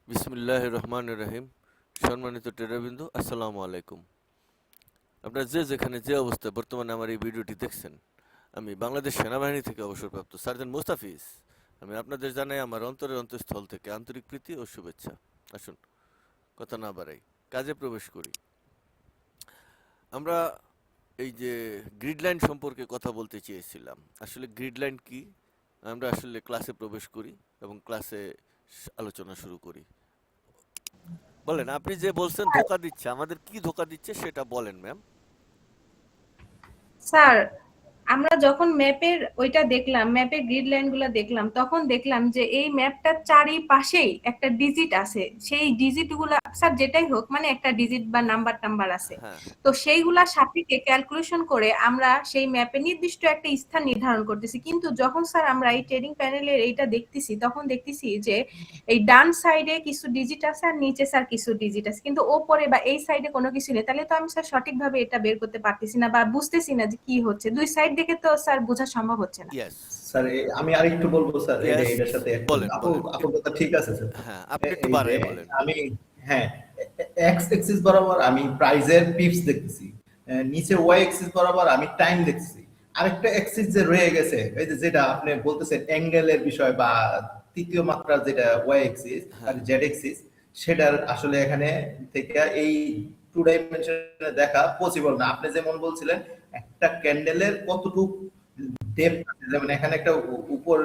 বিসমিল্লাহির রহমানির রহিম। সম্মানিত ট্রেডারবৃন্দ, আসসালামু আলাইকুম। আপনারা যে যেখানে যে অবস্থায় বর্তমানে আমার এই ভিডিওটি দেখছেন, আমি বাংলাদেশ সেনাবাহিনী থেকে অবসরপ্রাপ্ত সার্জেন্ট মোস্তাফিজ। আমি আপনাদের জানাই আমার অন্তরের অন্তঃস্থল থেকে আন্তরিক প্রীতি ও শুভেচ্ছা। আসুন, কথা না বাড়াই, কাজে প্রবেশ করি। আমরা এই যে গ্রিড লাইন সম্পর্কে কথা বলতে চেয়েছিলাম। আসলে গ্রিড লাইন কি, আমরা আসলে ক্লাসে প্রবেশ করি এবং ক্লাসে আলোচনা শুরু করি। বলেন, আপনি যে বলছেন ধোকা দিচ্ছে, আমাদের কি ধোকা দিচ্ছে সেটা বলেন ম্যাম। স্যার, আমরা যখন ম্যাপের ওইটা দেখলাম, ম্যাপের গ্রিড লাইনগুলো দেখলাম, তখন দেখলাম যে এই ম্যাপটার চারিপাশেই একটা ডিজিট আছে। সেই ডিজিটগুলা স্যার যেটাই হোক, মানে একটা ডিজিট বা নাম্বার টাম্বার আছে। হ্যাঁ, তো সেইগুলা সাপেক্ষে ক্যালকুলেশন করে আমরা সেই ম্যাপে নির্দিষ্ট একটা স্থান নির্ধারণ করতেছি। কিন্তু যখন স্যার আমরা এই ট্রেডিং প্যানেলের এইটা দেখতেছি, তখন দেখতেছি যে এই ডান সাইডে কিছু ডিজিট আছে আর নিচে স্যার কিছু ডিজিট আছে, কিন্তু ওপরে বা এই সাইডে কোনো কিছু নেই। তাহলে তো আমি স্যার সঠিকভাবে এটা বের করতে পারতেছি না বা বুঝতেছি না যে কি হচ্ছে। দুই সাইড দেখে তো স্যার বোঝা সম্ভব হচ্ছে না। ইয়েস, স্যার আমি আরেকটু বলবো স্যার, ইয়েস, এটার সাথে একটু বলেন আপু বলেন আপুর কথা ঠিক আছে স্যার। হ্যাঁ, আপনি একটু এই যে বাড়ায় বলেন। আমি, হ্যাঁ, এক্স এক্সিস বরাবর আমি প্রাইজের পিপস দেখতেছি, নিচে ওয়াই এক্সিস বরাবর আমি টাইম দেখতেছি। আরেকটা এক্সিস যে রয়ে গেছে, এই যে যেটা আপনি বলতেছেন অ্যাঙ্গেলের বিষয় বা তৃতীয় মাত্রা যেটা ওয়াই এক্সিস আর হ্যাঁ, জেড এক্সিস, সেটার আসলে এখানে থেকে এই টু ডাইমেনশনে দেখা পসিবল না। আপনি যেমন বলছিলেন একটা ক্যান্ডেলের কতটুকু ডেপথ আছে, যেমন এখানে একটা উপর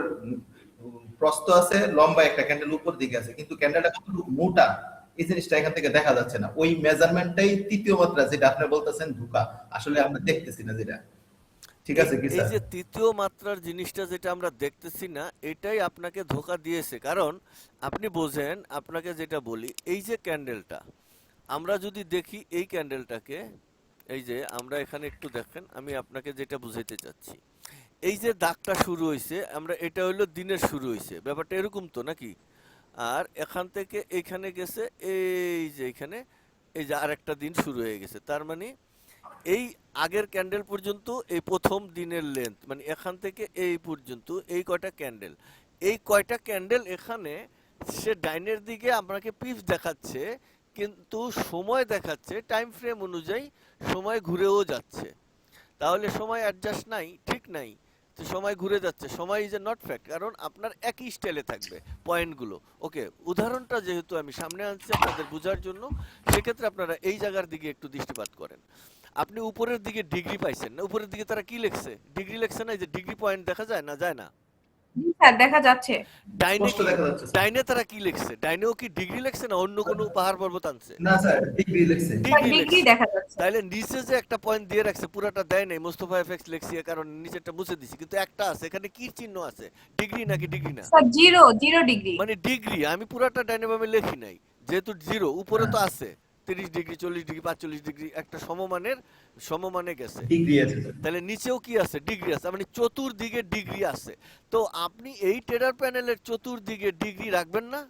প্রস্থ আছে, লম্বা একটা ক্যান্ডেল উপর দিকে আছে, কিন্তু ক্যান্ডেলটা কতটুকু মোটা এই জিনিসটা এখান থেকে দেখা যাচ্ছে না। ওই মেজারমেন্টটাই তৃতীয় মাত্রা, যেটা আপনি বলতেছেন ধোঁকা, আসলে আমরা দেখতেছি না যেটা। ঠিক এই আছে কি এই স্যার? যে তৃতীয় মাত্রার জিনিসটা যেটা আমরা দেখতেছি না, এটাই আপনাকে ধোকা দিয়েছে। কারণ আপনি বোঝেন, আপনাকে যেটা বলি, এই যে ক্যান্ডেলটা, আমরা যদি দেখি এই ক্যান্ডেলটাকে, এই যে আমরা এখানে একটু দেখেন, আমি আপনাকে যেটা বুঝাইতে চাচ্ছি, এই যে দাগটা শুরু হয়েছে, আমরা এটা হইলো দিনের শুরু হয়েছে, ব্যাপারটা এরকম তো নাকি? আর এখান থেকে এইখানে গেছে, এই যে এখানে, এই যে আরেকটা দিন শুরু হয়ে গেছে। তার মানে এই আগের ক্যান্ডেল পর্যন্ত এই প্রথম দিনের লেন্থ, মানে এখান থেকে এই পর্যন্ত এই কয়টা ক্যান্ডেল, এই কয়টা ক্যান্ডেল এখানে সে ডাইনের দিকে আপনাকে পিপস দেখাচ্ছে, কিন্তু সময় দেখাচ্ছে টাইম ফ্রেম অনুযায়ী, সময় ঘুরেও যাচ্ছে। তাহলে সময় অ্যাডজাস্ট নাই, ঠিক নাই, তো সময় ঘুরে যাচ্ছে। সময় ইজ এ নট ফ্যাক্ট, কারণ আপনার একই স্টাইলে থাকবে পয়েন্টগুলো। ওকে, উদাহরণটা যেহেতু আমি সামনে আনছি আপনাদের বোঝার জন্য, সেক্ষেত্রে আপনারা এই জায়গার দিকে একটু দৃষ্টিপাত করেন। আপনি উপরের দিকে ডিগ্রি পাইছেন না? উপরের দিকে তারা কি লিখছে? ডিগ্রি লিখছে না? এই যে ডিগ্রি পয়েন্ট দেখা যায় না, যায় না? জি স্যার, দেখা যাচ্ছে। ডাইনে স্পষ্ট কি, দেখা যাচ্ছে স্যার। ডাইনে তারা কি লিখছে? ডাইনেও কি ডিগ্রি লিখছে না অন্য কোনো পাহাড় পর্বত আনছে? না স্যার, ডিগ্রি লিখছে। স্যার ডিগ্রি ডিগ্রি লিখছে। দেখা যাচ্ছে। তাইলে নিচে যে একটা পয়েন্ট দিয়ে রাখছে, পুরাটা দেয় নাই, মোস্তফা এফএক্স লিখছি এ কারণে নিচেরটা মুছে দিছি, কিন্তু একটা আছে এখানে, কি চিহ্ন আছে? ডিগ্রি নাকি ডিগ্রি না? Sir zero, zero degree. মানে ডিগ্রি, আমি পুরাটা ডাইনামামে লিখি নাই, যেহেতু জিরো উপরে হ্যাঁ, তো আছে। 30 ডিগ্রি, 40 ডিগ্রি, 45 ডিগ্রি, একটা সমমানের, সমমানে গেছে। ডিগ্রি আছে স্যার। তাহলে নিচেও কি আছে? ডিগ্রি আছে, মানে চতুর্দিকে ডিগ্রি আছে। তো আপনি এই ট্রেডার প্যানেলের চতুর্দিকে ডিগ্রি রাখবেন না?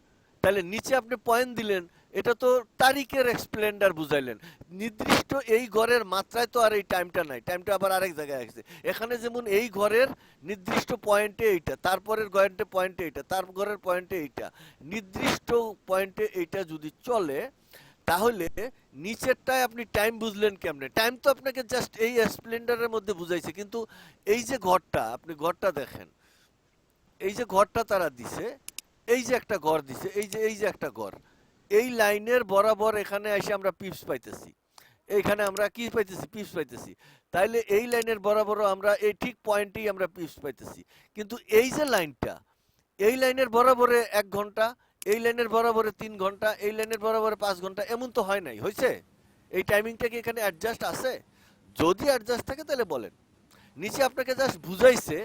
তাহলে নিচে আপনি পয়েন্ট দিলেন, এটা তো তারিখের এক্সপ্লেন্ডার বুঝাইলেন। নির্দিষ্ট এই ঘরের মাত্রায় তো আর এই টাইমটা নাই, টাইমটা আবার আরেক জায়গায় আছে। এখানে যেমন এই ঘরের নির্দিষ্ট পয়েন্টে এইটা, তারপরের ঘরের পয়েন্টে এইটা, তার ঘরের পয়েন্টে এইটা, নির্দিষ্ট পয়েন্টে এইটা যদি চলে, তাহলে নিচেরটায় আপনি টাইম বুঝলেন কেমনে? টাইম তো আপনাকে জাস্ট এই স্প্লেন্ডারের মধ্যে বুঝাইছে, কিন্তু এই যে ঘরটা, আপনি ঘরটা দেখেন, এই যে ঘরটা তারা দিছে, এই যে একটা ঘর দিছে, এই যে একটা ঘর, এই লাইনের বরাবর এখানে এসে আমরা পিপস পাইতেছি। এইখানে আমরা কি পাইতেছি? পিপস পাইতেছি। তাইলে এই লাইনের বরাবরও আমরা এই ঠিক পয়েন্টেই আমরা পিপস পাইতেছি। কিন্তু এই যে লাইনটা, এই লাইনের বরাবরে 1 ঘন্টা, এই লাইনের বরাবরে 3 ঘন্টা, এই লাইনের বরাবরে 5 ঘন্টা, এমন তো হয় নাই, হয়েছে? এই টাইমিংটা কি এখানে অ্যাডজাস্ট আছে? যদি অ্যাডজাস্ট থাকে তাহলে বলেন। নিচে আপনাকে জাস্ট বুঝাইছে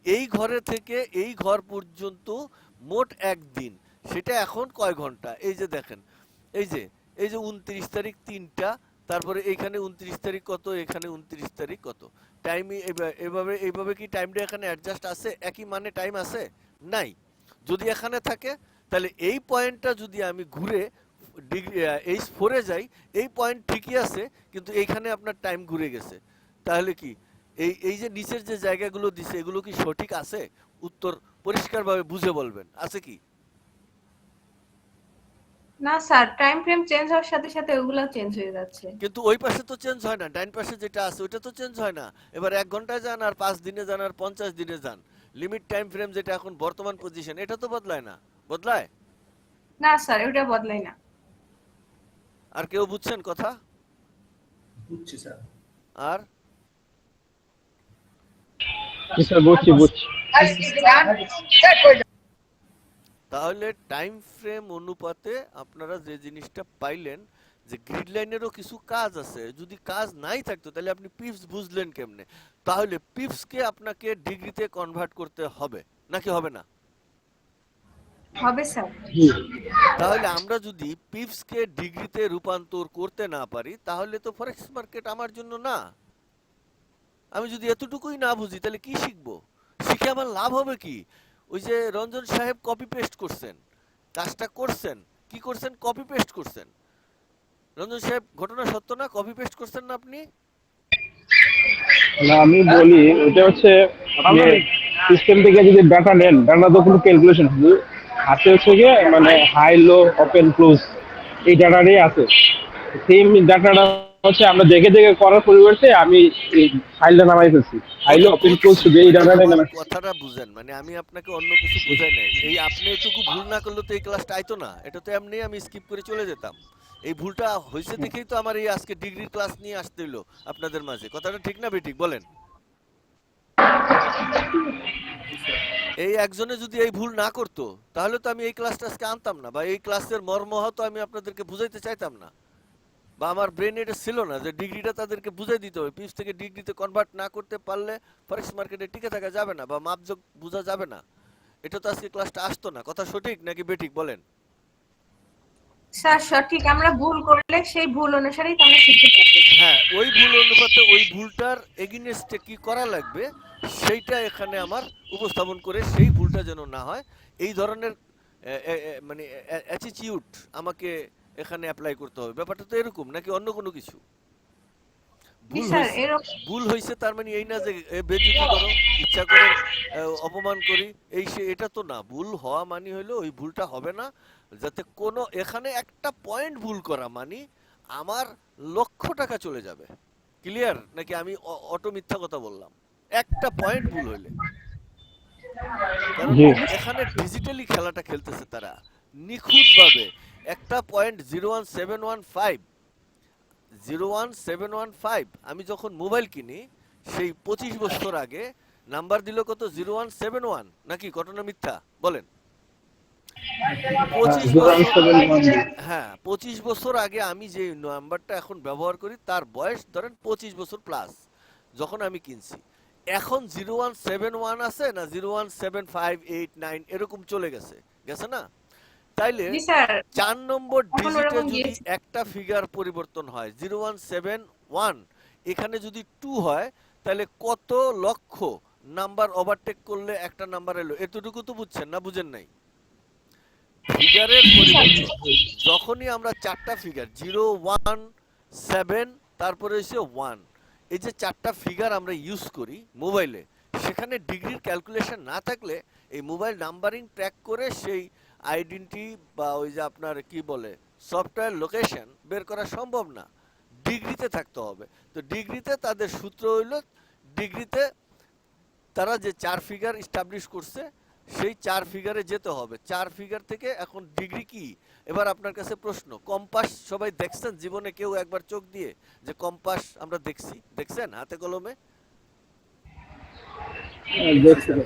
এই ঘরে থেকে এই ঘর পর্যন্ত মোট একদিন, সেটা এখন কয় ঘন্টা। এই যে দেখেন, এই যে, এই যে 29 তারিখ 3টা, তারপরে এইখানে 29 তারিখ কত, এখানে 29 তারিখ কত। টাইম এভাবে এইভাবে কি টাইমটা এখানে অ্যাডজাস্ট আছে? একই মানে টাইম আছে? নাই। যদি এখানে থাকে, তাহলে এই পয়েন্টটা যদি আমি ঘুরে ডিগ্রি H4-এ যাই, এই পয়েন্ট ঠিকই আছে, কিন্তু এইখানে আপনার টাইম ঘুরে গেছে। তাহলে কি এই এই যে নিচের যে জায়গাগুলো দিছে, এগুলো কি সঠিক আছে? উত্তর পরিষ্কারভাবে বুঝে বলবেন, আছে কি? না স্যার, টাইম ফ্রেম চেঞ্জ হওয়ার সাথে সাথে ওগুলো চেঞ্জ হয়ে যাচ্ছে। কিন্তু ওই পাশে তো চেঞ্জ হয় না, ডাইন পাশে যেটা আছে ওইটা তো চেঞ্জ হয় না। এবার 1 ঘন্টায় যান আর 5 দিনে যান আর 50 দিনে যান, লিমিট টাইম ফ্রেম যেটা এখন বর্তমান পজিশন এটা তো বদলায় না, বদলায়? না স্যার, ওটা বদলায় না। আর কেউ বুঝছেন কথা? বুঝছি স্যার। আর জি স্যার, বুঝছি বুঝছি। তাহলে টাইম ফ্রেম অনুপাতে আপনারা যে জিনিসটা পাইলেন যে গ্রিড লাইনেরও কিছু কাজ আছে, যদি কাজ নাই থাকতো তাহলে আপনি পিপস বুঝলেন কেমনে? তাহলে পিপসকে আপনাকে ডিগ্রিতে কনভার্ট করতে হবে নাকি হবে না? হবে স্যার। জি। তাহলে আমরা যদি পিপসকে ডিগ্রিতে রূপান্তর করতে না পারি তাহলে তো ফরেক্স মার্কেট আমার জন্য না। আমি যদি এতটুকুই না বুঝি তাহলে কি শিখবো? শিখে আমার লাভ হবে কি? ওই যে রঞ্জন সাহেব কপি পেস্ট করছেন, কাজটা করছেন, কি করছেন? কপি পেস্ট করছেন। রঞ্জন সাহেব, ঘটনা সত্য না? কপি পেস্ট করছেন না আপনি? না, আমি বলি ওটা হচ্ছে আপনি সিস্টেম থেকে যদি ডাটা নেন, ডাটা তো কোনো ক্যালকুলেশন শুধু আছে হচ্ছে গিয়ে মানে হাই লো ওপেন ক্লোজ এই ডাটাটাই আছে। সেম ডাটাটা হচ্ছে আমরা দেখে দেখে করার পরিবর্তে আমি এই ফাইলটা নামাই ফেলছি। হাই ওই লো তো ওপেন ক্লোজ বুঝছি, শুধু এই মানে ডাটাটাই আমার নামাই। কথাটা বুঝেন, মানে আমি আপনাকে অন্য কিছু বুঝাই নাই। এই আপনি এটুকু ভুল না করলে তো এই ক্লাসটা আইতো না, এটা তো এমনি আমি স্কিপ করে চলে যেতাম। এই ভুলটা হয়েছে দেখেই তো আমার এই আজকে ডিগ্রির ক্লাস নিয়ে আসতে হইলো আপনাদের মাঝে। কথাটা ঠিক না বেঠিক বলেন? এই একজনে যদি এই ভুল না করতো তাহলে তো আমি এই ক্লাসটা আজকে আনতাম না, বা এই ক্লাসের মর্ম হয়তো আমি আপনাদেরকে বুঝাইতে চাইতাম না, বা আমার ব্রেন এটা ছিল না যে ডিগ্রিটা তাদেরকে বুঝাই দিতে হবে। পিস থেকে ডিগ্রিতে কনভার্ট না করতে পারলে ফরেক্স মার্কেটে টিকে থাকা যাবে না বা মাপযোগ বোঝা যাবে না। এটা তো আজকে ক্লাসটা আসতো না। কথা সঠিক নাকি বেঠিক বলেন? স্যার সঠিক, আমরা ভুল করলে সেই ভুল অনুসারেই তো আমরা শিখতে পারবো। হ্যাঁ, ওই ভুল অনুপাতে ওই ভুলটার এগেইনস্টে কি করা লাগবে সেইটা এখানে আমার উপস্থাপন করে সেই ভুলটা যেন না হয় এই ধরনের মানে অ্যাটিটিউড আমাকে এখানে অ্যাপ্লাই করতে হবে। ব্যাপারটা তো এরকম নাকি অন্য কোনো কিছু? জি ভুল স্যার, হয়েছে, এরকম। ভুল হয়েছে তার মানে এই না যে বেইজ্জতি করো, ইচ্ছা করে অপমান করি, এই সে, এটা তো না। ভুল হওয়া মানে হলো ওই ভুলটা হবে না, যাতে কোনো এখানে একটা পয়েন্ট ভুল করা মানে আমার লক্ষ টাকা চলে যাবে। ক্লিয়ার নাকি আমি অটো মিথ্যা কথা বললাম? একটা পয়েন্ট ভুল হইলে, কারণ জি। এখানে ডিজিটালি খেলাটা খেলতেছে তারা নিখুঁতভাবে। একটা পয়েন্ট 01715 আমি যখন মোবাইল কিনি সেই 25 বছর আগে নাম্বার দিল কত? 0171 নাকি? ঘটনা মিথ্যা বলেন? 25 বছর, 01712। হ্যাঁ 25 বছর আগে আমি যে নাম্বারটা এখন ব্যবহার করি তার বয়স ধরেন 25 বছর প্লাস যখন আমি কিনছি। এখন 0171 আছে না 01758 এরকম চলে গেছে, গেছে না? তাইলে জি স্যার, 4 নম্বর এখন ডিজিটে ওরকম যদি গিয়েছে। একটা ফিগার পরিবর্তন হয় 0171, এখানে যদি 2 হয় তাহলে কত লক্ষ নাম্বার ওভারটেক করলে একটা নাম্বার এলো? এতটুকু তো বুঝছেন না বুঝেন নাই? ফিগারের জি স্যার। পরিবর্তন যখনই আমরা চারটা ফিগার 017 তারপরে হচ্ছে 1, এই যে চারটা ফিগার আমরা ইউজ করি মোবাইলে, সেখানে ডিগ্রির ক্যালকুলেশন না থাকলে এই মোবাইল নাম্বারিং ট্র্যাক করে সেই আইডেন্টি বা ওই যে আপনার কি বলে সফটওয়্যার লোকেশন বের করা সম্ভব না। ডিগ্রিতে থাকতে হবে। তো ডিগ্রিতে তাদের সূত্র হইল, ডিগ্রিতে তারা যে 4 ফিগার এস্টাবলিশ করছে সেই 4 ফিগারে যেতে হবে। 4 ফিগার থেকে এখন ডিগ্রি কি? এবার আপনার কাছে প্রশ্ন, কম্পাস সবাই দেখছেন জীবনে কেউ একবার চোখ দিয়ে যে কম্পাস আমরা দেখছি? দেখছেন হাতে কলমে? দেখছি। জি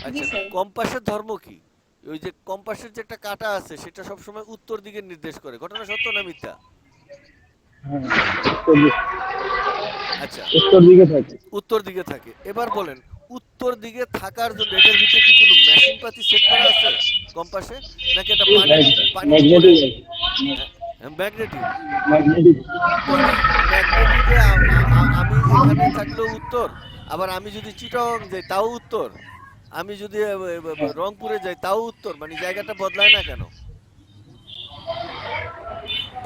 আচ্ছা, স্যার। কম্পাসের ধর্ম কি? ওই যে কম্পাসের যে একটা কাঁটা আছে সেটা সবসময় উত্তর দিকে নির্দেশ করে। ঘটনা সত্য না মিথ্যা? হ্যাঁ, আচ্ছা, উত্তর দিকে থাকে। উত্তর দিকে থাকে। এবার বলেন, উত্তর দিকে থাকার জন্য এটার ভিতরে কি কোনো মেশিন পাতি সেট করা আছে কম্পাসে, নাকি এটা পানির পানির উপরে? ম্যাগনেটিক। হ্যাঁ, ম্যাগনেটিক। ম্যাগনেটিক। তো ম্যাগনেটিকে আমি এখানে থাকলেও উত্তর, আবার আমি যদি চিটাগং যাই তাও উত্তর, আমি যদি রংপুরে যাই তাও উত্তর, মানে জায়গাটা বদলায় না কেন? না,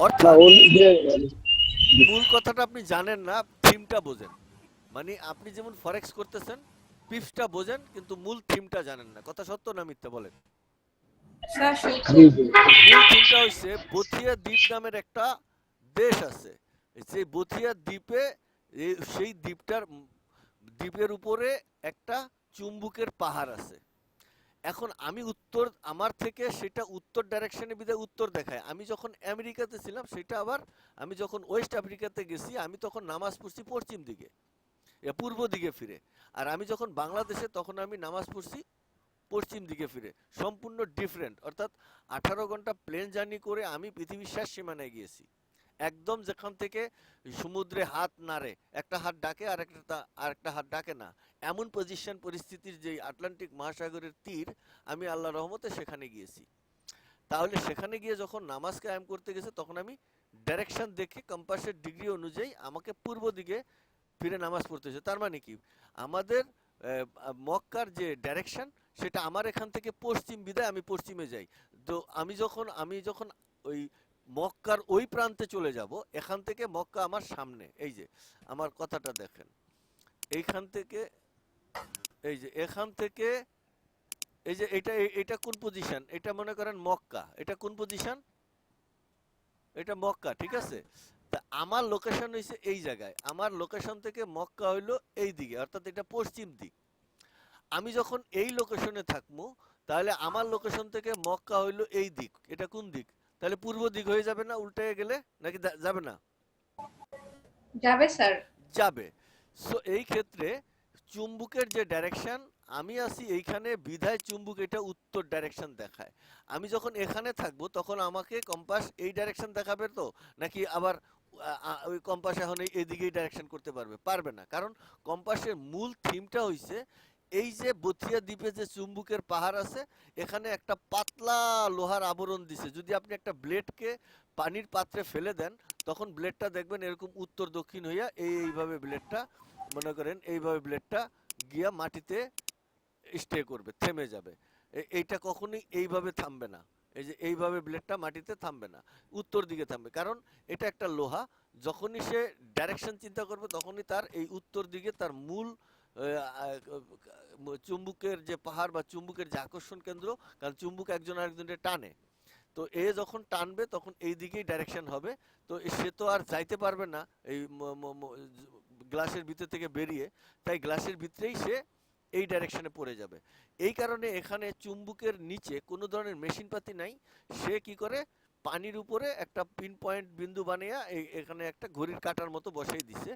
অর্থাৎ ওর যে মূল কথাটা আপনি জানেন না, থিমটা বোঝেন। মানে আপনি যেমন ফরেক্স করতেছেন, পিপসটা বোঝেন কিন্তু মূল থিমটা জানেন না। কথা সত্য না মিথ্যা বলেন? স্যার জি জি মূল থিমটা হচ্ছে বথিয়া দ্বীপ নামের একটা দেশ আছে। সেই বথিয়া দ্বীপে সেই দ্বীপের উপরে একটা চুম্বুকের পাহাড় আছে। এখন আমি উত্তর আমার থেকে সেটা উত্তর ডাইরেকশনে বিধায় উত্তর দেখায়। আমি যখন আমেরিকাতে ছিলাম সেটা আবার আমি যখন ওয়েস্ট আফ্রিকাতে গেছি আমি তখন নামাজ পড়ছি পশ্চিম দিকে, পূর্ব দিকে ফিরে। আর আমি যখন বাংলাদেশে তখন আমি নামাজ পড়ছি পশ্চিম দিকে ফিরে। সম্পূর্ণ ডিফারেন্ট। অর্থাৎ 18 ঘন্টা প্লেন জার্নি করে আমি পৃথিবীর শেষ সীমানায় গিয়েছি। একদম যেখান থেকে সমুদ্রে হাত নাড়ে, একটা হাত ডাকে আর একটা হাত ডাকে না, এমন পজিশন পরিস্থিতির যে আটলান্টিক মহাসাগরের তীর, আমি আল্লাহ রহমতে সেখানে গিয়েছি। তাহলে সেখানে গিয়ে যখন নামাজ কায়েম করতে গেছে তখন আমি ডাইরেকশন দেখে কম্পাসের ডিগ্রি অনুযায়ী আমাকে পূর্ব দিকে ফিরে নামাজ পড়তে হয়েছে। তার মানে কি আমাদের মক্কার যে ডাইরেকশন সেটা আমার এখান থেকে পশ্চিম বিদায় আমি পশ্চিমে যাই। তো আমি যখন ওই মক্কার ওই প্রান্তে চলে যাব, এখান থেকে মক্কা আমার সামনে। এই যে আমার কথাটা দেখেন, এইখান থেকে এই যে এখান থেকে এই যে এটা কোন পজিশন, এটা মনে করেন মক্কা, এটা কোন পজিশন, এটা মক্কা, ঠিক আছে। তা আমার লোকেশন হইছে এই জায়গায়, আমার লোকেশন থেকে মক্কা হইলো এই দিকে, অর্থাৎ এটা পশ্চিম দিক। আমি যখন এই লোকেশনে থাকবো তাহলে আমার লোকেশন থেকে মক্কা হইলো এই দিক, এটা কোন দিক, তাহলে পূর্ব দিক হয়ে যাবে না উল্টে গেলে, নাকি যাবে না? যাবে স্যার। যাবে। সো এই ক্ষেত্রে চুম্বুকের যে ডাইরেকশন, আমি আছি এইখানে বিধায় চুম্বুক এটা উত্তর ডাইরেকশন দেখায়। আমি যখন এখানে থাকবো তখন আমাকে কম্পাস এই ডাইরেকশন দেখাবে তো, নাকি আবার ওই কম্পাস এখন এইদিকেই ডাইরেকশন করতে পারবে না। কারণ কম্পাসের মূল থিমটা হইছে এই যে বথিয়া দ্বীপে যে চুম্বুকের পাহাড় আছে, এখানে একটা পাতলা লোহার আবরণ দিছে। যদি আপনি একটা ব্লেডকে পানির পাত্রে ফেলে দেন তখন ব্লেডটা দেখবেন এরকম উত্তর দক্ষিণ হইয়া এইভাবে ব্লেডটা, মনে করেন এইভাবে ব্লেডটা গিয়া মাটিতে স্টে করবে, থেমে যাবে। এইটা কখনোই এইভাবে থামবে না। এই যে এইভাবে ব্লেডটা মাটিতে থামবে না, উত্তর দিকে থামবে। কারণ এটা একটা লোহা, যখনই সে ডাইরেকশন চিন্তা করবে তখনই তার এই উত্তর দিকে তার মূল চুম্বুকের যে পাহাড় বা চুম্বুকের যে আকর্ষণ কেন্দ্র, কারণ চুম্বুক একজন আরেকজনের টানে, তো এ যখন টানবে তখন এই দিকেই ডাইরেকশন হবে। তো সে তো আর যাইতে পারবে না এই গ্লাসের ভিতর থেকে বেরিয়ে, তাই গ্লাসের ভিতরেই সে এই ডাইরেকশনে পড়ে যাবে। এই কারণে এখানে চুম্বুকের নিচে কোনো ধরনের মেশিনপাতি নাই। সে কি করে পানির উপরে একটা পিন পয়েন্ট বিন্দু বানিয়ে এখানে একটা ঘড়ির কাঁটার মতো বসাই দিছে,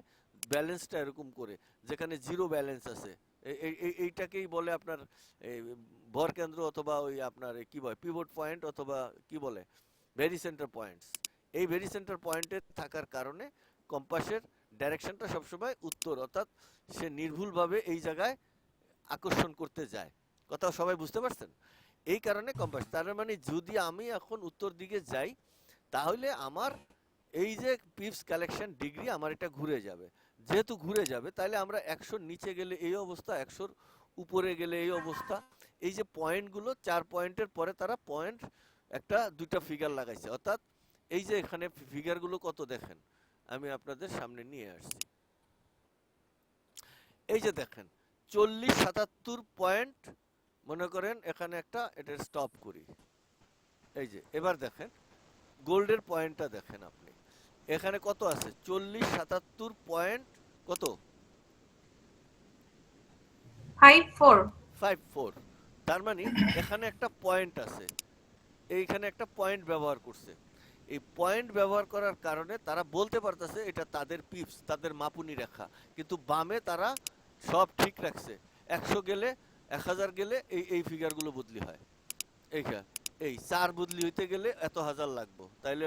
ব্যালেন্সটা এরকম করে, যেখানে জিরো ব্যালেন্স আছে। এইটাকেই বলে আপনার ভর কেন্দ্র, অথবা ওই আপনার কি বলে পিভট পয়েন্ট, অথবা কি বলে ভেরি সেন্টার পয়েন্টস। এই ভেরি সেন্টার পয়েন্টে থাকার কারণে কম্পাসের ডাইরেকশনটা সবসময় উত্তর, অর্থাৎ সে নির্ভুলভাবে এই জায়গায় আকর্ষণ করতে যায়। কথা সবাই বুঝতে পারছেন? এই কারণে কম্পাস, তার মানে যদি আমি এখন উত্তর দিকে যাই তাহলে আমার এই যে পিপস কালেকশন ডিগ্রি আমার এটা ঘুরে যাবে। যেহেতু ঘুরে যাবে তাহলে আমরা 100 নিচে গেলে এই অবস্থা, 100 উপরে গেলে এই অবস্থা। এই যে পয়েন্টগুলো, 4 পয়েন্টের পরে তারা পয়েন্ট একটা দুইটা ফিগার লাগাইছে, অর্থাৎ এই যে এখানে ফিগারগুলো কত দেখেন, আমি আপনাদের সামনে নিয়ে আসছি। এই যে দেখেন 40-77 পয়েন্ট, মনে করেন এখানে একটা এটা স্টপ করি। এই যে এবার দেখেন গোল্ডের পয়েন্টটা দেখেন আপনি, এখানে কত আছে 40-77 পয়েন্ট, কত 54। তার মানে এখানে একটা পয়েন্ট আছে, এইখানে একটা পয়েন্ট ব্যবহার করছে। এই পয়েন্ট ব্যবহার করার কারণে তারা বলতে পারতেছে এটা তাদের পিপস, তাদের মাপুনি রেখা, কিন্তু বামে তারা সব ঠিক রাখছে। 100 গেলে 1000 গেলে এই ফিগারগুলো বদলি হয়। এই 4 বদলি হইতে গেলে এত হাজার লাগবো, তাইলে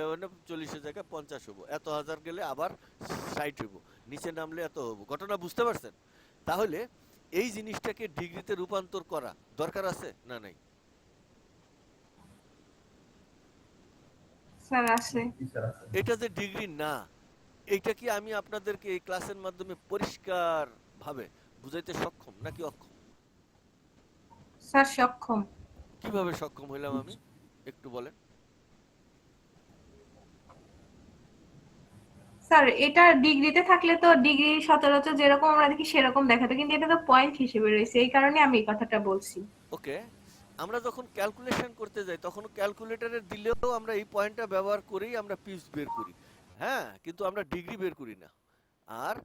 40-এর জায়গায় 50 হবো, এত হাজার গেলে আবার 60 হবো, নিচে নামলে এত হবো। ঘটনা বুঝতে পারছেন? তাহলে এই জিনিসটাকে ডিগ্রিতে রূপান্তর করা দরকার আছে না নাই? স্যার আছে। এটা যে ডিগ্রি না, এইটা কি আমি আপনাদেরকে এই ক্লাসের মাধ্যমে পরিষ্কার ভাবে বুঝাইতে সক্ষম নাকি অক্ষম? স্যার সক্ষম। কিভাবে সক্ষম হইলাম আমি একটু বলেন। স্যার এটা ডিগ্রিতে থাকলে তো ডিগ্রি সচরাচর যেরকম আমরা দেখি সেরকম দেখাতো, কিন্তু এটা তো পয়েন্ট হিসেবে রয়েছে, এই কারণে আমি এই কথাটা বলছি। ওকে, আমরা যখন ক্যালকুলেশন করতে যাই তখন ক্যালকুলেটরে দিলেও আমরা এই পয়েন্টটা ব্যবহার করেই আমরা পিপস বের করি, হ্যাঁ, কিন্তু আমরা ডিগ্রি বের করি না। আর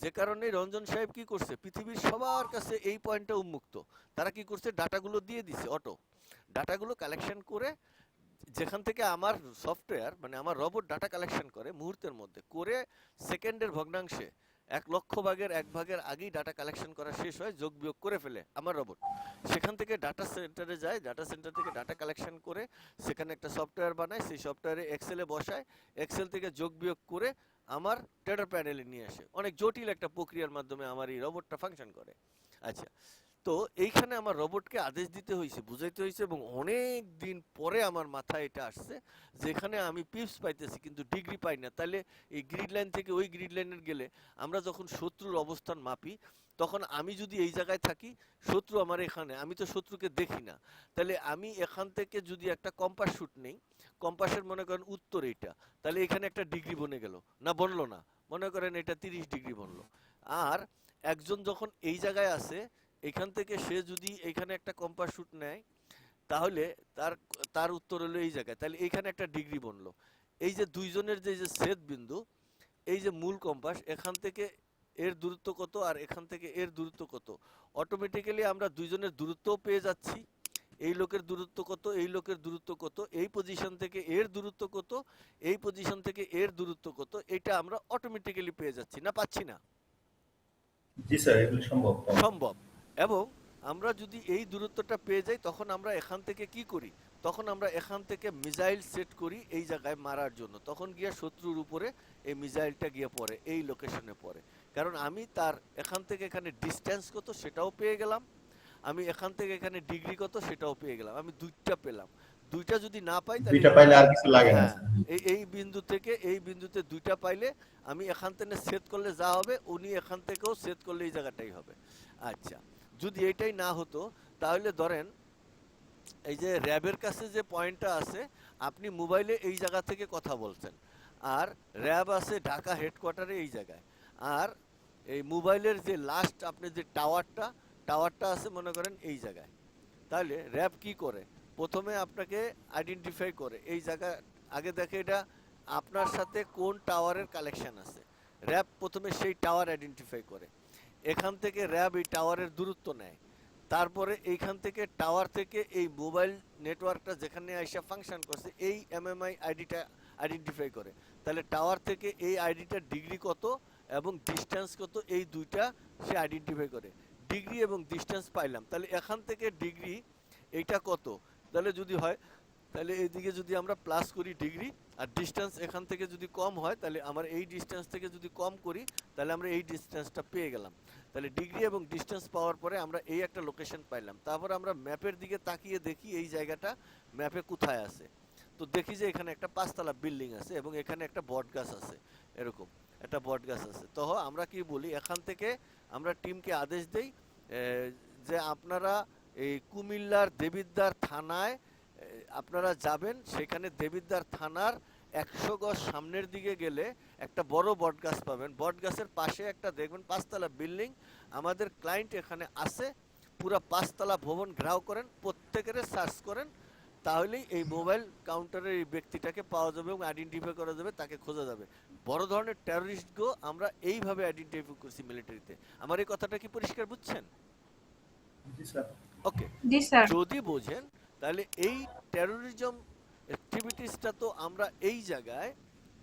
যে কারণে রঞ্জন সাহেব কি করছে, পৃথিবীর সবার কাছে এই পয়েন্টটা উন্মুক্ত, তারা কি করছে, ডাটাগুলো দিয়ে দিছে অটো, ডাটাগুলো কালেকশন করে যেখান থেকে আমার সফটওয়্যার মানে আমার রোবট ডাটা কালেকশন করে মুহূর্তের মধ্যে করে, সেকেন্ডের ভগ্নাংশে 1,00,000 ভাগের 1 ভাগের আগেই ডাটা কালেকশন করা শেষ হয়, যোগ বিয়োগ করে ফেলে আমার রোবট। সেখান থেকে ডাটা সেন্টারে যায়, ডাটা সেন্টার থেকে ডাটা কালেকশন করে সেখানে একটা সফটওয়্যার বানায়, সেই সফটওয়্যারে এক্সেলে বসায়, এক্সেল থেকে যোগ বিয়োগ করে আমার ট্রেডার প্যানেলে নিয়ে আসে। অনেক জটিল একটা প্রক্রিয়ার মাধ্যমে আমার এই রোবটটা ফাংশন করে। আচ্ছা, তো এইখানে আমার রোবটকে আদেশ দিতে হয়েছে, বুঝাইতে হয়েছে, এবং অনেক দিন পরে আমার মাথায় এটা আসছে যেখানে আমি পিপস পাইতেছি কিন্তু ডিগ্রি পাই না। তাহলে এই গ্রিড লাইন থেকে ওই গ্রিড লাইনের গেলে আমরা যখন শত্রুর অবস্থান মাপি তখন আমি যদি এই জায়গায় থাকি, শত্রু আমার এখানে, আমি তো শত্রুকে দেখি না, তাহলে আমি এখান থেকে যদি একটা কম্পাস শুট নেই, কম্পাসের মনে করেন উত্তর এইটা, তাহলে এখানে একটা ডিগ্রি বনে গেল না, বনলো না, মনে করেন এটা 30 ডিগ্রি বনলো। আর একজন যখন এই জায়গায় আছে, এখান থেকে সে যদি এখানে একটা কম্পাস শুট নেয় তাহলে তার তার উত্তর হলো এই জায়গায়, তাহলে এখানে একটা ডিগ্রি বনলো। এই যে দুইজনের যে যে ছেদ বিন্দু, এই যে মূল কম্পাস, এখান থেকে এর দূরত্ব কত আর এখান থেকে এর দূরত্ব কত, অটোমেটিক্যালি আমরা দুইজনের দূরত্বও পেয়ে যাচ্ছি। এই লোকের দূরত্ব কত, এই লোকের দূরত্ব কত, এই পজিশন থেকে এর দূরত্ব কত, এই পজিশন থেকে এর দূরত্ব কত, এটা আমরা অটোমেটিক্যালি পেয়ে যাচ্ছি না, পাচ্ছি না? জি স্যার, এগুলো সম্ভব। সম্ভব। এবং আমরা যদি এই দূরত্বটা পেয়ে যাই তখন আমরা এখান থেকে কি করি, তখন আমরা এখান থেকে মিসাইল সেট করি এই জায়গায় মারার জন্য, তখন গিয়ে শত্রুর উপরে এই মিসাইলটা গিয়ে পড়ে, এই লোকেশনে পড়ে। কারণ আমি তার এখান থেকে এখানে ডিস্টেন্স কত সেটাও পেয়ে গেলাম, আমি এখান থেকে এখানে ডিগ্রি কত সেটাও পেয়ে গেলাম, আমি দুইটা পেলাম। দুইটা যদি না পাই তাহলে দুইটা পাইলে আর কিছু লাগে না। হ্যাঁ, এই বিন্দু থেকে এই বিন্দুতে দুইটা পাইলে আমি এখান থেকে সেট করলে যা হবে উনি এখান থেকেও সেট করলে এই জায়গাটাই হবে। আচ্ছা, যদি এটাই না হতো তাহলে ধরেন এই যে র্যাবের কাছে যে পয়েন্টটা আছে, আপনি মোবাইলে এই জায়গা থেকে কথা বলছেন, আর র্যাব আছে ঢাকা হেডকোয়ার্টারে এই জায়গায়, আর এই মোবাইলের যে লাস্ট আপনি যে টাওয়ারটা আছে মনে করেন এই জায়গায়। তাহলে র্যাব কি করে, প্রথমে আপনাকে আইডেন্টিফাই করে এই জায়গা, আগে দেখে এটা আপনার সাথে কোন টাওয়ারের কালেকশন আছে, র্যাব প্রথমে সেই টাওয়ার আইডেন্টিফাই করে, এখান থেকে র্যাব এই টাওয়ারের দূরত্ব নেয়, তারপরে এইখান থেকে টাওয়ার থেকে এই মোবাইল নেটওয়ার্কটা যেখানে আইসা ফাংশন করছে এই এমএমআই আইডিটা আইডেন্টিফাই করে। তাহলে টাওয়ার থেকে এই আইডিটার ডিগ্রি কত এবং ডিস্টেন্স কত, এই দুইটা সে আইডেন্টিফাই করে। ডিগ্রি এবং ডিস্টেন্স পাইলাম, তাহলে এখান থেকে ডিগ্রি এইটা কত, তাহলে যদি হয় তাহলে এইদিকে যদি আমরা প্লাস করি ডিগ্রি, আর ডিস্টেন্স এখান থেকে যদি কম হয় তাহলে আমার এই ডিস্টেন্স থেকে যদি কম করি তাহলে আমরা এই ডিস্টেন্সটা পেয়ে গেলাম। তাহলে ডিগ্রি এবং ডিস্টেন্স পাওয়ার পরে আমরা এই একটা লোকেশন পাইলাম, তারপর আমরা ম্যাপের দিকে তাকিয়ে দেখি এই জায়গাটা ম্যাপে কোথায় আছে, তো দেখি যে এখানে একটা 5 তলা বিল্ডিং আছে এবং এখানে একটা বট গাছ আছে, এরকম একটা বট গাছ আছে। তো আমরা কি বলি, এখান থেকে আমরা টিমকে আদেশ দেই যে আপনারা এই কুমিল্লার দেবিদ্বার থানায় আপনারা যাবেন, সেখানে দেবিদ্বার থানার 100 গজ সামনের দিকে গেলে একটা বড় বট গাছ পাবেন, বট গাছের পাশে একটা দেখবেন 5 তলা বিল্ডিং, আমাদের ক্লায়েন্ট এখানে আছে, পুরো 5 তলা ভবন ঘেরাও করেন, প্রত্যেকের সার্চ করেন, তাহলেই এই মোবাইল কাউন্টারের এই ব্যক্তিটাকে পাওয়া যাবে এবং আইডেন্টিফাই করা যাবে, তাকে খোঁজা যাবে। বড় ধরনের টেররিস্টকেও আমরা এইভাবে আইডেন্টিফাই করছি মিলিটারিতে। আমার এই কথাটা কি পরিষ্কার বুঝছেন? জি স্যার। ওকে, জি স্যার। যদি বোঝেন তাহলে এই টেরোরিজম অ্যাক্টিভিটিসটা তো আমরা এই জায়গায়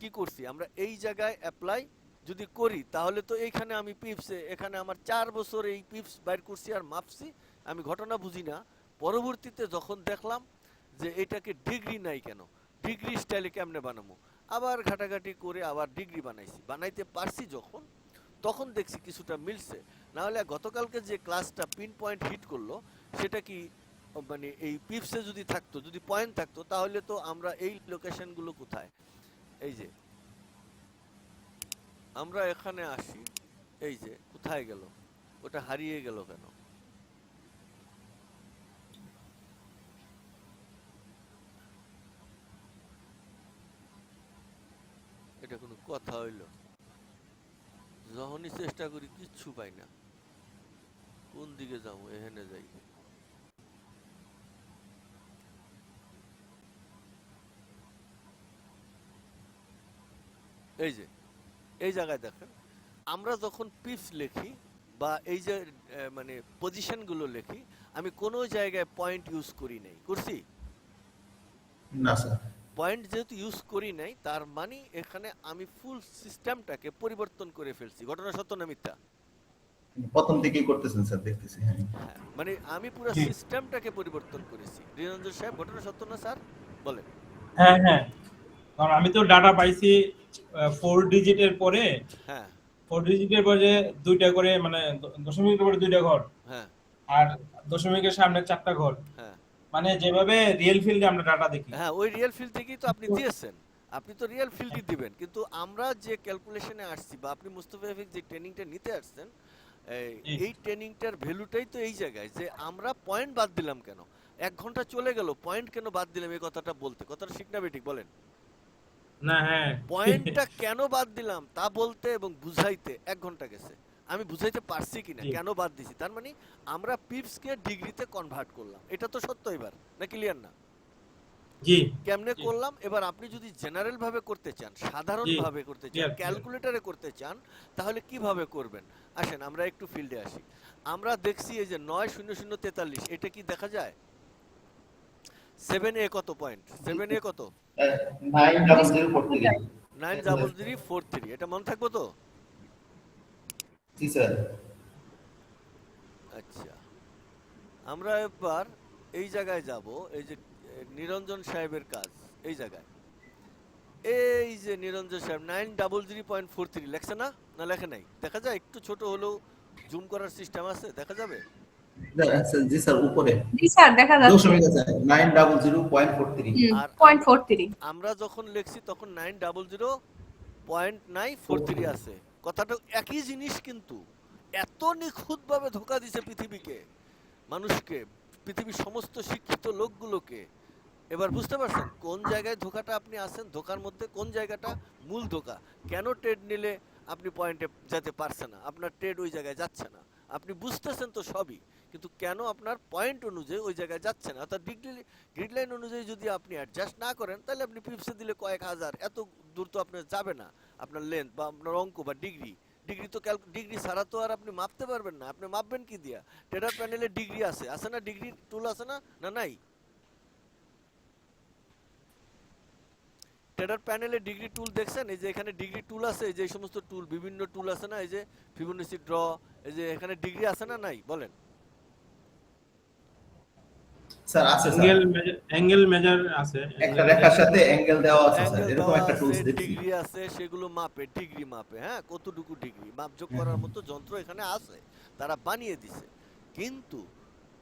কি করছি, আমরা এই জায়গায় অ্যাপ্লাই যদি করি তাহলে তো এইখানে আমি পিপসে এখানে আমার 4 বছর এই পিপস বাইর করছি আর মাপছি, আমি ঘটনা বুঝি না। পরবর্তীতে যখন দেখলাম যে এটাকে ডিগ্রি নাই কেন, ডিগ্রি স্টাইলে কেমনে বানাবো, আবার ঘাটাঘাটি করে আবার ডিগ্রি বানাইছি, বানাইতে পারছি যখন, তখন দেখছি কিছুটা মিলছে। না হলে গতকালকে যে ক্লাসটা পিন পয়েন্ট হিট করলো সেটা কি মানে এই পিপসে যদি থাকতো, যদি পয়েন্ট থাকতো, তাহলে তো আমরা এই লোকেশনগুলো কোথায়, এই যে আমরা এখানে আসি, এই যে কোথায় গেল, ওটা হারিয়ে গেল কেন, এটা কোনো কথা হইল? যখনই চেষ্টা করি কিচ্ছু পাই না, কোন দিকে যাবো, এখানে যাই, এই যে এই জায়গায় দেখেন, আমরা যখন পিপস লিখি বা এই যে মানে পজিশনগুলো লিখি, আমি কোনো জায়গায় পয়েন্ট ইউজ করি নাই, করছি? না স্যার, পয়েন্ট যেহেতু ইউজ করি নাই, তার মানে এখানে আমি ফুল সিস্টেমটাকে পরিবর্তন করে ফেলছি। ঘটনা সত্য না মিথ্যা? প্রথম দিকেই করতেছেন স্যার, দেখতেছি। হ্যাঁ হ্যাঁ, মানে আমি পুরো জি। সিস্টেমটাকে পরিবর্তন করেছি। নিরঞ্জন সাহেব, ঘটনা সত্য না স্যার? বলেন। হ্যাঁ হ্যাঁ, কারণ আমি তো ডাটা পাইছি 4 ডিজিটের পরে, হ্যাঁ 4 ডিজিটের পরে দুইটা করে, মানে দশমিকের পরে দুইটা ঘর, হ্যাঁ আর দশমিকের সামনে 4টা ঘর, হ্যাঁ মানে যেভাবে রিয়েল ফিল্ডে আমরা ডাটা দেখি। হ্যাঁ, ওই রিয়েল ফিল্ড থেকেই তো আপনি দিয়েছেন। আপনি তো রিয়েল ফিল্ডই দিবেন, কিন্তু আমরা যে ক্যালকুলেশনে আসছি বা আপনি মুস্তাফা হাফিজ যে ট্রেনিংটা নিতে আসছেন, জি। এই ট্রেনিংটার ভ্যালুটাই তো এই জায়গায় যে আমরা পয়েন্ট বাদ দিলাম কেন, 1 ঘন্টা চলে গেল, পয়েন্ট কেন বাদ দিলাম, এই কথাটা বলতে, কথাটা ঠিক না বেঠিক বলেন? না হ্যাঁ, পয়েন্টটা কেন বাদ দিলাম তা বলতে এবং বুঝাইতে 1 ঘন্টা গেছে। আমি বুঝাইতে পারছি কিনা, জি। কেন বাদ দিছি, তার মানে আমরা পিপসকে ডিগ্রিতে কনভার্ট করলাম। এটা তো সত্য এবার, না ক্লিয়ার না? জি কেমনে জি। করলাম? এবার আপনি যদি জেনারেল ভাবে করতে চান, সাধারণ জি, ভাবে করতে চান, clear, clear. ক্যালকুলেটরে করতে চান, তাহলে কিভাবে করবেন? আসেন আমরা একটু ফিল্ডে আসি। আমরা দেখছি এই যে 90043, এটা কি দেখা যায়? 7A কত পয়েন্ট? 7A কত? 90043। 90043, এটা মনে থাকবো তো? জি স্যার। আচ্ছা, আমরা এবার এই জায়গায় যাব, এই যে নিরঞ্জন সাহেবের কাজ, এই জায়গায় এই যে নিরঞ্জন সাহেব 900.43 লেখছে না? না লেখে নাই? দেখা যায় একটু ছোট হলেও জুম করার সিস্টেম আছে, দেখা যাবে? জি স্যার, উপরে জি স্যার, দেখা যাচ্ছে। দশমিক আছে 900.43। আর 0.43। আমরা যখন লিখছি তখন 900.943 আছে। কথাটা একই জিনিস, কিন্তু এত নিখুঁত ভাবে ধোকা দিছে পৃথিবীকে, মানুষকে, পৃথিবীর সমস্ত শিক্ষিত লোকগুলোকে। এবার বুঝতে পারছেন কোন জায়গায় ধোকাটা আপনি আছেন, ধোকার মধ্যে কোন জায়গাটা মূল ধোকা। কেন ট্রেড নিলে আপনি পয়েন্টে যেতে পারছেন না, আপনার ট্রেড ওই জায়গায় যাচ্ছে না, আপনি বুঝতেছেন তো সবই, কিন্তু কেন আপনার পয়েন্ট অনুযায়ী ওই জায়গায় যাচ্ছে না? অর্থাৎ গ্রিডলাইন অনুযায়ী যদি আপনি অ্যাডজাস্ট না করেন, তাহলে আপনি পিপসে দিলে কয়েক হাজার, এত দূর তো আপনার যাবে না। আপনার লেন্থ বা আপনার অঙ্ক বা ডিগ্রি, ডিগ্রি ছাড়া তো আর আপনি মাপতে পারবেন না। আপনি মাপবেন কি দিয়া? ট্রেডার প্যানেলে ডিগ্রি আছে না? ডিগ্রি টুল আছে না? না নাই? ট্রেডার প্যানেলে ডিগ্রি টুল দেখছেন? এই যে এখানে ডিগ্রি টুল আছে, এই যে এই সমস্ত টুল, বিভিন্ন টুল আছে না? এই যে ফিবোনাচি ড্র, এই যে এখানে ডিগ্রি আছে না নাই? বলেন। স্যার আছে স্যার, অ্যাঙ্গেল মেজার আছে, একটা রেখার সাথে অ্যাঙ্গেল দেওয়া আছে স্যার, অ্যাঙ্গেল এরকম দেওয়া একটা আছে, টুলস দেখছি। ডিগ্রি আছে, সেগুলো মাপে, ডিগ্রি মাপে, হ্যাঁ, কতটুকু ডিগ্রি মাপযোগ করার মতো যন্ত্র এখানে আছে, তারা বানিয়ে দিছে। কিন্তু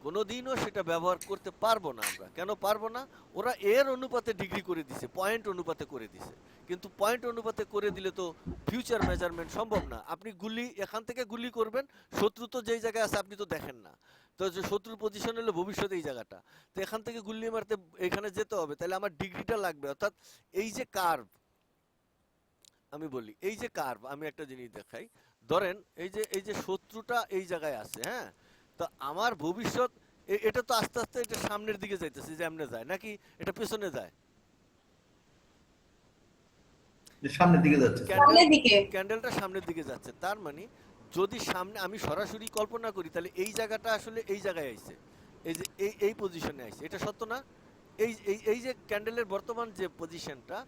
কোনোদিনও সেটা ব্যবহার করতে পারবো না আমরা। কেন পারবো না? ওরা এর অনুপাতে ডিগ্রি করে দিছে, পয়েন্ট অনুপাতে করে দিছে। কিন্তু পয়েন্ট অনুপাতে করে দিলে তো ফিউচার মেজারমেন্ট সম্ভব না। আপনি গুলি এখান থেকে গুলি করবেন, শত্রু তো যেই জায়গায় আছে আপনি তো দেখেন না, তো যে শত্রুর পজিশন হলো ভবিষ্যতে এই জায়গাটা, তো এখান থেকে গুলি মারতে এখানে যেতে হবে, তাহলে আমার ডিগ্রিটা লাগবে। অর্থাৎ এই যে কার্ভ, আমি বলি এই যে কার্ভ, আমি একটা জিনিস দেখাই, ধরেন এই যে শত্রুটা এই জায়গায় আছে, হ্যাঁ, তো আমার ভবিষ্যৎ এটা তো আস্তে আস্তে এটা সামনের দিকে যাইতেছে, যে এমনে যায় নাকি এটা পেছনে যায়? যে সামনের দিকে যাচ্ছে স্যার। সামনের দিকে। ক্যান্ডেলটা সামনের দিকে যাচ্ছে, তার মানে যদি সামনে আমি সরাসরি কল্পনা করি, তাহলে এই জায়গাটা আসলে এই জায়গায় আইছে, এই যে এই পজিশনে আইছে, এটা সত্য না? এই এই এই যে ক্যান্ডেলের বর্তমান যে পজিশনটা,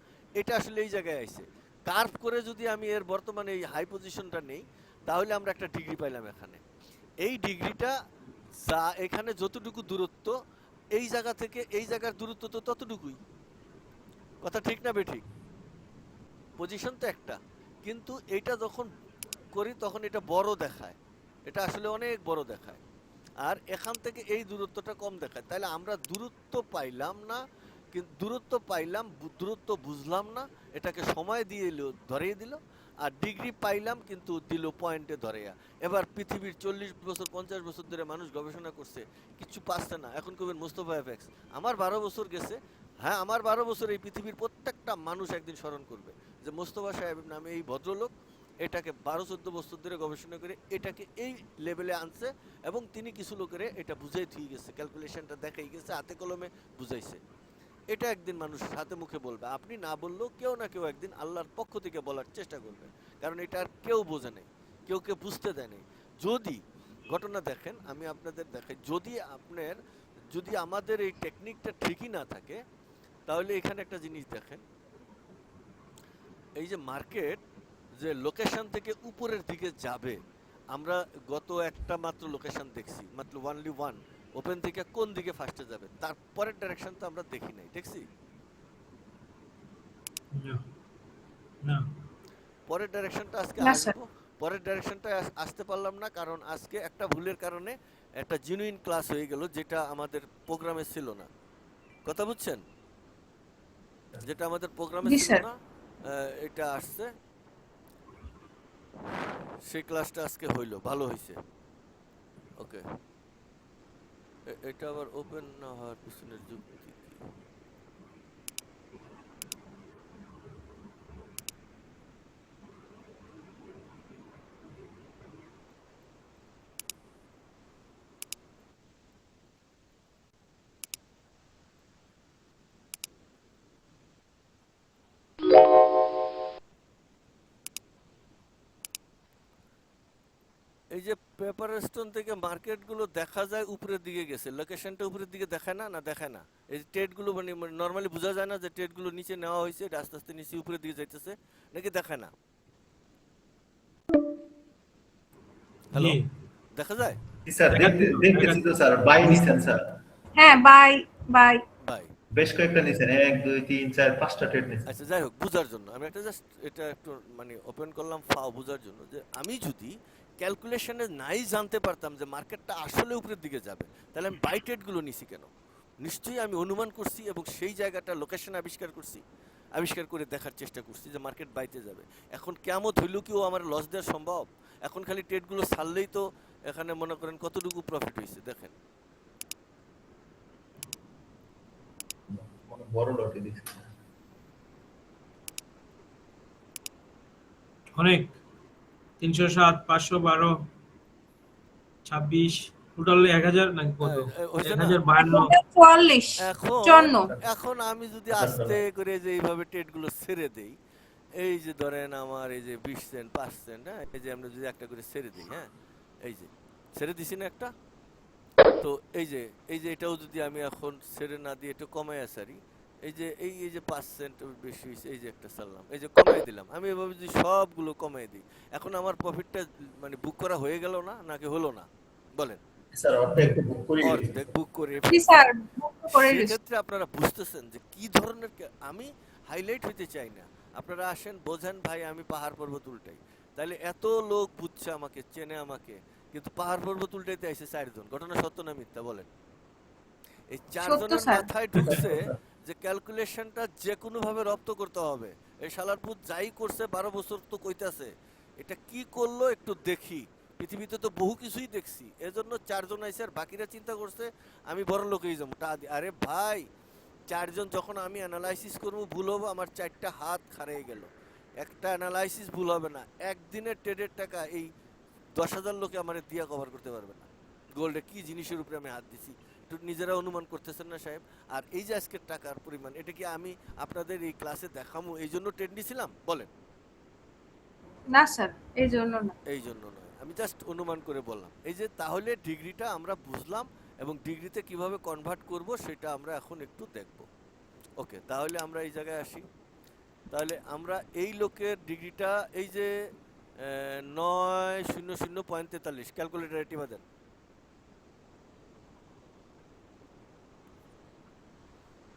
এটা আসলে এই জায়গায় আইছে। কার্ভ করে যদি আমি এর বর্তমানে এই হাই পজিশনটা নেই, তাহলে আমরা একটা ডিগ্রি পাইলাম এখানে। এই ডিগ্রিটা যা এখানে যতটুকু দূরত্ব, এই জায়গা থেকে এই জায়গার দূরত্ব তো ততটুকুই। কথা ঠিক না বেঠিক? পজিশন তো একটা, কিন্তু এটা যখন করি তখন এটা বড় দেখায়, এটা আসলে অনেক বড় দেখায়, আর এখান থেকে এই দূরত্বটা কম দেখায়। তাহলে আমরা দূরত্ব পাইলাম না, কিন্তু দূরত্ব পাইলাম, দূরত্ব বুঝলাম না, এটাকে সময় দিয়ে ধরিয়ে দিল। আর ডিগ্রি পাইলাম কিন্তু দিল পয়েন্টে ধরিয়া। এবার পৃথিবীর 40 বছর 50 বছর ধরে মানুষ গবেষণা করছে, কিছু পাচ্ছে না। এখন কবেন মোস্তফা এফএক্স, আমার 12 বছর গেছে, হ্যাঁ আমার 12 বছর এই পৃথিবীর প্রত্যেকটা মানুষ একদিন স্মরণ করবে যে মোস্তফা সাহেব নামে এই ভদ্রলোক এটাকে 12-14 বছর ধরে গবেষণা করে এটাকে এই লেভেলে আনছে, এবং তিনি কিছু লোকের এটা বুঝাই দিয়ে গেছে, ক্যালকুলেশনটা দেখাই গেছে, হাতে কলমে বুঝাইছে। এটা একদিন মানুষ হাতে মুখে বলবে, আপনি না বললেও কেউ না কেউ একদিন আল্লাহর পক্ষ থেকে বলার চেষ্টা করবে, কারণ এটা আর কেউ বোঝে নেই, কেউ বুঝতে দেয় নেই। যদি ঘটনা দেখেন, আমি আপনাদের দেখাই, যদি আমাদের এই টেকনিকটা ঠিকই না থাকে, তাহলে এখানে একটা জিনিস দেখেন, এই যে মার্কেট যে লোকেশন থেকে উপরের দিকে যাবে, আমরা গত একটা মাত্র লোকেশন দেখছি, মাত্র ওয়ানলি ওয়ান, ওপেন থেকে কোন দিকে ফার্স্টে যাবে, তারপরের ডাইরেকশন তো আমরা দেখি নাই, দেখছি? না না পরের ডাইরেকশনটা আজকে না, স্যার। আসবো, পরের ডাইরেকশনটা আসতে পারলাম না, কারণ আজকে একটা ভুলের কারণে একটা জেনুইন ক্লাস হয়ে গেল, যেটা আমাদের প্রোগ্রামে ছিল না। কথা বুঝছেন? যেটা আমাদের প্রোগ্রামে জি, ছিল স্যার। না, এটা আসছে, সেই ক্লাসটা আজকে হইলো, ভালো হয়েছে। ওকে, এটা আবার ওপেন না হওয়ার পিছনের যুক্তি কি? এই যে পেপার স্টোন থেকে মার্কেটগুলো দেখা যায় উপরের দিকে গেছে, লোকেশনটা উপরের দিকে দেখায় না, না দেখায় না? এই যে ট্রেডগুলো মানে নরমালি বোঝা যায় না যে ট্রেডগুলো নিচে নেওয়া হয়েছে, এটা আস্তে আস্তে নিচে উপরের দিকে যাইতেছে, নাকি দেখায় না? হ্যালো, জি দেখা যায়? জি স্যার, দেখতেছি তো স্যার, বাই নিছেন স্যার, হ্যাঁ, বাই বাই। বাই। বেশ কয়েকটা নিছেন, 1 2 3 4 5টা ট্রেড নিছেন। আচ্ছা, যাই হোক, বুঝার জন্য আমি একটা জাস্ট এটা একটু মানে ওপেন করলাম ফাও বুঝার জন্য, যে আমি যদি ক্যালকুলেশনে নাই জানতে পারতাম যে মার্কেটটা আসলে উপরের দিকে যাবে, তাহলে আমি বাই ট্রেডগুলো নিছি কেন? নিশ্চয়ই আমি অনুমান করছি এবং সেই জায়গাটা লোকেশন আবিষ্কার করে দেখার চেষ্টা করছি যে মার্কেট বাইতে যাবে। এখন কেমন হইলেও কি ও আমার লস দেওয়া সম্ভব? এখন খালি ট্রেডগুলো ছাড়লেই তো এখানে মনে করেন কতটুকু প্রফিট হয়েছে দেখেন। বড় লটে দিছি। অনেক 307 512 26 টোটাল 1000 নাকি কত? হয়েছে না? 1052। 44 54। এখন আমি যদি আস্তে করে যে এইভাবে ট্রেডগুলো ছেড়ে দেই, এই যে ধরেন আমার এই যে 20 সেন্ট 5 সেন্ট, হ্যাঁ, এই যে আমরা যদি একটা করে ছেড়ে দিই, হ্যাঁ, এই যে ছেড়ে দিছি না একটা, তো এই যে এটাও যদি আমি এখন ছেড়ে না দিয়ে একটু কমায় সারি, এই যে 5 সেন্ট বেশি হয়েছে, এই যে একটা ছাড়লাম, এই যে কমাই দিলাম, আমি এভাবে যদি সবগুলো কমাই দিই, এখন আমার প্রফিটটা মানে বুক করা হয়ে গেল না, নাকি হলো না বলেন? স্যার অর্ধেক বুক করে দিয়েছি। অর্ধেক বুক করে জি স্যার, বুক করে দিচ্ছি। সেক্ষেত্রে আপনারা বুঝতেছেন যে কি ধরনের আমি হাইলাইট হইতে চাই না, আপনারা আসেন বোঝেন ভাই, আমি পাহাড় পর্বত উল্টাই, তাহলে এত লোক বুঝছে আমাকে, চেনে আমাকে, কিন্তু পাহাড় পর্বত উল্টাইতে আইছে 4 জন, ঘটনা সত্য না মিথ্যা বলেন? এই 4 সত্য জনের স্যার। মাথায় ঢুকছে যে ক্যালকুলেশনটা যে কোনো ভাবে রপ্ত করতে হবে। এই শালারপুত যাই করছে 12 বছর তো কইতাছে, এটা কি করলো একটু দেখি, পৃথিবীতে তো বহু কিছুই দেখছি, এজন্য 4 জন আইছে, আর বাকিরা চিন্তা করছে আমি বড় লোক হয়ে যাবো। আরে ভাই, 4 জন যখন আমি অ্যানালাইসিস করবো ভুল হবো, আমার 4টা হাত খারিয়ে গেল, একটা অ্যানালাইসিস ভুল হবে না, একদিনের ট্রেডের টাকা এই 10,000 লোকে আমার দিয়া কভার করতে পারবে না। গোল্ডে কি জিনিসের উপরে আমি হাত দিছি একটু নিজেরা অনুমান করতেছেন না সাহেব? আর এই যে আজকের টাকার পরিমাণ, এটা কি আমি আপনাদের এই ক্লাসে দেখামু এই জন্য ট্রেড নিছিলাম বলেন? না স্যার, এই জন্য না। এই জন্য নয়, আমি জাস্ট অনুমান করে বললাম। এই যে তাহলে ডিগ্রিটা আমরা বুঝলাম এবং ডিগ্রিতে কিভাবে কনভার্ট করব সেটা আমরা এখন একটু দেখব। ওকে, তাহলে আমরা এই জায়গায় আসি। তাহলে আমরা এই লোকের ডিগ্রিটা এই যে 900.43 ক্যালকুলেটর টিপা দেন।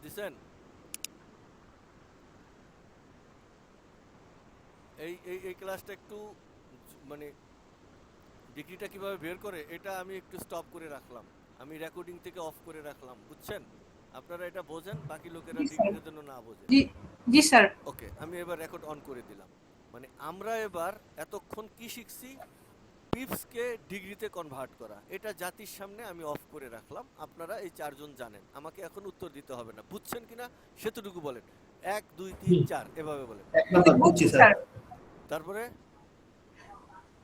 দিছেন? এই ক্লাসটা একটু মানে ডিগ্রিটা কিভাবে বের করে এটা আমি একটু স্টপ করে রাখলাম, আমি রেকর্ডিং থেকে অফ করে রাখলাম, বুঝছেন? আপনারা এটা বোঝেন, বাকি লোকেরা জি, স্যার। ডিগ্রির জন্য না বোঝে। জি জি স্যার। ওকে, আমি এবার রেকর্ড অন করে দিলাম। মানে আমরা এবার এতক্ষণ কি শিখছি? পিপসকে ডিগ্রিতে কনভার্ট করা, এটা জাতির সামনে আমি অফ করে রাখলাম। আপনারা এই 4 জন জানেন, আমাকে এখন উত্তর দিতে হবে না, বুঝছেন কিনা সেটুকু বলেন। 1 2 3 4 এভাবে বলেন। এক নাম্বার বুঝছি স্যার। তারপরে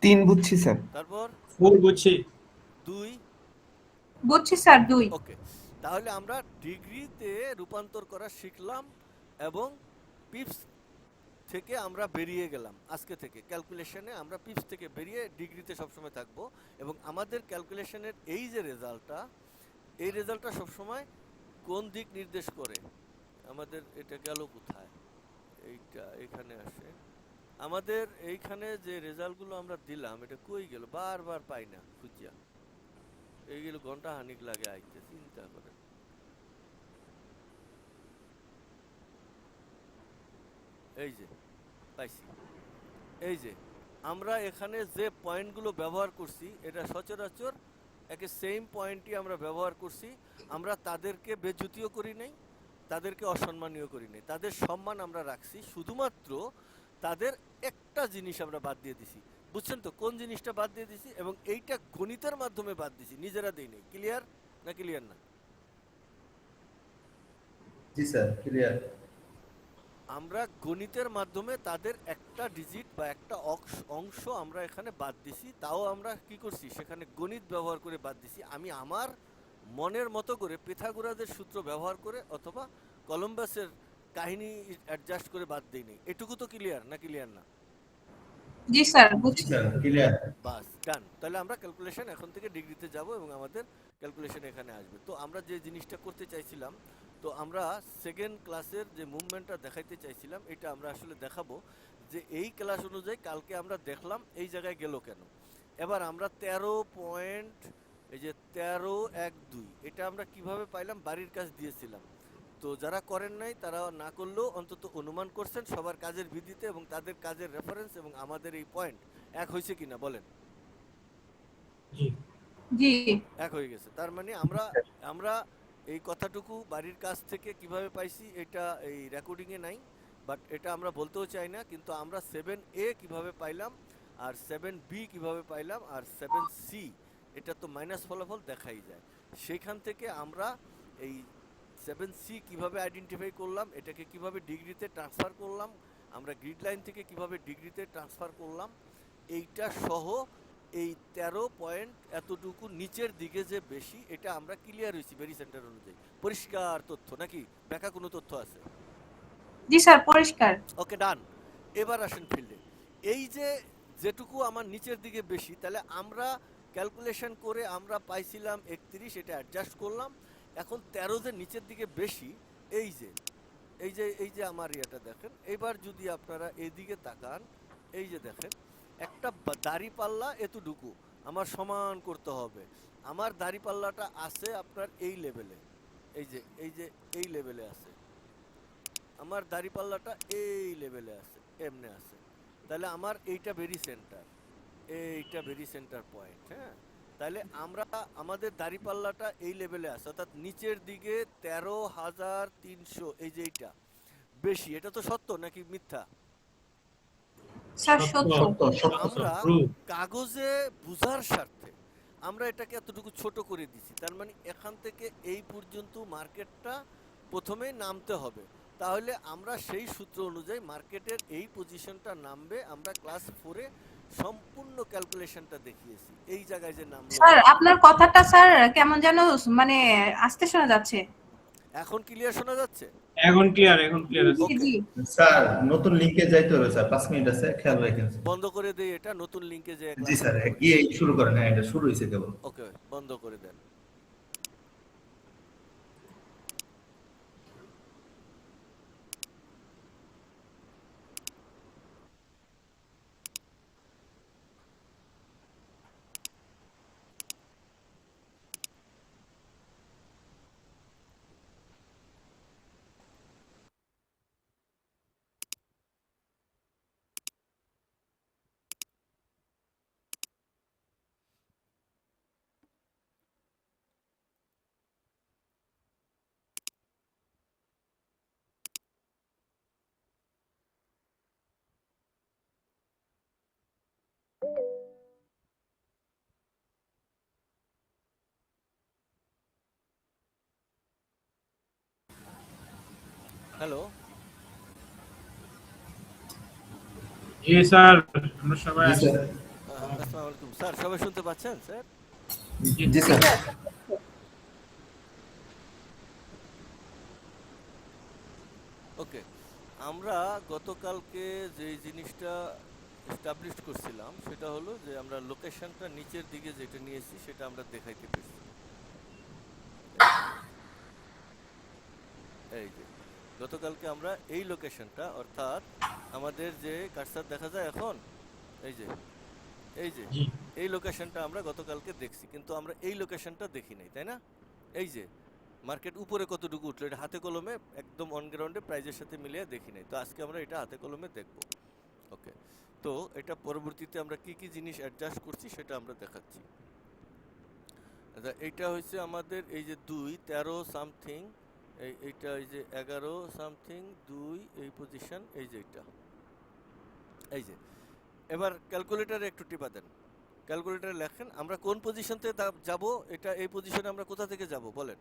3 বুঝছি স্যার। তারপর 4 বুঝছি। 2। বুঝছি স্যার, 2। ওকে, তাহলে আমরা ডিগ্রিতে রূপান্তর করা শিখলাম এবং পিপস থেকে আমরা বেরিয়ে গেলাম। আজকে থেকে ক্যালকুলেশনে আমরা পিপস থেকে বেরিয়ে ডিগ্রিতে সবসময় থাকবো এবং আমাদের ক্যালকুলেশনের এই যে রেজাল্টটা, এই রেজাল্টটা সবসময় কোন দিক নির্দেশ করে? আমাদের এটা গেল কোথায়? এইটা এখানে আসে। আমাদের এইখানে যে রেজাল্টগুলো আমরা দিলাম এটা কই গেল? বারবার পাই না খুঁজিয়া। এইগুলো ঘন্টা হানিক লাগে আইতে, চিন্তা করেন। এই যে পাইছি। এই যে আমরা এখানে যে পয়েন্টগুলো ব্যবহার করছি এটা সচরাচর একে সেম পয়েন্টই আমরা ব্যবহার করছি। আমরা তাদেরকে বেজ্জতিও করি নাই, তাদেরকে অসম্মানীয় করি নাই, তাদের সম্মান আমরা রাখছি। শুধুমাত্র তাদের একটা জিনিস আমরা বাদ দিয়ে দিছি। বুঝছেন তো কোন জিনিসটা বাদ দিয়ে দিছি? এবং এইটা গণিতের মাধ্যমে বাদ দিছি, নিজেরা দেই নাই। ক্লিয়ার না ক্লিয়ার না? জি স্যার, ক্লিয়ার। আমরা গণিতের মাধ্যমে তাদের একটা ডিজিট বা একটা অংশ আমরা এখানে বাদ দিছি। তাও আমরা কি করছি? সেখানে গণিত ব্যবহার করে বাদ দিছি। আমি আমার মনের মতো করে পিথাগোরাসের সূত্র ব্যবহার করে অথবা কলম্বাসের কাহিনী অ্যাডজাস্ট করে বাদ দিই নাই। এটুকু তো ক্লিয়ার না ক্লিয়ার না? জি স্যার, জি বুঝছি। Sir, clear. বাস ডান। তাহলে আমরা ক্যালকুলেশন এখন থেকে ডিগ্রিতে যাব এবং আমাদের ক্যালকুলেশন এখানে আসবে। তো আমরা যে জিনিসটা করতে চাইছিলাম, তো আমরা সেকেন্ড ক্লাসের যে মুভমেন্টটা দেখাইতে চাইছিলাম এটা আমরা আসলে দেখাবো যে এই ক্লাস অনুযায়ী কালকে আমরা দেখলাম এই জায়গায় গেল কেন। এবার আমরা 13 পয়েন্ট, এই যে 1312 এটা আমরা কিভাবে পাইলাম? বাড়ির কাজ দিয়েছিলাম। তো যারা করেন নাই তারা না করলেও অন্তত অনুমান করছেন সবার কাজের ভিত্তিতে এবং তাদের কাজের রেফারেন্স এবং আমাদের এই পয়েন্ট এক হয়েছে কিনা বলেন? জি জি এক হয়ে গেছে। তার মানে আমরা আমরা এই কথাটুকু বাড়ির কাছ থেকে কিভাবে পাইছি এটা এই রেকর্ডিং এ নাই, বাট এটা আমরা বলতেও চাই না। কিন্তু আমরা 7A কিভাবে পাইলাম আর 7B কিভাবে পাইলাম আর 7C এটা তো মাইনাস ফলাফল দেখাই যায়। সেইখান থেকে আমরা এই 7C কিভাবে আইডেন্টিফাই করলাম, এটাকে কিভাবে ডিগ্রিতে ট্রান্সফার করলাম, আমরা গ্রিড লাইন থেকে কিভাবে ডিগ্রিতে ট্রান্সফার করলাম, এইটা সহ এই 13 পয়েন্ট এতটুকু নিচের দিকে যে বেশি এটা আমরা ক্লিয়ার হয়েছি ভেরি সেন্টার অনুযায়ী। পরিষ্কার তথ্য নাকি ব্যাকা কোনো তথ্য আছে? জি স্যার, পরিষ্কার। ওকে ডান। এবার আসেন ফিল্ডে। এই যে যেটুকু আমার নিচের দিকে বেশি, তাহলে আমরা ক্যালকুলেশন করে আমরা পাইছিলাম 31, এটা অ্যাডজাস্ট করলাম। এখন 13 যে নিচের দিকে বেশি, এই যে এই যে আমার ইয়েটা দেখেন। এবার যদি আপনারা এদিকে তাকান, এই যে দেখেন একটা দাড়ি পাল্লা এতটুকু আমার সমান করতে হবে। আমার দাড়ি পাল্লাটা আছে আপনার এই লেভেলে, এই যে এই লেভেলে আছে। আমার দাড়ি পাল্লাটা এই লেভেলে আছে, এমনে আছে। তাহলে আমার এইটা ভেরি সেন্টার, এইটা ভেরি সেন্টার পয়েন্ট। হ্যাঁ, তাহলে আমরা আমাদের দাড়ি পাল্লাটা এই লেভেলে আছে, অর্থাৎ নিচের দিকে 13,300 এই যে এইটা বেশি। এটা তো সত্য নাকি মিথ্যা? স্যার সত্য। আমরা True. কাগজে বুঝার স্বার্থে আমরা এটাকে এতটুকু ছোট করে দিছি। তার মানে এখান থেকে এই পর্যন্ত মার্কেটটা প্রথমেই নামতে হবে। তাহলে আমরা সেই সূত্র অনুযায়ী মার্কেটের এই পজিশনটা নামবে। আমরা ক্লাস 4-এ সম্পূর্ণ ক্যালকুলেশনটা দেখিয়েছি। এই জায়গায় যে নামলো। স্যার আপনার কথাটা স্যার কেমন যেন মানে আস্তে শোনা যাচ্ছে। এখন ক্লিয়ার শোনা যাচ্ছে? এখন ক্লিয়ার আছে। জি জি। স্যার নতুন লিংকে যাইতে হবে স্যার, 5 মিনিট আছে, খেয়াল রাখেন। বন্ধ করে দেই এটা, নতুন লিংকে যে জি স্যার, গিয়ে শুরু করেন। হ্যাঁ, এটা শুরু হয়েছে কেবল। ওকে, বন্ধ করে দেন। হ্যালো, জি স্যার, আমরা সবাই জি আছি। স্যার। আসসালামু আলাইকুম স্যার, সবাই শুনতে পাচ্ছেন স্যার? জি স্যার। ওকে, আমরা গতকালকে যে জিনিসটা এস্টাবলিশ করছিলাম সেটা হলো যে আমরা লোকেশনটা নিচের দিকে যেটা নিয়েছি সেটা আমরা দেখাইতে পেরেছি। এই যে গতকালকে আমরা এই লোকেশনটা, অর্থাৎ আমাদের যে কার্সার দেখা যায় এখন, এই যে এই যে জি এই লোকেশনটা আমরা গতকালকে দেখছি, কিন্তু আমরা এই লোকেশনটা দেখি নাই, তাই না? এই যে মার্কেট উপরে কতটুকু উঠলো এটা হাতে কলমে একদম অন গ্রাউন্ডে প্রাইজের সাথে মিলিয়ে দেখি নাই, তো আজকে আমরা এটা হাতে কলমে দেখব। ওকে, তো এটা পরবর্তীতে আমরা কি কি জিনিস অ্যাডজাস্ট করছি সেটা আমরা দেখাচ্ছি। আচ্ছা, এইটা হচ্ছে আমাদের এই যে 2 13 সামথিং, এইটা এই যে 11 সামথিং 2 এই পজিশন, এই যে এটা, এই যে এবার ক্যালকুলেটরে একটু টিপা দেন, ক্যালকুলেটরে লেখেন আমরা কোন পজিশন থেকে যাব, এটা এই পজিশনে আমরা কোথা থেকে যাব বলেন।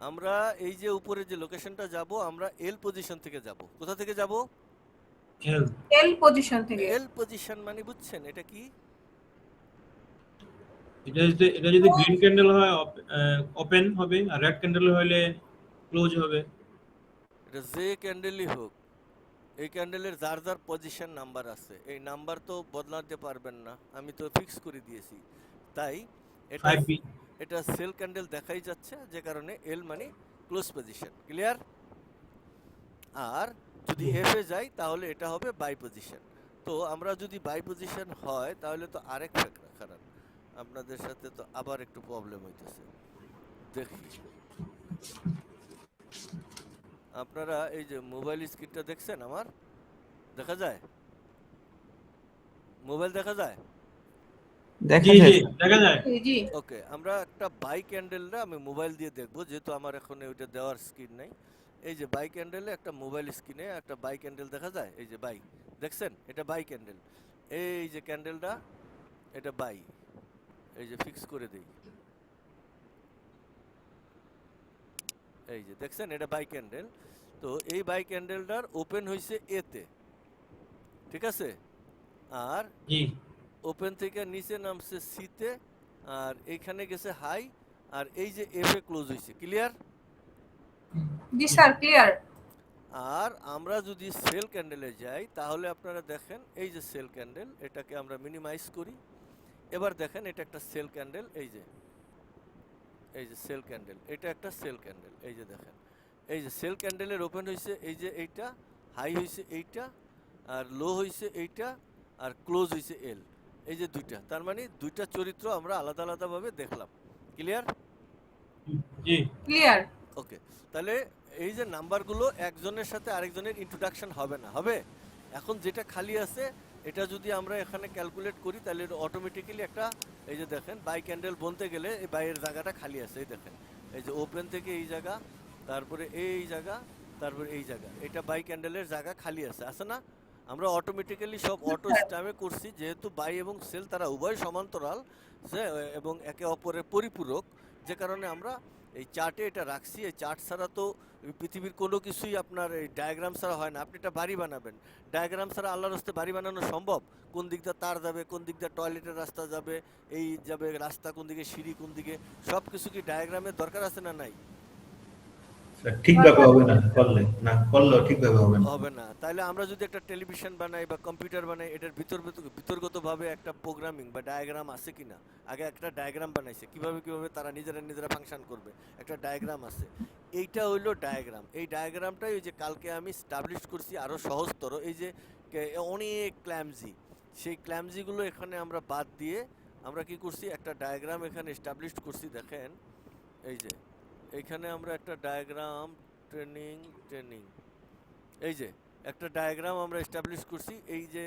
আমরা এই যে উপরে যে লোকেশনটা যাব আমরা এল পজিশন থেকে যাব। কোথা থেকে যাব? এল এল পজিশন থেকে। এল পজিশন মানে বুঝছেন এটা কি? এটা যদি গ্রিন ক্যান্ডেল হয় ওপেন হবে, আর রেড ক্যান্ডেল হলে ক্লোজ হবে। এটা যে ক্যান্ডেলই হোক, এই ক্যান্ডেলের যার যার পজিশন নাম্বার আছে, এই নাম্বার তো বদলাতে পারবেন না, আমি তো ফিক্স করে দিয়েছি। তাই এটা 5B এটা সেল ক্যান্ডেল দেখাই যাচ্ছে, যে কারণে এল মানে ক্লোজ পজিশন। ক্লিয়ার? আর যদি এফ এ যাই তাহলে এটা হবে বাই পজিশন। তো আমরা যদি বাই পজিশন হয় তাহলে তো আরেক খারাপ, আপনাদের সাথে তো আবার একটু প্রবলেম হইতেছে। দেখি আপনারা এই যে মোবাইল স্ক্রিনটা দেখছেন, আমার দেখা যায়? মোবাইল দেখা যায়? দেখা জি যায় জি দেখা যায়। জি ওকে, আমরা একটা বাই ক্যান্ডেলটা আমি মোবাইল দিয়ে দেখবো, যেহেতু আমার এখন ওইটা দেওয়ার স্ক্রিন নাই। এই যে বাই ক্যান্ডেলে একটা মোবাইল স্ক্রিনে একটা বাই ক্যান্ডেল দেখা যায়, এই যে বাই দেখছেন, এটা বাই ক্যান্ডেল। এই যে ক্যান্ডেলটা এটা বাই, এই যে ফিক্স করে দেই, এই যে দেখছেন এটা বাই ক্যান্ডেল। তো এই বাই ক্যান্ডেলটার ওপেন হয়েছে এতে, ঠিক আছে, আর জি ওপেন থেকে নিচে নামছে সিতে, আর এইখানে গেছে হাই, আর এই যে এফ এ ক্লোজ হয়েছে। ক্লিয়ার? জি স্যার ক্লিয়ার। আর আমরা যদি সেল ক্যান্ডেলে যাই তাহলে আপনারা দেখেন এই যে সেল ক্যান্ডেল, এটাকে আমরা মিনিমাইজ করি। এবার দেখেন এটা একটা সেল ক্যান্ডেল, এই যে সেল ক্যান্ডেল, এটা একটা সেল ক্যান্ডেল, এই যে দেখেন এই যে সেল ক্যান্ডেলের ওপেন হয়েছে এই যে এইটা, হাই হয়েছে এইটা, আর লো হয়েছে এইটা, আর ক্লোজ হয়েছে এল, এই যে দুইটা, তার মানে দুইটা চরিত্র আমরা আলাদা আলাদাভাবে দেখলাম। ক্লিয়ার? জি ক্লিয়ার। ওকে, তাহলে এই যে নাম্বারগুলো একজনের সাথে আরেকজনের ইন্ট্রোডাকশন হবে না, হবে। এখন যেটা খালি আছে এটা যদি আমরা এখানে ক্যালকুলেট করি তাহলে অটোমেটিক্যালি একটা, এই যে দেখেন বাই ক্যান্ডেল বলতে গেলে এই বাইয়ের জায়গাটা খালি আছে, এই দেখেন এই যে ওপেন থেকে এই জায়গা, তারপরে এই জায়গা, তারপরে এই জায়গা, এটা বাই ক্যান্ডেলের জায়গা খালি আছে না? আমরা অটোমেটিক্যালি সব অটো স্ট্যামে করছি, যেহেতু বাই এবং সেল তারা উভয় সমান্তরাল এবং একে অপরের পরিপূরক, যে কারণে আমরা এই চার্টে এটা রাখছি। এই চার্ট ছাড়া তো পৃথিবীর কোনো কিছুই আপনার এই ডায়াগ্রাম ছাড়া হয় না। আপনি একটা বাড়ি বানাবেন, ডায়াগ্রাম ছাড়া আল্লাহর রাস্তায় বাড়ি বানানো সম্ভব? কোন দিক দিয়ে তার যাবে, কোন দিক দিয়ে টয়লেটের রাস্তা যাবে, এই যাবে রাস্তা কোন দিকে, সিঁড়ি কোন দিকে, সব কিছু কি ডায়াগ্রামের দরকার আছে না নাই? ঠিকভাবে হবে না করলে, না করলেও ঠিকভাবে হবে না। হবে না। তাহলে আমরা যদি একটা টেলিভিশন বানাই বা কম্পিউটার বানাই, এটার বিতর্গতভাবে একটা প্রোগ্রামিং বা ডায়াগ্রাম আছে কিনা? আগে একটা ডায়াগ্রাম বানাইছে, কিভাবে তারা নিজেরা ফাংশন করবে, একটা ডায়াগ্রাম আছে। এইটা হইলো ডায়াগ্রাম। এই ডায়াগ্রামটাই ওই যে কালকে আমি স্টাবলিশ করছি আরো সহজতর, এই যে অনেক ক্ল্যামজি, সেই ক্ল্যামজিগুলো এখানে আমরা বাদ দিয়ে আমরা কি করছি, একটা ডায়াগ্রাম এখানে স্টাবলিশ করছি। দেখেন এই যে এইখানে আমরা একটা ডায়াগ্রাম ট্রেনিং এই যে একটা ডায়াগ্রাম আমরা এস্টাবলিশ করছি। এই যে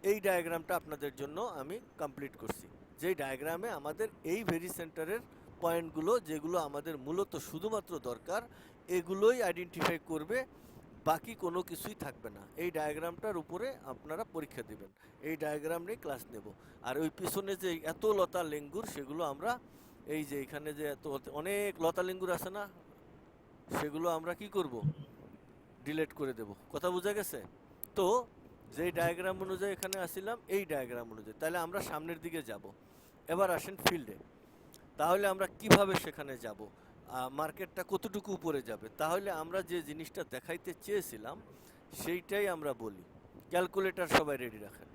এই ডায়াগ্রামটা আপনাদের জন্য আমি কমপ্লিট করছি, যেই ডায়াগ্রামে আমাদের এই ভেরি সেন্টারের পয়েন্টগুলো, যেগুলো আমাদের মূলত শুধুমাত্র দরকার, এগুলোই আইডেন্টিফাই করবে, বাকি কোনো কিছুই থাকবে না। এই ডায়াগ্রামটার উপরে আপনারা পরীক্ষা দিবেন, এই ডায়াগ্রাম নিয়ে ক্লাস নেব। আর ওই পিছনে যে এত লতা লেঙ্গুর, সেগুলো আমরা এই যে এখানে যে এত অনেক লতা লেঙ্গুর আছে না, সেগুলো আমরা কি করব, ডিলিট করে দেব। কথা বোঝা গেছে? তো যেই ডায়াগ্রাম অনুযায়ী এখানে আসছিলাম, এই ডায়াগ্রাম অনুযায়ী, তাহলে আমরা সামনের দিকে যাব। এবার আসেন ফিল্ডে, তাহলে আমরা কিভাবে সেখানে যাব? মার্কেটটা কতটুকু উপরে যাবে, তাহলে আমরা যে জিনিসটা দেখাইতে চেয়েছিলাম সেইটাই আমরা বলি। ক্যালকুলেটর সবাই রেডি রাখেন।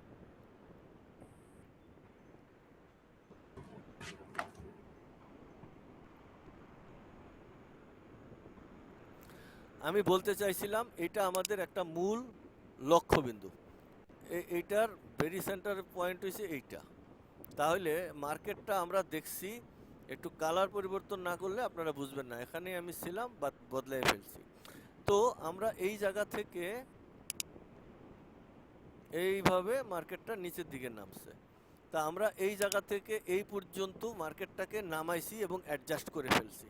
আমি বলতে চাইছিলাম এটা আমাদের একটা মূল লক্ষ্যবিন্দু, এইটার ভেরি সেন্টার পয়েন্ট হয়েছে এইটা। তাহলে মার্কেটটা আমরা দেখছি, একটু কালার পরিবর্তন না করলে আপনারা বুঝবেন না, এখানে আমি ছিলাম বা বদলাই ফেলছি। তো আমরা এই জায়গা থেকে এইভাবে মার্কেটটা নিচের দিকে নামছে, তা আমরা এই জায়গা থেকে এই পর্যন্ত মার্কেটটাকে নামাইছি এবং অ্যাডজাস্ট করে ফেলছি।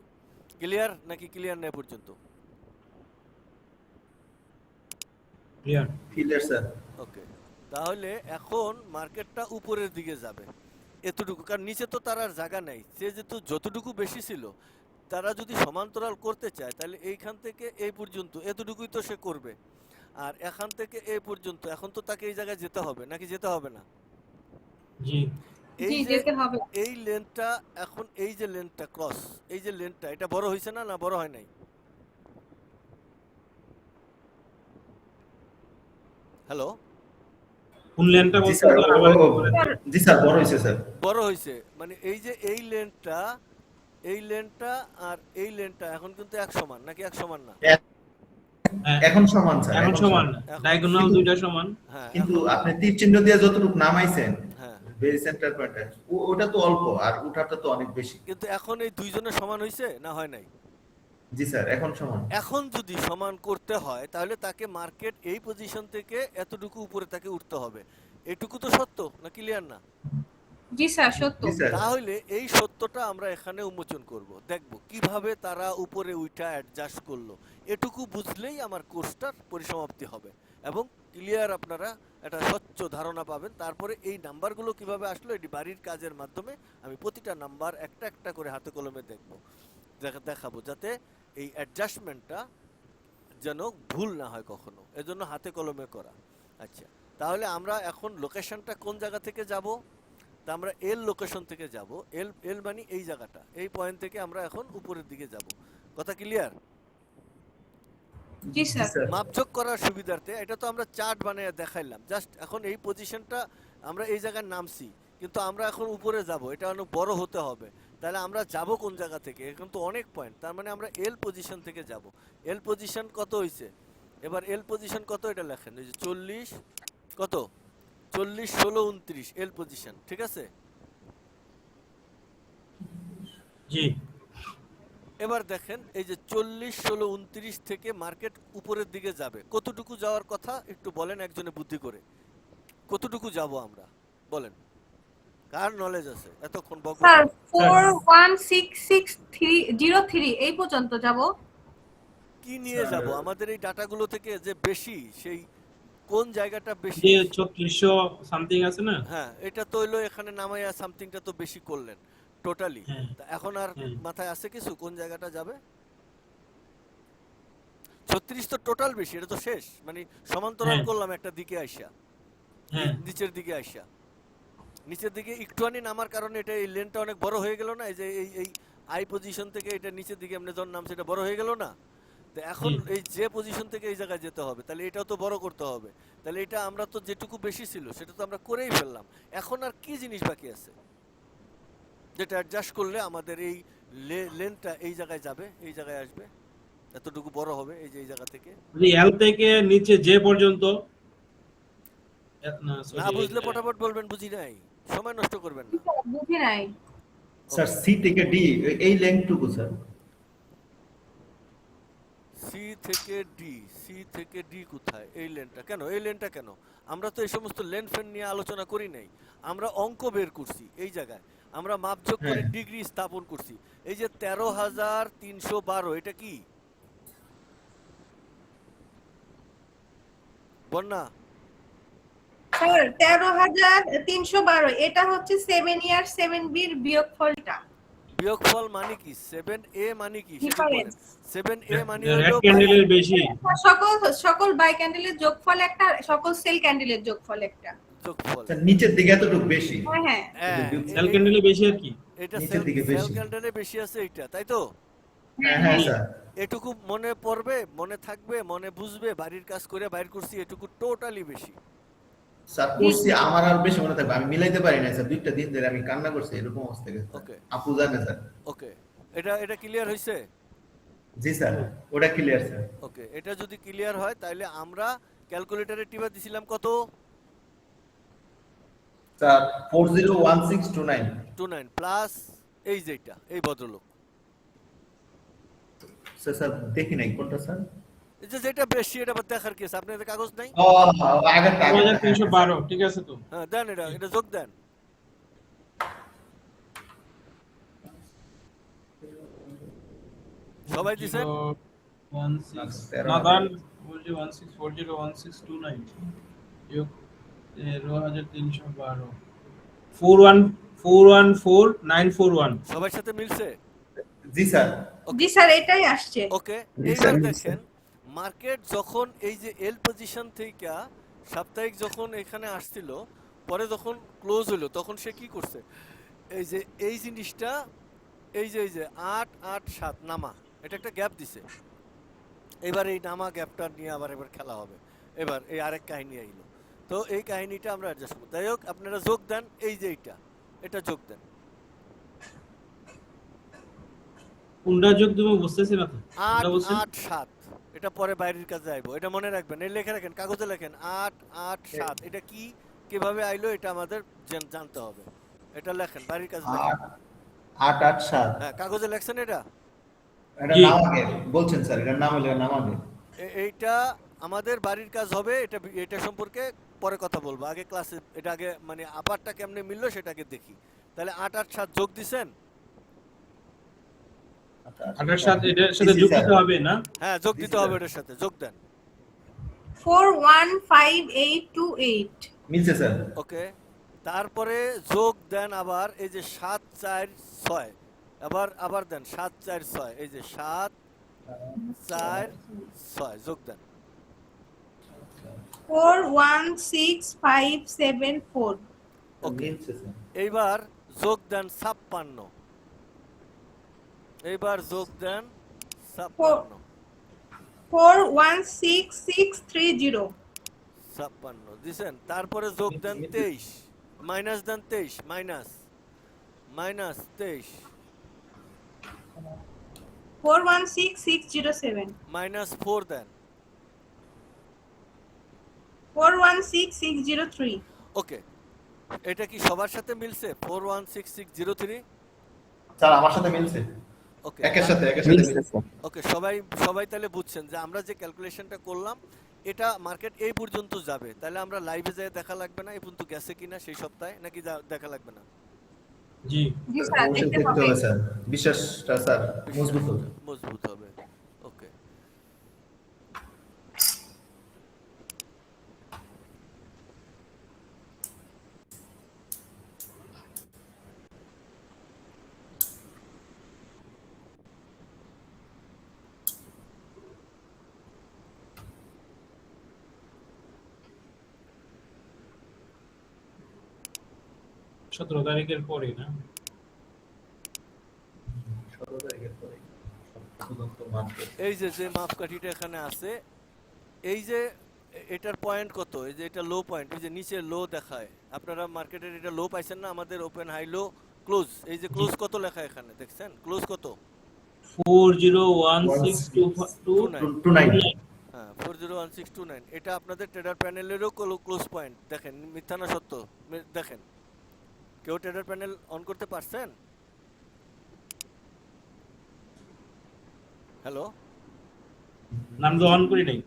ক্লিয়ার নাকি ক্লিয়ার না এ পর্যন্ত? ক্লিয়ার। Clear sir. ওকে, তাহলে এখন মার্কেটটা উপরের দিকে যাবে এতটুকু, কারণ নিচে তো তার আর জায়গা নেই। সে যেহেতু যতটুকু বেশি ছিল, তারা যদি সমান্তরাল করতে চায় তাহলে এইখান থেকে এই পর্যন্ত এতটুকুই তো সে করবে, আর এখান থেকে এই পর্যন্ত এখন তো তাকে এই জায়গায় যেতে হবে নাকি যেতে হবে না? জি এই জি, যে যেতে হবে। এই লেনটা, এখন এই যে লেনটা ক্রস, এই যে লেনটা, এটা বড় হয়েছে না, না বড় হয় নাই? হ্যালো, কোন লেনটা জি বলতে স্যার, জি স্যার, বড় হয়েছে স্যার। বড় হয়েছে মানে এই যে এই লেনটা, এই লেনটা আর এই লেনটা এখন কিন্তু এক সমান নাকি এক সমান না? এখন সমান স্যার, এখন সমান, এখন- ডায়াগোনাল দুইটা সমান। হ্যাঁ কিন্তু এখন- আপনি তীর চিহ্ন দিয়ে যতটুকু নামাইছেন হ্যাঁ, ভেরি সেন্টার পয়েন্টে, ওটা তো অল্প আর ওটাটা তো অনেক বেশি। কিন্তু এখন এই দুইজনের সমান হয়েছে না হয় নাই? জি স্যার, এখন সমান। এখন যদি সমান করতে হয় তাহলে তাকে মার্কেট এই পজিশন থেকে এতটুকু উপরে তাকে উঠতে হবে। এটুকু তো সত্য না, ক্লিয়ার না? জি স্যার, সত্য। জি স্যার। তাহলে এই সত্যটা আমরা এখানে উন্মোচন করব, দেখব কিভাবে তারা উপরে উঠা অ্যাডজাস্ট করলো। এটুকু বুঝলেই আমার কোর্সটার পরিসমাপ্তি হবে এবং ক্লিয়ার আপনারা একটা স্বচ্ছ ধারণা পাবেন। তারপরে এই নাম্বারগুলো কিভাবে আসলো এটি বাড়ির কাজের মাধ্যমে আমি প্রতিটা নাম্বার একটা একটা করে হাতে কলমে দেখাবো, যাতে এই অ্যাডজাস্টমেন্টটা যেন ভুল না হয় কখনো, এজন্য হাতে কলমে করা। আচ্ছা, তাহলে আমরা এখন লোকেশনটা কোন জায়গা থেকে যাব? তা আমরা এল লোকেশন থেকে যাব। এল এল মানে এই জায়গাটা, এই পয়েন্ট থেকে আমরা এখন উপরের দিকে যাব। কথা ক্লিয়ার? জি স্যার। মাপঝোক করার সুবিধার্থে এটা তো আমরা চার্ট বানিয়ে দেখাইলাম, জাস্ট এখন এই পজিশনটা আমরা এই জায়গায় নামছি, কিন্তু আমরা এখন উপরে যাব, এটা অনেক বড় হতে হবে। তাহলে আমরা যাব কোন জায়গা থেকে? এখন তো অনেক পয়েন্ট, তার মানে আমরা এল পজিশন থেকে যাব। এল পজিশন কত হয়েছে? এবার এল পজিশন কত এটা লেখেন, এই যে 40 কত 40 16 29 এল পজিশন, ঠিক আছে? জি এবার দেখেন এই যে 40 16 29 থেকে মার্কেট উপরের দিকে যাবে, কতটুকু যাওয়ার কথা একটু বলেন একজনে বুদ্ধি করে, কতটুকু যাব আমরা বলেন, কার নলেজ আছে? এতক্ষণ বকবক স্যার করে। 416603 এই পর্যন্ত যাব। কি নিয়ে যাব আমাদের এই ডাটাগুলো থেকে যে বেশি, সেই কোন জায়গাটা বেশি? যে 3600 সামথিং আছে না? হ্যাঁ, এটা তো হইলো এখানে নামাইয়া সামথিংটা তো বেশি করলেন টোটালি। হ্যাঁ। এখন আর হ্যাঁ। মাথায় আছে কিছু কোন জায়গাটা যাবে? 36 তো টোটাল বেশি, এটা তো শেষ, মানে সমান্তরাল হ্যাঁ। করলাম একটা দিকে আইসা, হ্যাঁ নিচের দিকে আইসা, নিচের দিকে একটুখানি নামার কারণে এটা এই লেনটা অনেক বড় হয়ে গেল না? এই যে এই আই পজিশন থেকে এটা নিচের দিকে এমনি যখন নামছে এটা বড় হয়ে গেল না? তো এখন হুম। এই যে পজিশন থেকে এই জায়গায় যেতে হবে, তাহলে এটাও তো বড় করতে হবে। তাহলে এটা আমরা তো যেটুকু বেশি ছিল সেটা তো আমরা করেই ফেললাম। এখন আর কি জিনিস বাকি আছে যেটা অ্যাডজাস্ট করলে আমাদের এই লেনটা এই জায়গায় যাবে, এই জায়গায় আসবে, এতটুকু বড় হবে এই যে এই জায়গা থেকে? যদি এল থেকে নিচে যে পর্যন্ত না না sorry, বুঝলে ফটাফট বলবেন, বুঝি নাই, সময় নষ্ট করবেন না। বুঝি নাই। স্যার সি থেকে ডি এই লেন্থটুকু স্যার। সি থেকে ডি, সি থেকে ডি কোথায়? এই লেনটা কেন? এই লেনটা কেন? আমরা তো এই সমস্ত লেন ফেন নিয়ে আলোচনা করি নাই, আমরা অঙ্ক বের করছি এই জায়গায়, আমরা মাপযোগ করে হ্যাঁ। ডিগ্রি স্থাপন করছি। এই যে 13,312 এটা কি বন্যা? স্যার 13,312 এটা হচ্ছে 7 ইয়ার 7B এর বিয়োগফলটা। বিয়োগফল মানে কি? 7a মানে কি সেটা বলেন। Difference. 7a মানে রেড হলো ক্যান্ডেলের বেশি। সকল বাই ক্যান্ডেলের যোগফল একটা, সকল সেল ক্যান্ডেলের যোগফল একটা। যোগফল। স্যার নিচের দিকে এতটুকু বেশি। হ্যাঁ হ্যাঁ। হ্যাঁ, সেল ক্যান্ডেলের বেশি আর কি? এটা নিচের দিকে সেল বেশি। ক্যান্ডেলে বেশি আছে এইটা, তাই তো? হ্যাঁ স্যার। এটুকু মনে পড়বে, মনে থাকবে, মনে বুঝবে, বাড়ির কাজ করে বাইর করছি, এটুকু টোটালি বেশি। স্যার করছি, আমার আর বেশি মনে থাকবে, আমি মিলাইতে পারি না স্যার, 2টা দিন ধরে আমি কান্না করছি, এরকম অবস্থা গেছে স্যার। ওকে আপু জানে স্যার। ওকে, এটা ক্লিয়ার হয়েছে? জি স্যার, ওটা ক্লিয়ার স্যার। ওকে, এটা যদি ক্লিয়ার হয় তাহলে আমরা ক্যালকুলেটরে টিপা দিছিলাম কত? স্যার 401629। 29 প্লাস এই যেটা, এই ভদ্রলোক, স্যার দেখি নাই কোনটা স্যার। এই যে যেটা বেশি, এটা আবার দেখার কেস, আপনাদের কাগজ নাই? ও আগেরটা 2312 ঠিক আছে তো? হ্যাঁ দেন, এটা যোগ দেন। সবাই দিছেন? 016 না দান বলছি 16401629 যোগ 13312 414941। সবার সাথে মিলছে? জি স্যার। জি স্যার, এটাই আসছে। ওকে, জি এইবার স্যার। দেখেন মার্কেট যখন এই যে এল পজিশন থেকে সাপ্তাহিক যখন এখানে আসছিল, পরে যখন ক্লোজ হলো তখন সে কি করছে, এই যে এই জিনিসটা, এই যে 887 নামা, এটা একটা গ্যাপ দিছে। এবার এই নামা গ্যাপটা নিয়ে এবার খেলা হবে। এবার এই আরেক কাহিনী আইলো, তো এই কাহিনীটা আমরা অ্যাডজাস্ট করব। যাই হোক, আপনারা যোগ দেন, এই যে এটা যোগ দেন। কোনটা যোগ দেবো বুঝতেছি না তো। কোনটা বলছেন? 887, এটা পরে বাইরের কাজে আইবো, এটা মনে রাখবেন, এই লেখা রাখেন, কাগজে লেখেন 887। এটা কি, কিভাবে আইলো, এটা আমাদের জানতে হবে। এটা লেখেন, বাড়ির কাজে লেখেন। 887। হ্যাঁ, কাগজে লেখছেন এটা? এটা জি। নাম আগে বলছেন স্যার, এটা নাম হলে নাম আগে। এইটা আমাদের বাড়ির কাজ হবে, এটা সম্পর্কে পরে কথা বলবো, আগে ক্লাসে এটা আগে মানে আপারটা কেমনে মিললো সেটাকে দেখি। তাহলে 887 যোগ দিছেন? 8 এটার সাথে জি, যোগ স্যার। দিতে হবে না? হ্যাঁ, যোগ জি, দিতে স্যার। হবে, এটার সাথে যোগ দেন। 415828। মিলছে স্যার। ওকে, তারপরে যোগ দেন আবার এই যে 746, আবার দেন 746, এই যে 746 যোগ দেন। 416574। ওকে, মিলছে স্যার। এইবার যোগ দেন 56, এইবার যোগ দেন 56, 416630। 56 দিছেন। তারপরে যোগ দেন 23, মাইনাস দেন 23, মাইনাস 23, 416607। মাইনাস 4 দেন। 416603। ওকে, এটা কি সবার সাথে মিলছে? 416603। স্যার আমার সাথে মিলছে, ওকে, একের সাথে মিলছে মিলছে। স্যার। ওকে, সবাই তাহলে বুঝছেন যে আমরা যে ক্যালকুলেশনটা করলাম এটা মার্কেট এই পর্যন্ত যাবে, তাহলে আমরা লাইভে যেয়ে দেখা লাগবে না এই পর্যন্ত গেছে কিনা সেই সপ্তাহে, নাকি দেখা লাগবে না? জি। জি স্যার, অবশ্যই দেখতে দেখতে হবে। হবে স্যার, বিশ্বাসটা স্যার মজবুত হবে। মজবুত হবে। ওকে, সতেরো তারিখের পরে না? 17 তারিখের পরে শুধুমাত্র মাত্র। এই যে মাপকাঠিটা এখানে আছে, এই যে এটার পয়েন্ট কত, এই যে এটা লো পয়েন্ট, এই যে নিচে লো দেখায়, আপনারা মার্কেটের এটা লো পাইছেন না, আমাদের ওপেন হাই লো ক্লোজ, এই যে ক্লোজ কত লেখা এখানে দেখছেন, ক্লোজ কত? 401629। হ্যাঁ, 401629। এটা আপনাদের ট্রেডার প্যানেলেরও ক্লোজ পয়েন্ট, দেখেন মিথ্যা না সত্য, দেখেন কেউ ট্রেডার প্যানেল অন করতে পারছেন? হ্যালো, নাম তো অন করি নাই।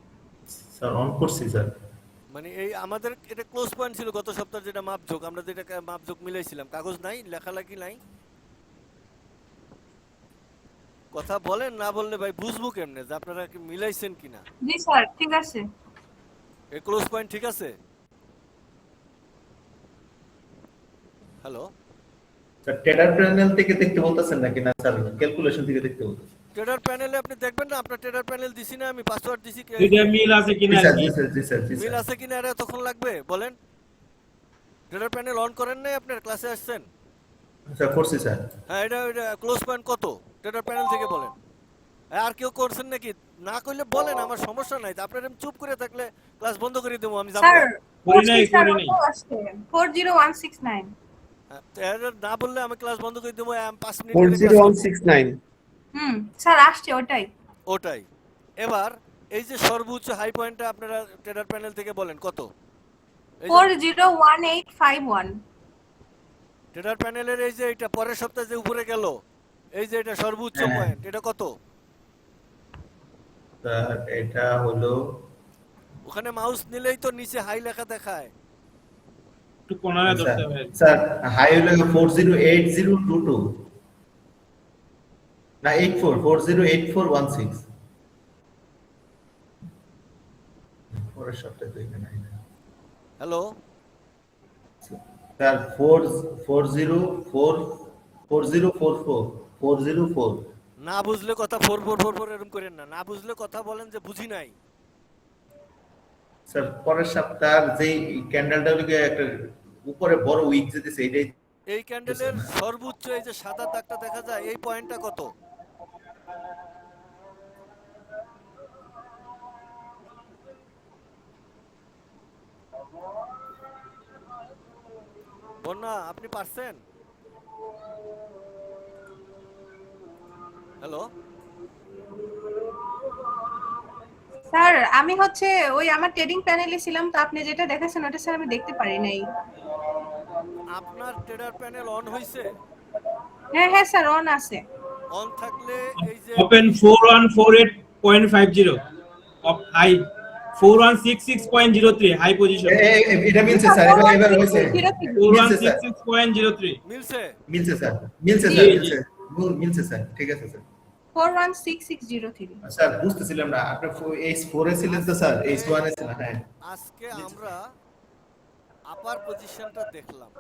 স্যার অন করছি স্যার। মানে এই আমাদের এটা ক্লোজ পয়েন্ট ছিল গত সপ্তাহে, যেটা মাপঝোক, আমরা যেটা মাপঝোক মিলাইছিলাম, কাগজ নাই, লেখালেখি নাই, কথা বলেন, না বললে ভাই বুঝবো কেমনে যে আপনারা কি মিলাইছেন কিনা? জি স্যার, ঠিক আছে। এই ক্লোজ পয়েন্ট ঠিক আছে? হ্যালো, স্যার ট্রেডার প্যানেল থেকে দেখতে বলতেছেন নাকি না স্যার ক্যালকুলেশন থেকে দেখতে বলতেছেন? ট্রেডার প্যানেলে আপনি দেখবেন না, আপনার ট্রেডার প্যানেল দিছি না আমি, পাসওয়ার্ড দিছি, দুইটা মিল আছে জি কিনা আর স্যার, কি? জি স্যার, জি স্যার, জি মিল স্যার। আছে কিনা এটা তখন লাগবে, বলেন। ট্রেডার প্যানেল অন করেন নাই, আপনার ক্লাসে আসছেন? স্যার করছি স্যার। হ্যাঁ, এটা ক্লোজ পয়েন্ট কত ট্রেডার প্যানেল থেকে বলেন। আর কেউ করছেন নাকি? না করলে বলেন, আমার সমস্যা নাই। আপনারা এরম চুপ করে থাকলে ক্লাস বন্ধ করে দেবো, আমি স্যার যাবো। করি নাই স্যার করি নাই ওটাও আসছে 40169। তো এরা না বললে আমি ক্লাস বন্ধ করে দেবো, 5 মিনিট ফোর করে জিরো ক্লাস ওয়ান করবো। সিক্স নাইন স্যার আসছে ওটাই। ওটাই। এবার এই যে সর্বোচ্চ হাই পয়েন্টটা আপনারা ট্রেডার প্যানেল থেকে বলেন কত? এই যে 401851। ট্রেডার প্যানেলের এই যে এটা পরের সপ্তাহে যে উপরে গেল, এই যে এটা সর্বোচ্চ হ্যাঁ। পয়েন্ট, এটা কত? স্যার এটা হলো ওখানে মাউস নিলেই তো নিচে হাই লেখা দেখায়। একটু কোনায় স্যার ধরতে হবে। স্যার হাই হলো 408022 না 408416 পরের সপ্তাহে তো এখানে নাই। হ্যালো, স্যার 4044 না বুঝলে কথা 4444 এরকম করেন না। না বুঝলে কথা বলেন যে বুঝি নাই। স্যার পরের সপ্তাহের যেই ক্যান্ডেলটা একটা উপরে বড় উইক যেতেছে এটাই এই ক্যান্ডেলের সর্বোচ্চ এই যে সাদা দাগটা দেখা যায়, এই পয়েন্টটা কত? বন্যা, আপনি পারছেন? হ্যালো, স্যার আমি হচ্ছে ওই আমার ট্রেডিং প্যানেলে ছিলাম, তো আপনি যেটা দেখাচ্ছেন ওটা স্যার আমি দেখতে পারি নাই। আপনার ট্রেডার প্যানেল অন হয়েছে? হ্যাঁ হ্যাঁ স্যার অন আছে। অন থাকলে এই যে open 4148.50 of high 4166.03 high position এটা মিলছে স্যার এবার হয়েছে মিলছে স্যার 4166.03 মিলছে? মিলছে স্যার মিলছে স্যার মিলছে স্যার ঠিক আছে স্যার 416603। স্যার বুঝতেছিলাম না আপনি এইচ 4 এ ছিলেন তো স্যার এইচ 1 এ ছিলেন হ্যাঁ আজকে আমরা আপার পজিশনটা দেখলাম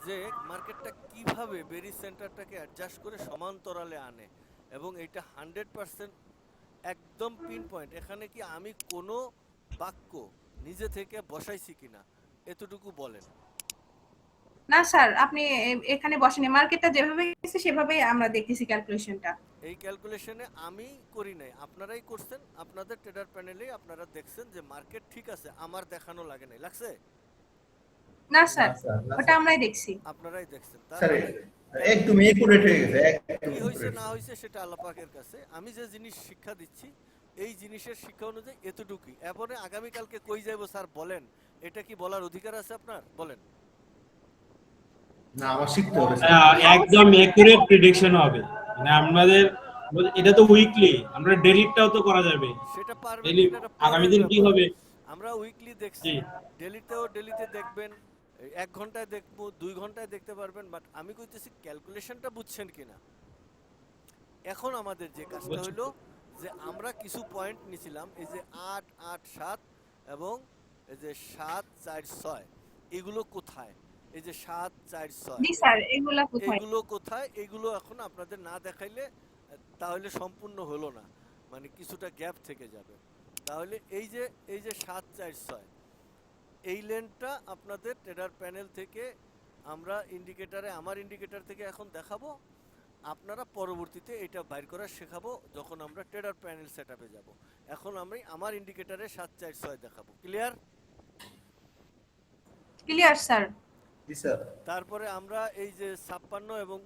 যে মার্কেটটা কিভাবে বেরি সেন্টারটাকে অ্যাডজাস্ট করে সমান্তরালে আনে, এবং এটা 100% একদম পিন পয়েন্ট। এখানে কি আমি কোনো বাক্য নিজে থেকে বসাইছি কিনা এতটুকু বলেন। না স্যার আপনি এখানে বসেনি, মার্কেটটা যেভাবে গেছে সেভাবেই আমরা দেখতেছি ক্যালকুলেশনটা। এই ক্যালকুলেশনে আমি করি নাই, আপনারাই করছেন। আপনাদের ট্রেডার প্যানেলে আপনারা দেখছেন যে মার্কেট ঠিক আছে, আমার দেখানো লাগে নাই, লাগছে? না স্যার না, ওটা আমরাই দেখছি। আপনারাই দেখছেন। তার স্যার মানে একদম একুরেট হয়ে গেছে একদম কি হয়েছে accurate। না হয়েছে সেটা আল্লাহ পাকের কাছে। আমি যে জিনিস শিক্ষা দিচ্ছি এই জিনিসের শিক্ষা অনুযায়ী এতটুকুই। এরপরে আগামীকালকে কই যাইবো স্যার বলেন, এটা কি বলার অধিকার আছে আপনার? বলেন। না আমার শিখতে হবে স্যার। একদম একুরেট প্রেডিকশন হবে, মানে আমাদের এটা তো উইকলি, আমরা ডেলিটাও তো করা যাবে। সেটা পারবেন ডেলি কিনা এটা আগামী পরের দিন কি ব্যাপার। হবে? আমরা উইকলি দেখছি, জি। ডেলিতে দেখবেন, 1 ঘন্টায় দেখবো, 2 ঘন্টায় দেখতে পারবেন। বাট আমি কইতেছি ক্যালকুলেশনটা বুঝছেন কিনা। এখন আমাদের যে কাজটা বুঝছি। হলো যে আমরা কিছু পয়েন্ট নিছিলাম, এই যে 8 8 7 এবং এই যে 7 4 6, এগুলো কোথায়? এই যে 7 4 জি 6 স্যার এগুলা কোথায়? এগুলো কোথায়? এগুলো এখন আপনাদের না দেখাইলে তাহলে সম্পূর্ণ হলো না, মানে কিছুটা গ্যাপ থেকে যাবে। তাহলে এই যে 7 4 6 এই লেনটা আপনাদের ট্রেডার প্যানেল থেকে আমরা ইন্ডিকেটরে, আমার ইন্ডিকেটর থেকে এখন দেখাবো। আপনারা পরবর্তীতে এটা বাইর করা শেখাবো যখন আমরা ট্রেডার প্যানেল সেটআপে যাব। এখন আমি আমার ইন্ডিকেটরে 7 4 6 দেখাবো। ক্লিয়ার? Clear sir. জি স্যার তারপরে আমরা এই যে 56 এবং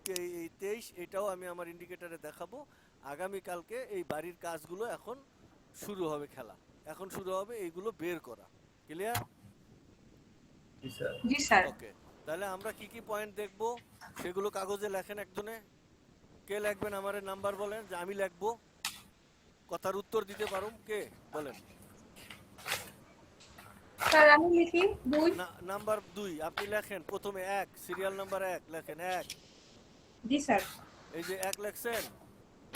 23 এটাও আমি আমার ইন্ডিকেটরে দেখাবো। আগামী কালকে এই বাড়ির কাজগুলো এখন শুরু হবে, খেলা এখন শুরু হবে এইগুলো বের করা। ক্লিয়ার? জি স্যার জি স্যার। ওকে, তাহলে আমরা কি কি পয়েন্ট দেখবো সেগুলো কাগজে লেখেন একজনে। কে লিখবেন আমারে নাম্বার বলেন, যে আমি লিখবো, কথার উত্তর দিতে পারুম। কে বলেন? স্যার আমি লিখি 2। নাম্বার 2 আপনি লেখেন। প্রথমে 1, সিরিয়াল নাম্বার 1 লেখেন 1। জি স্যার। এই যে 1 লেখছেন,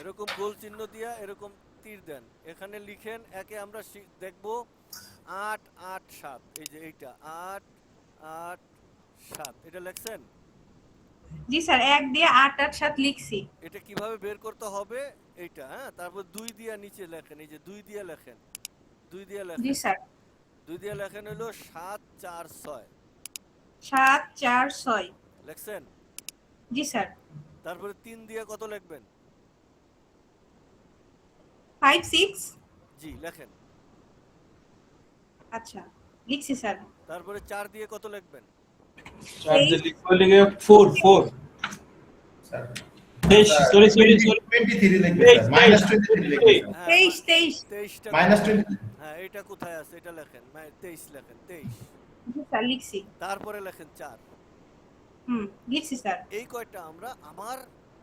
এরকম গোল চিহ্ন দিয়া এরকম তীর দেন, এখানে লিখেন। একে আমরা দেখবো 8 8 7, এই যে এইটা 8 8 7, এটা লেখছেন? জি স্যার 1 দিয়ে 8 8 7 লিখছি। এটা কিভাবে বের করতে হবে এইটা, হ্যাঁ। তারপর 2 দিয়া নিচে লেখেন, এই যে 2 দিয়া লেখেন, 2 দিয়া জি লেখেন, স্যার। 2 দিয়া লেখেন হলো 7 4 6, 7 4 6। লেখছেন? জি স্যার। তারপরে 3 দিয়ে কত লিখবেন? 5 6 জি লেখেন। আচ্ছা লিখছি স্যার। তারপরে 4 দিয়ে কত লিখবেন? চার্জে লিখে 4 4 স্যার 23 সরি সরি সরি 23 লিখবে স্যার, মাইনাস 23 লিখবে স্যার, হ্যাঁ 23 23 23টা মাইনাস 20। হ্যাঁ এটা কোথায় আছে এটা লেখেন, 23 লেখেন 23। জি স্যার লিখছি। তারপরে লেখেন 4। লিখছি স্যার। এই কয়টা আমরা আমার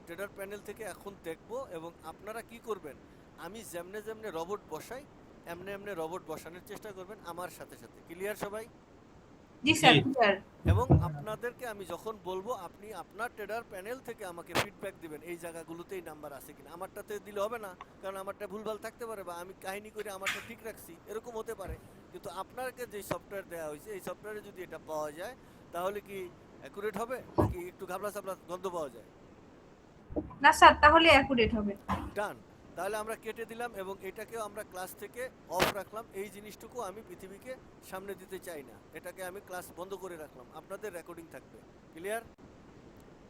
ট্রেডার প্যানেল থেকে এখন দেখব এবং আপনারা কি করবেন, আমি যেমনে যেমনে রোবট বসাই এমনি এমনি রোবট বসানোর চেষ্টা করবেন আমার সাথে সাথে। ক্লিয়ার সবাই? জি স্যার জি। ক্লিয়ার। এবং আপনাদেরকে আমি যখন বলবো আপনি আপনার ট্রেডার প্যানেল থেকে আমাকে ফিডব্যাক দিবেন এই জায়গাগুলোতে এই নাম্বার আছে কিনা। আমারটাতে দিলে হবে না, কারণ আমারটা ভুলভাল থাকতে পারে বা আমি কাহিনী করে আমারটা ঠিক রাখছি এরকম হতে পারে। কিন্তু আপনাকে যে সফটওয়্যার দেওয়া হয়েছে এই সফটওয়্যারে যদি এটা পাওয়া যায় তাহলে কি অ্যাকুরেট হবে নাকি একটু ঘাবলা সাবলা গন্ধ পাওয়া যায়? না স্যার তাহলে অ্যাকুরেট হবে। ডান। তাহলে আমরা কেটে দিলাম এবং এটাকেও আমরা ক্লাস থেকে অফ রাখলাম। এই জিনিসটুকু আমি পৃথিবীকে সামনে দিতে চাই না, এটাকে আমি ক্লাস বন্ধ করে রাখলাম। আপনাদের রেকর্ডিং থাকবে। ক্লিয়ার?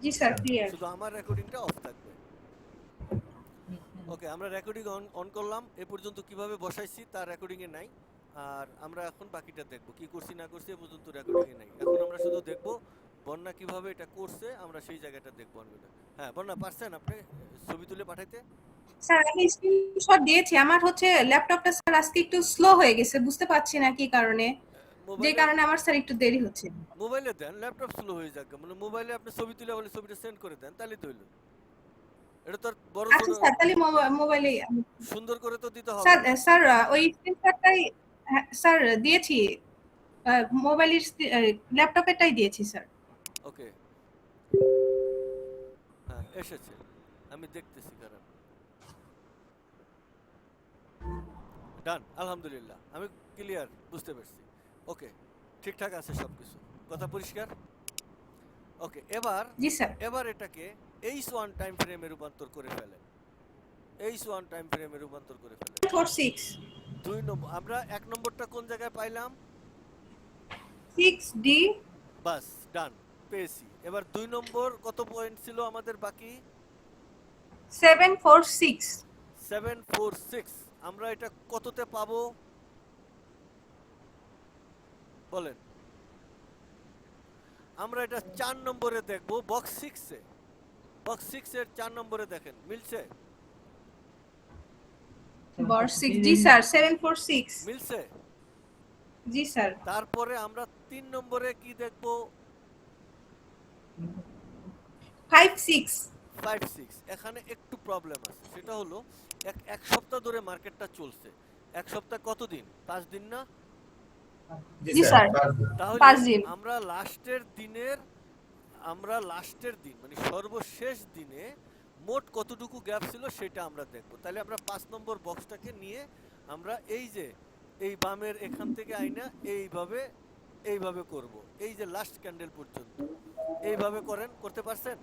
জি স্যার ক্লিয়ার। শুধু আমার রেকর্ডিংটা অফ থাকবে। ওকে, আমরা রেকর্ডিং অন করলাম। এ পর্যন্ত কিভাবে বসাইছি তার রেকর্ডিং এ নাই। আর আমরা এখন বাকিটা দেখব কি করছি না করছি, এ পর্যন্ত রেকর্ডিং এ নাই। এখন আমরা শুধু দেখব বন্যা কিভাবে এটা করছে, আমরা সেই জায়গাটা দেখব। হ্যাঁ বন্যা, পারছেন আপনি ছবি তুলে পাঠাইতে? স্যার আমি স্ক্রিনশট দিয়েছি। আমার হচ্ছে ল্যাপটপটা স্যার আজকে একটু স্লো হয়ে গেছে, বুঝতে পারছি না কি কারণে, যে মোবাইলে কারণে আমার স্যার একটু দেরি হচ্ছে। মোবাইলে দেন, ল্যাপটপ স্লো হয়ে যাক। মানে মোবাইলে আপনি ছবি তুলে বলে ছবিটা সেন্ড করে দেন, তাহলে তো হইলো। এটা তো আর বড় আচ্ছা ছোট স্যার তাহলে মোবাইলে সুন্দর করে তো দিতে হবে স্যার না। স্যার ওই স্ক্রিনশটটাই স্যার দিয়েছি, মোবাইলের ল্যাপটপেরটাই দিয়েছি স্যার। ওকে, হ্যাঁ এসেছে, আমি দেখতেছি। কারণ ডান, আলহামদুলিল্লাহ আমি ক্লিয়ার, বুঝতে পারছি। ওকে, ঠিকঠাক আছে সবকিছু, কথা পরিষ্কার। ওকে, জি স্যার। এবার এটাকে H1 টাইম ফ্রেমে রূপান্তর করে ফেলেন। H1 টাইম ফ্রেমে রূপান্তর করে ফেলেন। 46 2 নম্বর, আমরা 1 নম্বরটা কোন জায়গায় পাইলাম? 6D বাস, ডান, পেয়েছি। এবার 2 নম্বর কত পয়েন্ট ছিল আমাদের বাকি? 746 746। আমরা এটা কততে পাবো বলেন? আমরা এটা 4 নম্বরে দেখব, বক্স 6 এ। বক্স 6 এর 4 নম্বরে দেখেন, মিলছে? বর 6 জি স্যার 746 মিলছে? জি স্যার। তারপরে আমরা 3 নম্বরে কি দেখব? 56 56। এখানে একটু প্রবলেম আছে, সেটা হলো এক সপ্তাহ ধরে মার্কেটটা চলছে। এক সপ্তাহ কতদিন? 5 দিন না? জি স্যার তাহলে 5 দিন। আমরা লাস্টের দিন মানে সর্বশেষ দিনে মোট কতটুকু গ্যাপ ছিল সেটা আমরা দেখব। তাহলে আমরা 5 নম্বর বক্সটাকে নিয়ে আমরা এই যে এই বামের এখান থেকে আইনা এইভাবে করব, এই যে লাস্ট ক্যান্ডেল পর্যন্ত এইভাবে করতে পারছেন?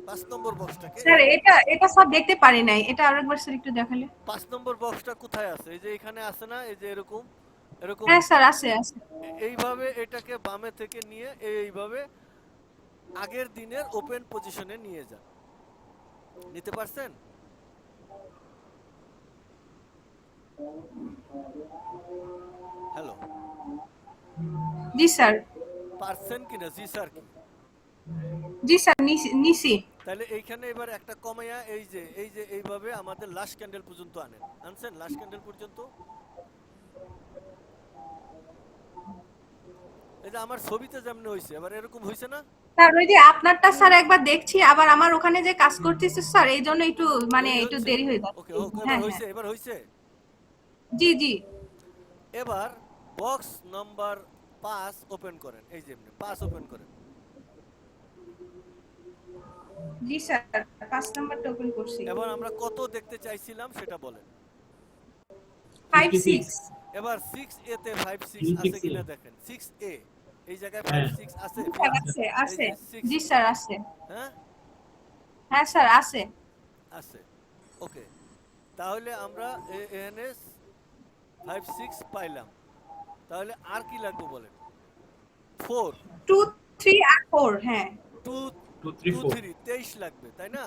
5 নম্বর বক্সটাকে, স্যার এটা সব দেখতে পারি নাই, এটা আরেকবার স্যার একটু দেখালে। 5 নম্বর বক্সটা কোথায় আছে? এই যে এখানে আছে না, এই যে এরকম এরকম হ্যাঁ স্যার আছে আছে। এইভাবে এটাকে বামে থেকে নিয়ে এইভাবে আগের দিনের ওপেন পজিশনে নিয়ে যান। নিতে পারছেন? হ্যালো, জি স্যার। পারছেন কিনা? জি স্যার কি? জি স্যার নিছি। তাহলে এইখানে এবার একটা কমাইয়া এই যে এইভাবে আমাদের লাস্ট ক্যান্ডেল পর্যন্ত আনেন। আনছেন লাস্ট ক্যান্ডেল পর্যন্ত? এই যে আমার ছবিতে যেমন হইছে, এবার এরকম হইছে না? স্যার ওই যে আপনারটা স্যার একবার দেখছি, আবার আমার ওখানে যে কাজ করতেছে স্যার এই জন্য একটু মানে একটু দেরি হয়ে যাচ্ছে। ওকে ওকে, হ্যাঁ এবার হইছে। জি জি এবার বক্স নাম্বার 5 ওপেন করেন, এই যে এমনি 5 ওপেন করেন। জি স্যার 5 নাম্বারটা ওপেন করছি। এবার আমরা কত দেখতে চাইছিলাম সেটা বলেন। 56 এবার 6A তে 56 আছে কিনা দেখেন। 6A এই জায়গায় হ্যাঁ। 56 আছে? আছে আছে এই যে 6, জি স্যার আছে। হ্যাঁ হ্যাঁ স্যার আছে। আছে। ওকে, তাহলে আমরা এখানে 56 পাইলাম। তাহলে আর কি লাগবে বলেন? 4 2 3 আর 4 হ্যাঁ 2 2 3 4 3 23 লাগবে, তাই না?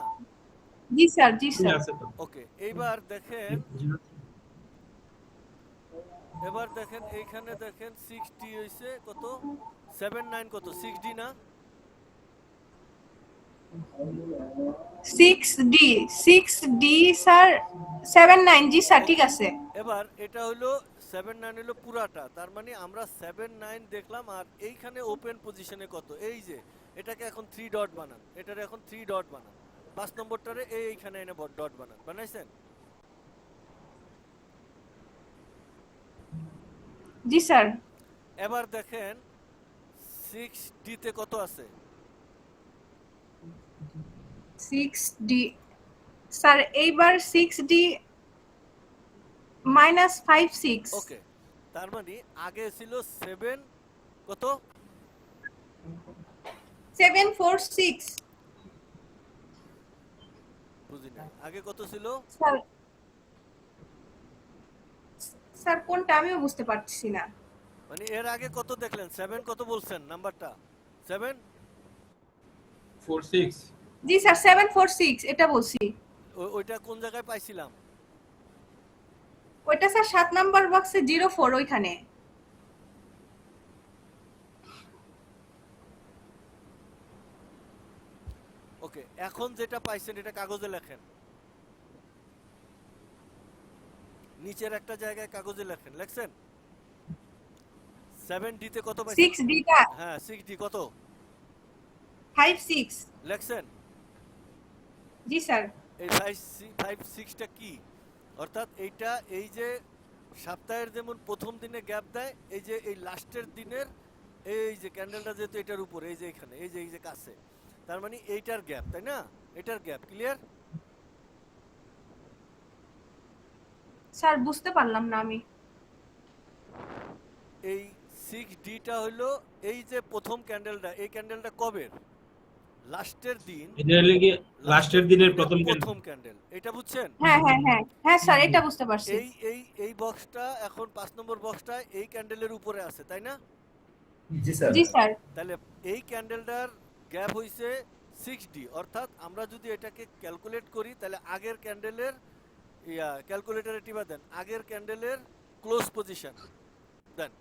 জি স্যার, জি ঠিক স্যার। আছে তো ওকে, এইবার দেখেন, এবার দেখেন এইখানে দেখেন 6D হইছে কত, 79 কত, 6D না? 6D, 6D স্যার 79, জি স্যার ঠিক ওকে, আছে। এবার এটা হলো 79 হলো পুরাটা, তার মানে আমরা 79 দেখলাম, আর এইখানে ওপেন পজিশনে কত, এই যে এটাকে এখন 3 ডট বানান, এটারে এখন 3 ডট বানান, 5 নম্বরটারে এইখানে এনে ডট বানান, বানাইছেন? জি স্যার। এবার দেখেন 6D তে কত আছে? 6D স্যার এইবার 6D -56। ওকে, তার মানে আগে ছিল 7 কত, 746 বুঝি নাই, আগে কত ছিল? স্যার। স্যার কোনটা আমিও বুঝতে পারছি না। মানে এর আগে কত দেখলেন, 7 কত বলছেন নাম্বারটা, 7? 46 জি স্যার 746 এটা বলছি। ওইটা কোন জায়গায় পাইছিলাম? ওইটা স্যার 7 নাম্বার বক্সে 04 ওইখানে। ওকে, এখন যেটা পাইছেন এটা কাগজে লেখেন, নিচের একটা জায়গায় কাগজে লেখেন, লেখছেন? 7D তে কত পাইছেন? 6D টা হ্যাঁ, 6D কত 56। লেখছেন? জি স্যার। এই 56টা কি, অর্থাৎ এইটা এই যে সপ্তাহের যেমন প্রথম দিনে গ্যাপ দেয়, এই যে এই লাস্টের দিনের এই যে ক্যান্ডেলটা যেহেতু এটার উপরে, এই যে এখানে এই যে কাছে, তার মানে এইটার গ্যাপ, তাই না? এটার গ্যাপ ক্লিয়ার? স্যার বুঝতে পারলাম না আমি। এই 6Dটা হলো এই যে প্রথম ক্যান্ডেলটা, এই ক্যান্ডেলটা কবের, লাস্টের দিন, এটা হলো কি লাস্টের দিনের প্রথম প্রথম ক্যান্ডেল, এটা বুঝছেন? হ্যাঁ হ্যাঁ হ্যাঁ হ্যাঁ স্যার এটা বুঝতে পারছি। এই বক্সটা এখন 5 নম্বর বক্সটা এই ক্যান্ডেলের উপরে আছে, তাই না? জি স্যার। জি স্যার। তাহলে এই ক্যান্ডেলটার গ্যাপ হইছে 6D, অর্থাৎ আমরা যদি এটাকে ক্যালকুলেট করি তাহলে আগের ক্যান্ডেলের ক্যালকুলেটরে টিপা দেন, আগের ক্যান্ডেলের ক্লোজ পজিশন দেন,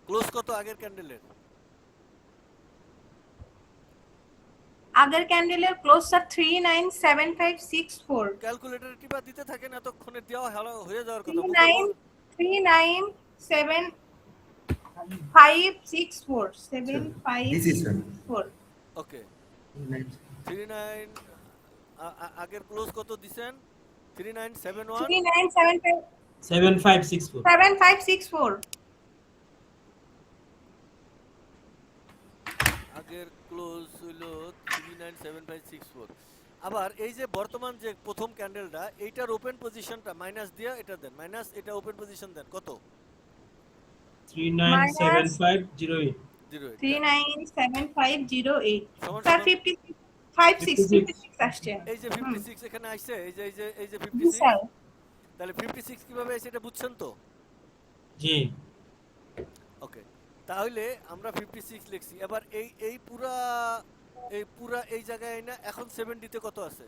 ক্লোজ কত আগের ক্যান্ডেলের? আগের ক্যান্ডেলের ক্লোজ স্যার 397564। ক্যালকুলেটরে টিপা দিতে থাকেন, এতক্ষণে দেওয়া হয়ে যাওয়ার কথা। 397564 দিস ইজ 754। ওকে, 39 আগের ক্লোজ কত দিছেন? 3971 3975 7564 7564। আগের ক্লোজ হলো 397564। আবার এই যে বর্তমান যে প্রথম ক্যান্ডেলটা, এইটার ওপেন পজিশনটা মাইনাস দিয়া এটা দেন, মাইনাস এটা ওপেন পজিশন দেন কত? 397508 08 397508 সমান স্যার সমান 56 আসছে। এই যে 56 এখানে আইছে, এই যে জি 56, স্যার। তাহলে 56 কিভাবে আইছে এটা বুঝছেন তো? জি ওকে, তাহলে আমরা 56 লিখছি। এবার এই পুরা এই জায়গায় না এখন 7D তে কত আছে?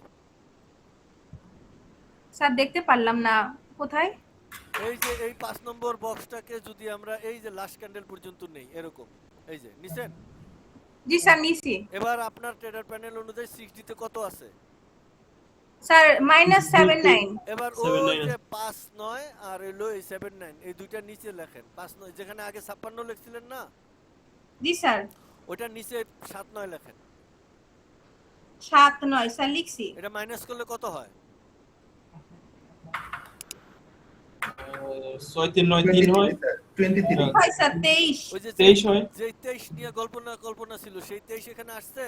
স্যার দেখতে পারলাম না কোথায়। এই যে এই 5 নম্বর বক্সটাকে যদি আমরা এই যে লাস্ট ক্যান্ডেল পর্যন্ত নেই, এরকম এই যে নিছেন, জি স্যার নিছি। এবার আপনার ট্রেডার প্যানেল অনুযায়ী 6D তে কত আছে? স্যার -79। এবার 79 ওই যে 59 আর হলো এই 79, এই দুইটা নিচে লেখেন। 59 যেখানে আগে 56 লিখছিলেন না, জি স্যার। ওইটা নিচে 79 লেখেন। 79 স্যার লিখছি। এটা মাইনাস করলে কত হয়? 6393 হয় 23 হয় স্যার 23। ওই যে 23 হয়। যে 23 নিয়ে কল্পনা ছিল, সেই 23 এখানে আসছে।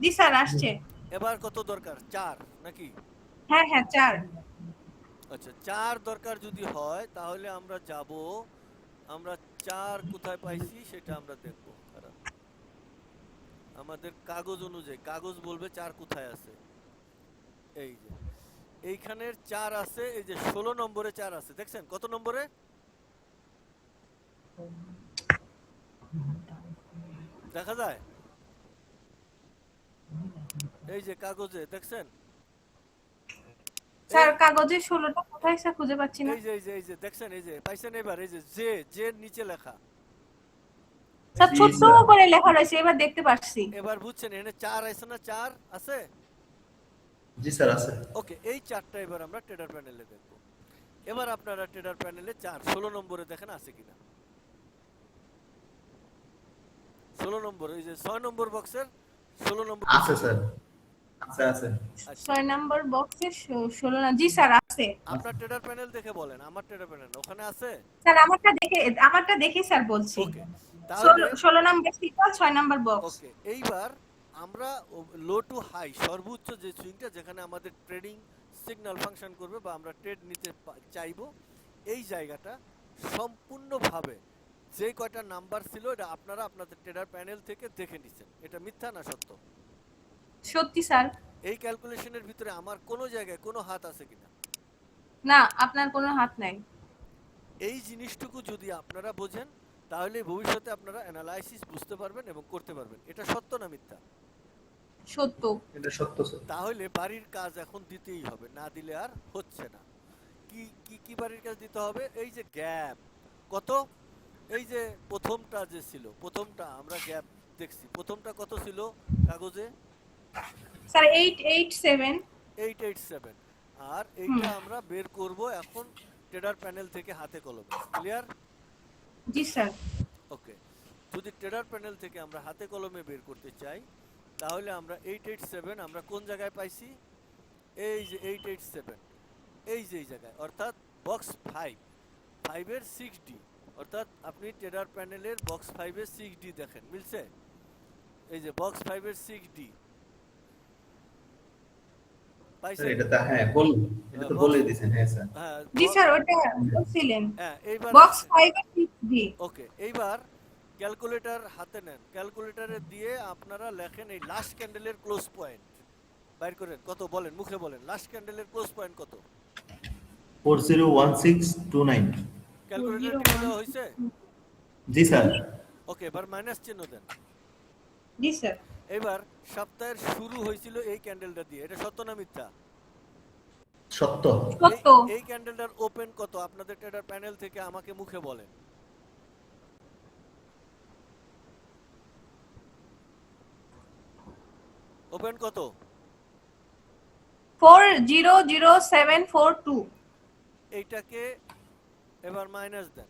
জি স্যার আসছে। এবার কত দরকার, 4 নাকি? হ্যাঁ হ্যাঁ 4। আচ্ছা, 4 দরকার যদি হয় তাহলে আমরা যাব, আমরা 4 কোথায় পাইছি সেটা আমরা দেখব। আমাদের কাগজ অনুযায়ী কাগজ বলবে 4 কোথায় আছে। এই যে এইখানের 4 আছে, এই যে 16 নম্বরে 4 আছে, দেখছেন কত নম্বরে? দেখা যায় এই যে কাগজে দেখছেন, স্যার কাগজের 16টা কোথায় স্যার খুঁজে পাচ্ছি না। এই যে দেখছেন, এই যে পাইছেন এবার, এই যে যে নিচে লেখা। স্যার জি, ছোট স্যার। করে লেখা রয়েছে, এবার দেখতে পাচ্ছি। এবার বুঝছেন এখানে 4 আছে না, 4 আছে। জি স্যার আছে। ওকে, এই 4টা এবার আমরা ট্রেডার প্যানেলে দেখব। এবার আপনারা ট্রেডার প্যানেলে 4 16 নম্বরে দেখেন আছে কিনা। 16 নম্বর, এই যে 6 নম্বর বক্সের 16 নম্বর। আছে স্যার, আছে আছে। আচ্ছা, 6 নাম্বার বক্সে 16 না। জি স্যার আছে। আপনার ট্রেডার প্যানেল দেখে বলেন, আমার ট্রেডার প্যানেল ওখানে আছে। স্যার আমারটা দেখে স্যার বলছি। ওকে, তাহলে 16 নাম্বার সিকোয়েন্স 6 নাম্বার বক্স। ওকে, এইবার আমরা লো টু হাই সর্বোচ্চ যে সুইংটা যেখানে আমাদের ট্রেডিং সিগন্যাল ফাংশন করবে বা আমরা ট্রেড নিতে চাইবো, এই জায়গাটা সম্পূর্ণভাবে যে কয়টা নাম্বার ছিল এটা আপনারা আপনাদের ট্রেডার প্যানেল থেকে দেখে নিছেন। এটা মিথ্যা না সত্য? সত্যি স্যার। এই ক্যালকুলেশনের ভিতরে আমার কোনো জায়গায় কোনো হাত আছে কিনা? না, আপনার কোনো হাত নাই। এই জিনিসটুকু যদি আপনারা বোঝেন তাহলে ভবিষ্যতে আপনারা অ্যানালাইসিস বুঝতে পারবেন এবং করতে পারবেন। এটা সত্য না মিথ্যা? সত্য। এটা সত্য স্যার। তাহলে বাড়ির কাজ এখন দিতেই হবে, না দিলে আর হচ্ছে না। কি কি কি বাড়ির কাজ দিতে হবে? এই যে গ্যাপ কত, এই যে প্রথমটা যে ছিল, প্রথমটা আমরা গ্যাপ দেখছি, প্রথমটা কত ছিল কাগজে? স্যার 887। 887। আর এইটা আমরা বের করব এখন ট্রেডার প্যানেল থেকে হাতে কলমে। ক্লিয়ার? জি স্যার। ওকে, যদি ট্রেডার প্যানেল থেকে আমরা হাতে কলমে বের করতে চাই তাহলে আমরা 887 আমরা কোন জায়গায় পাইছি? এই যে 887, এই যে এই জায়গায়, অর্থাৎ বক্স 5 এর 6D, অর্থাৎ আপনি ট্রেডার প্যানেলের বক্স 5 এর 6D দেখেন, মিলছে? এই যে বক্স 5 এর 6D পাইছেন? এটা তো হ্যাঁ এটা তো বলে দিয়েছেন। হ্যাঁ স্যার। হ্যাঁ জি স্যার ওটা বলছিলেন। হ্যাঁ, এইবার বক্স 5 এর 6D। ওকে, এইবার ক্যালকুলেটর হাতে নেন, ক্যালকুলেটরে দিয়ে আপনারা লেখেন এই লাস্ট ক্যান্ডেলের ক্লোজ পয়েন্ট বাইর করেন। কত বলেন, মুখে বলেন, লাস্ট ক্যান্ডেলের ক্লোজ পয়েন্ট কত? 401629। ক্যালকুলেটর টিপে দেওয়া হয়েছে? জি স্যার। ওকে, এবার মাইনাস চিহ্ন দেন। জি স্যার। এবার সপ্তাহের শুরু হয়েছিল এই ক্যান্ডেলটা দিয়ে, এটা সত্য না মিথ্যা? সত্য। সত্য। এই ক্যান্ডেলটার ওপেন কত আপনাদের ট্রেডার প্যানেল থেকে আমাকে মুখে বলেন। ওপেন কত? 400742। এইটাকে এবার মাইনাস দেন।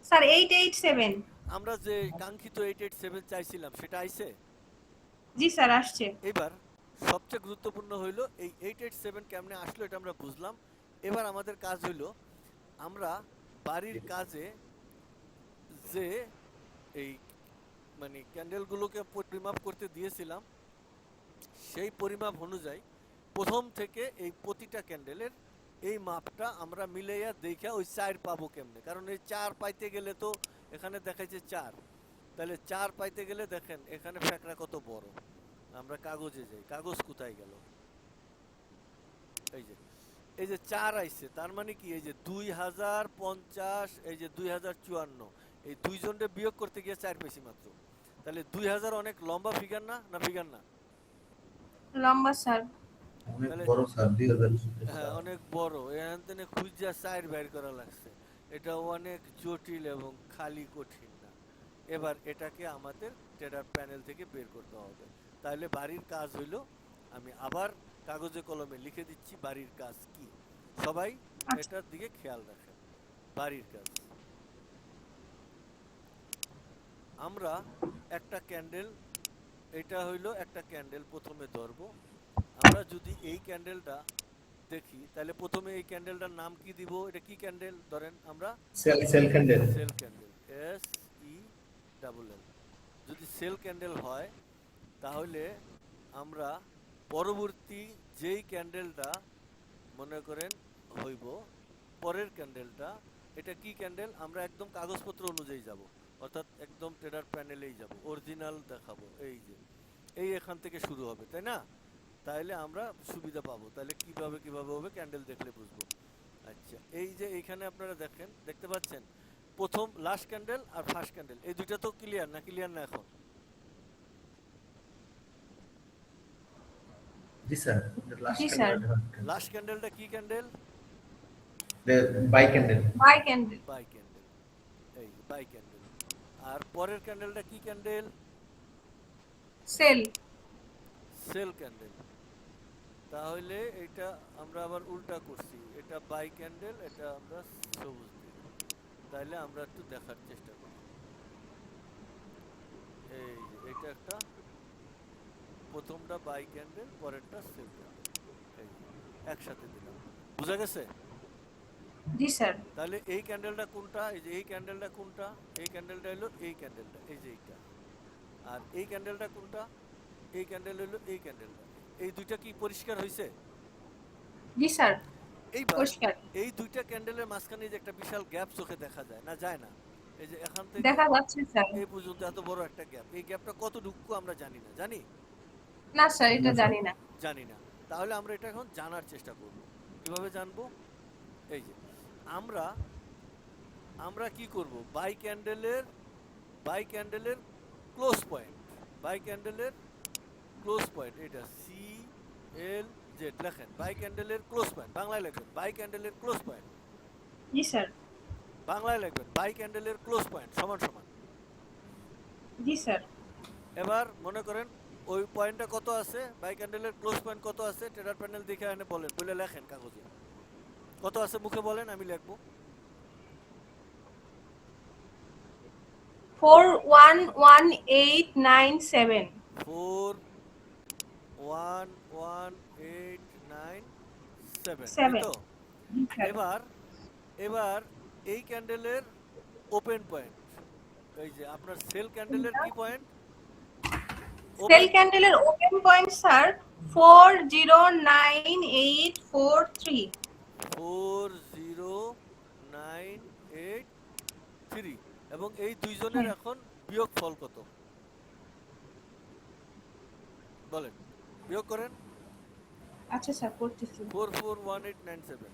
স্যার 887। আমরা যে কাঙ্ক্ষিত 887 চাইছিলাম সেটা আইছে? জি স্যার আসছে। এবার সবচেয়ে গুরুত্বপূর্ণ হইলো এই 887 কেমনে আসলো এটা আমরা বুঝলাম। এবার আমাদের কাজ হইলো আমরা বাড়ির কাজে যে এই মানে ক্যান্ডেলগুলোকে পরিমাপ করতে দিয়েছিলাম সেই পরিমাপ অনুযায়ী প্রথম থেকে এই প্রতিটা ক্যান্ডেলের এই মাপটা আমরা মিলাইয়া দেখা ওই 4 পাবো কেমনে, কারণ এই 4 পাইতে গেলে তো এখানে দেখাইছে 4, তাহলে 4 পাইতে গেলে দেখেন এখানে ফ্যাকরা কত বড়। আমরা কাগজে যাই, কাগজ কোথায় গেল? এই যে 4 আইছে, তার মানে কি এই যে 2050, এই যে 2054, এই দুইজনকে বিয়োগ করতে গিয়ে 4 পেয়েছি মাত্র। তাহলে 2000 অনেক লম্বা ফিগার না? না ফিগার না? লম্বা স্যার। অনেক বড় স্যার 2000। হ্যাঁ অনেক বড়, এখান থেকে খুঁজা 4 বের করা লাগছে। এটা অনেক জটিল এবং খালি কঠিন না। এবার এটাকে আমাদের ট্রেডার প্যানেল থেকে বের করতে হবে। তাহলে বাড়ির কাজ হইলো, আমি আবার কাগজে কলমে লিখে দিচ্ছি বাড়ির কাজ কি। সবাই এটার দিকে খেয়াল রাখেন। বাড়ির কাজ, আমরা একটা ক্যান্ডেল, এটা হইলো একটা ক্যান্ডেল প্রথমে ধরবো। আমরা যদি এই ক্যান্ডেলটা দেখি তাহলে প্রথমে এই ক্যান্ডেলটার নাম কি দিব? এটা কি ক্যান্ডেল ধরেন আমরা? Sell candle. Sell candle, SELL। যদি সেল ক্যান্ডেল হয় তাহলে আমরা পরবর্তী যেই ক্যান্ডেলটা মনে করেন হইব পরের ক্যান্ডেলটা, এটা কি ক্যান্ডেল? আমরা একদম কাগজপত্র অনুযায়ী যাব, অর্থাৎ একদম ট্রেডার প্যানেলেই যাব, অরিজিনাল দেখাবো। এই যে এই এখান থেকে শুরু হবে, তাই না? তাহলে আমরা সুবিধা পাবো। তাহলে কিভাবে হবে ক্যান্ডেল দেখলে বুঝবো। আচ্ছা, এই যে এইখানে আপনারা দেখেন, দেখতে পাচ্ছেন প্রথম লাস্ট ক্যান্ডেল আর ফার্স্ট ক্যান্ডেল, এই দুইটা তো ক্লিয়ার না? ক্লিয়ার না এখন? জি স্যার, লাস্ট জি স্যার। ক্যান্ডেল, লাস্ট ক্যান্ডেলটা কি ক্যান্ডেল? Buy candle. Buy candle. Buy candle, এই বাই ক্যান্ডেল। আর পরের ক্যান্ডেলটা কি ক্যান্ডেল? সেল। Sell candle. তাহলে এটা আমরা আবার উল্টা করছি, এটা বাই ক্যান্ডেল, এটা আমরা সবুজ দিলাম। তাহলে আমরা একটু দেখার চেষ্টা করি। এই যে এটা একটা, প্রথমটা বাই ক্যান্ডেল, পরেরটা সেল ক্যান্ডেল, এই যে একসাথে দিলাম। বুঝা গেছে? জি স্যার। তাহলে এই ক্যান্ডেলটা কোনটা? এই যে এই ক্যান্ডেলটা কোনটা? এই ক্যান্ডেলটা হলো এই ক্যান্ডেলটা, এই যে এইটা। আর এই ক্যান্ডেলটা কোনটা? এই ক্যান্ডেল হলো এই ক্যান্ডেলটা। এই দুইটা কি পরিষ্কার হইছে? জি স্যার, এইবার পরিষ্কার এই দুইটা ক্যান্ডেলের মাঝখানে যে একটা বিশাল গ্যাপ চোখে দেখা যায় না, যায় না? এই যে এখান থেকে দেখা যাচ্ছে স্যার। এই পর্যন্ত এত বড় একটা গ্যাপ, এই গ্যাপটা কতটুকু আমরা জানি না, জানি? না স্যার, এটা জানি না। জানি না। তাহলে আমরা এটা এখন জানার চেষ্টা করব। কিভাবে জানবো? এই যে আমরা আমরা কি করব? বাই ক্যান্ডেলের ক্লোজ পয়েন্ট, বাই ক্যান্ডেলের ক্লোজ পয়েন্ট, এটা সি এল জেড লেখেন। বাই ক্যান্ডেলের ক্লোজ পয়েন্ট বাংলায় লিখবেন, বাই ক্যান্ডেলের ক্লোজ পয়েন্ট জি স্যার। বাংলায় লিখবেন, বাই ক্যান্ডেলের ক্লোজ পয়েন্ট সমান সমান। জি স্যার। এবার মনে করেন ওই পয়েন্টটা কত আছে, বাই ক্যান্ডেলের ক্লোজ পয়েন্ট কত আছে, ট্রেডার প্যানেল দেখে এনে বলেন, বলে লেখেন কাগজে কত আছে, মুখে বলেন, আমি লিখবো। 411897। 411897, তো জি স্যার। এবার এবার এই ক্যান্ডেলের ওপেন পয়েন্ট, এই যে আপনার সেল ক্যান্ডেলের কি পয়েন্ট? সেল ক্যান্ডেলের ওপেন পয়েন্ট স্যার 409843। 40983, এবং এই দুইজনের এখন বিয়োগ ফল কত বলেন, বিয়োগ করেন। আচ্ছা স্যার, করতেছি। 441897।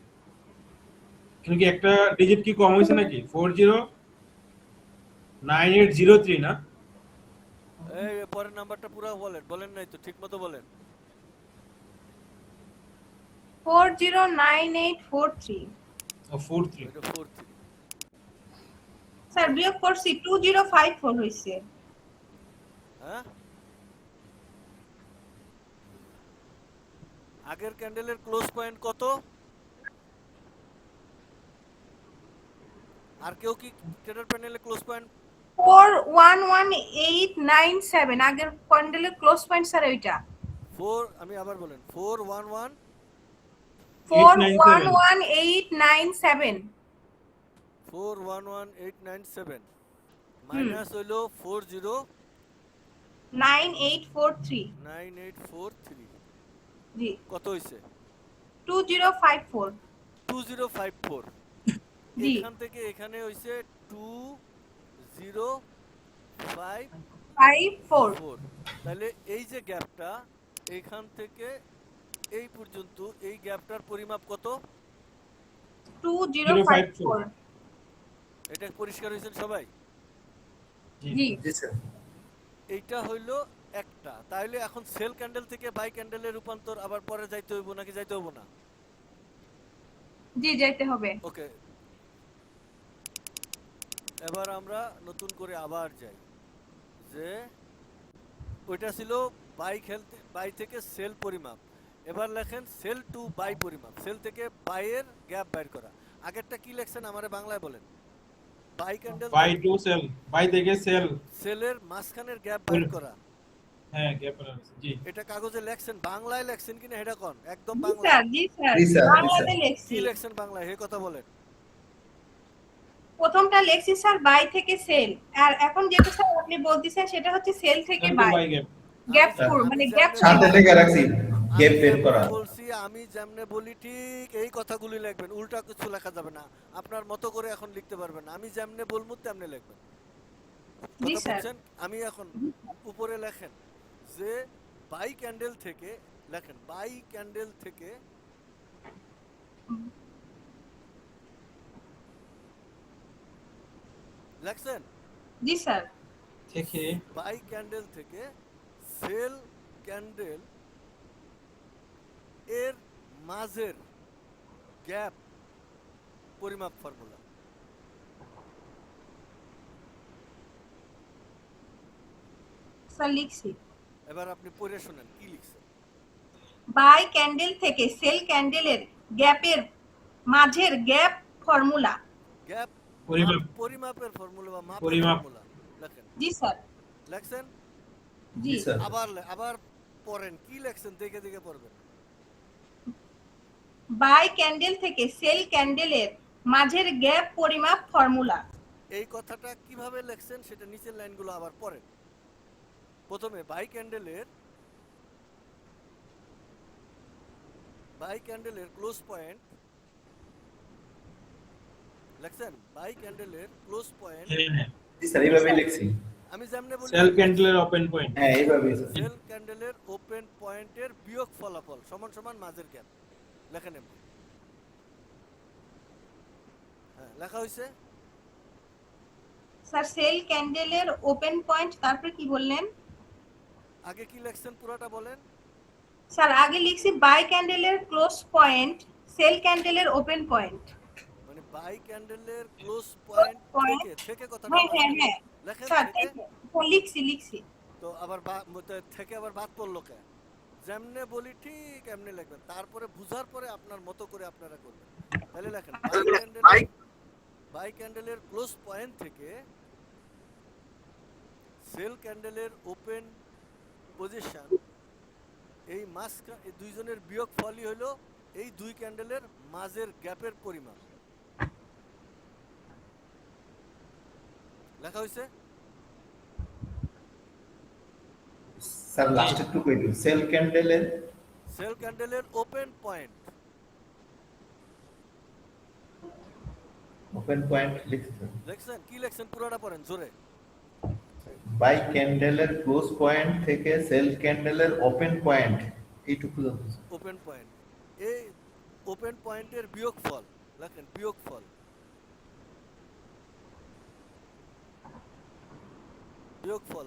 এখানে কি একটা ডিজিট কি কম হয়েছে নাকি? 409803 না? এই পরের নাম্বারটা পুরো বলেন, বলেন নাই তো, ঠিক মতো বলেন। 409843। ও 43। এটা 43। স্যার বিয়োগ করছি 2054 হইছে। হ্যাঁ, আগের ক্যান্ডেলের ক্লোজ পয়েন্ট কত? আর কেউ কি ট্রেডার প্যানেলে ক্লোজ পয়েন্ট? 411897 আগের ক্যান্ডেলের ক্লোজ পয়েন্ট স্যার ওইটা। 4, আমি আবার বলেন, 411 411897 411897 মাইনাস হইলো 9843। 409843, জি, কত হইছে? 2054। 2054। জি। এখান থেকে এখানে হইছে 2054। 54। তাহলে এই যে গ্যাপটা, এইখান থেকে এই পর্যন্ত এই গ্যাপটার পরিমাপ কত? 2054। এটা পরিষ্কার হয়েছেন সবাই? জি। জি স্যার। এইটা হইলো একটা। তাহলে এখন সেল ক্যান্ডেল থেকে বাই ক্যান্ডেলের রূপান্তর আবার পরে যাইতে হইব নাকি যাইতে হইব না? জি, যাইতে হবে। ওকে, এবার আমরা নতুন করে আবার যাই, যে ওইটা ছিল বাই থেকে সেল পরিমাপ। এবার লেখেন সেল টু বাই পরিমাপ, সেল থেকে বাইয়ের গ্যাপ বাইর করা। আগেরটা কি লেখছেন আমারে বাংলায় বলেন? Buy candle buy to sell, buy থেকে সেল, সেলের মাঝখানের গ্যাপ বাইর করা। হ্যাঁ গ্যাপ আছে। জি, এটা কাগজে লেখছেন, বাংলায় লেখছেন কিনা এটা কোন? একদম জি বাংলা। স্যার, জি স্যার, জি স্যার, জি বাংলাতে স্যার। লেখছি। কি লেখছেন বাংলায়, হে কথা বলেন। প্রথমটা লেখছি স্যার বাই থেকে সেল, আর এখন যেটা স্যার আপনি বলতেছেন সেটা হচ্ছে সেল থেকে বাই। Buy gap. গ্যাপ আমি- ফোর আমি মানে যেমনে গ্যাপ সাথে থেকে রাখছি গেপ আমি বের যেমনে করা। বলছি, আমি যেমনে বলি ঠিক এই কথাগুলি লিখবেন, উল্টা কিছু লেখা যাবে না। আপনার মতো করে এখন লিখতে পারবেন না, আমি যেমনে বলবো তেমনে লিখবেন। জি কথা স্যার। বুঝছেন? আমি এখন উপরে লেখেন যে বাই ক্যান্ডেল থেকে, লেখেন বাই ক্যান্ডেল থেকে লেখছেন, জি স্যার। থেকে বাই ক্যান্ডেল থেকে সেল ক্যান্ডেল এর মাঝের গ্যাপ পরিমাপ ফর্মুলা। স্যার লিখছি। এবার আপনি পড়ে শুনেন কি লিখছেন। বাই ক্যান্ডেল থেকে সেল ক্যান্ডেলের গ্যাপের মাঝের গ্যাপ ফর্মুলা। গ্যাপ পরিমাপ। পরিমাপের ফর্মুলা বা মাপের পরিমাপ। ফর্মুলা লেখেন। জি স্যার। লেখছেন? জি। জি স্যার। আবার পড়েন কি লেখছেন, দেখে দেখে পড়বেন। বাই ক্যান্ডেল থেকে সেল ক্যান্ডেলের মাঝের গ্যাপ পরিমাপ ফর্মুলা। এই কথাটা কিভাবে লেখছেন সেটা নিচের লাইনগুলো আবার পড়েন। প্রথমে বাই ক্যান্ডেলের ক্লোজ পয়েন্ট লেখছেন। বাই ক্যান্ডেলের ক্লোজ পয়েন্ট হ্যাঁ, জি স্যার, এইভাবেই লিখছি। আমি যেমনে বলি সেল ক্যান্ডেলের ওপেন পয়েন্ট। হ্যাঁ, এইভাবেই স্যার। সেল ক্যান্ডেলের ওপেন পয়েন্টের বিয়োগ ফলাফল সমান সমান মাঝের গ্যাপ লেখেন এমনি। হ্যাঁ, লেখা হয়েছে। স্যার সেল ক্যান্ডেলের ওপেন পয়েন্ট, তারপর কি বললেন? আগে কি লেখছেন পুরোটা বলেন। স্যার আগে লিখছি বাই ক্যান্ডেলের ক্লোজ পয়েন্ট সেল ক্যান্ডেলের ওপেন পয়েন্ট। মানে বাই ক্যান্ডেলের ক্লোজ পয়েন্ট থেকে কথাটা হ্যাঁ হ্যাঁ হ্যাঁ লেখেন স্যার থেকে। লিখছি। তো আবার থেকে আবার বাদ পড়লো কে? যেমনে বলি ঠিক এমনি লিখবেন, তারপরে বুঝার পরে আপনার মতো করে আপনারা করবেন। তাহলে লেখেন বাই ক্যান্ডেলের ক্লোজ পয়েন্ট থেকে সেল ক্যান্ডেলের ওপেন পজিশন, এই মাঝখানে এই দুইজনের বিয়োগ ফলই হলো এই দুই ক্যান্ডেলের মাঝের গ্যাপের পরিমাণ। লেখা হয়েছে? স্যার লাস্ট একটু কই দিন। সেল ক্যান্ডেলের ওপেন পয়েন্ট ওপেন পয়েন্ট লিখছি। দেখছেন কি লেখছেন পুরোটা পড়েন জোরে। বাই ক্যান্ডেলের ক্লোজ পয়েন্ট থেকে সেল ক্যান্ডেলের ওপেন পয়েন্ট, এইটুকু জানতে চাই। ওপেন পয়েন্ট, এই ওপেন পয়েন্টের বিয়োগফল লেখেন। বিয়োগফল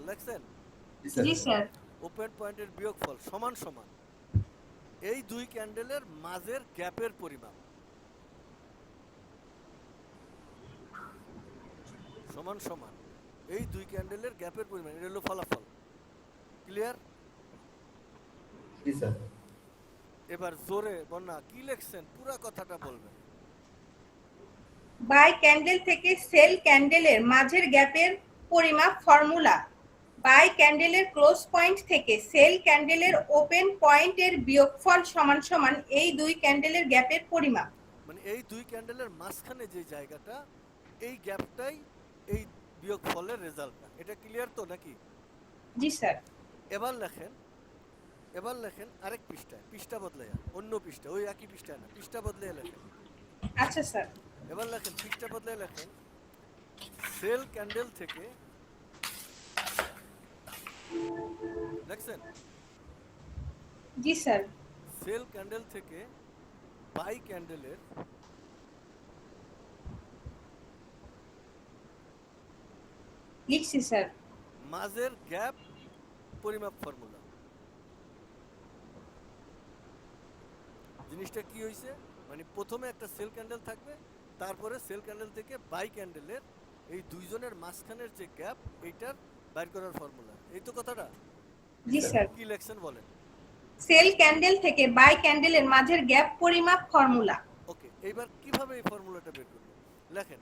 লেখছেন। জি স্যার। ওপেন পয়েন্টের বিয়োগফল সমান সমান এই দুই ক্যান্ডেলের মাঝের গ্যাপের পরিমাপ সমান সমান এই দুই ক্যান্ডেলের গ্যাপের পরিমাণ। এটা হলো ফলাফল। ক্লিয়ার? জি স্যার। এবার জোরে বন্যা কি লেখছেন পুরো কথাটা বলবেন। বাই ক্যান্ডেল থেকে সেল ক্যান্ডেলের মাঝের গ্যাপের পরিমাপ ফর্মুলা। বাই ক্যান্ডেলের ক্লোজ পয়েন্ট থেকে সেল ক্যান্ডেলের ওপেন পয়েন্টের বিয়োগফল সমান সমান এই দুই ক্যান্ডেলের গ্যাপের পরিমাপ। মানে এই দুই ক্যান্ডেলের মাঝখানে যে জায়গাটা, এই গ্যাপটাই এই বিয়োগফলের রেজাল্টটা। এটা ক্লিয়ার তো নাকি? জি স্যার। এবার লেখেন আরেক পৃষ্ঠা বদলাইয়া, অন্য পৃষ্ঠা, ওই একই পৃষ্ঠা না, পৃষ্ঠা বদলাইয়া লেখেন। আচ্ছা স্যার। এবার লেখেন পৃষ্ঠা বদলাইয়া লেখেন সেল ক্যান্ডেল থেকে লেখছেন। জি স্যার। সেল ক্যান্ডেল থেকে বাই ক্যান্ডেলের লিখছি স্যার। মাঝের গ্যাপ পরিমাপ ফর্মুলা। জিনিসটা কি হয়েছে, মানে প্রথমে একটা সেল ক্যান্ডেল থাকবে, তারপরে সেল ক্যান্ডেল থেকে বাই ক্যান্ডেলের এই দুইজনের মাঝখানের যে গ্যাপ, এইটার বাইর করার ফর্মুলা। এই তো কথাটা। জি স্যার। কি লেখছেন বলেন। সেল ক্যান্ডেল থেকে বাই ক্যান্ডেলের মাঝের গ্যাপ পরিমাপ ফর্মুলা। ওকে, এইবার কিভাবে এই ফর্মুলাটা বের করব লেখেন।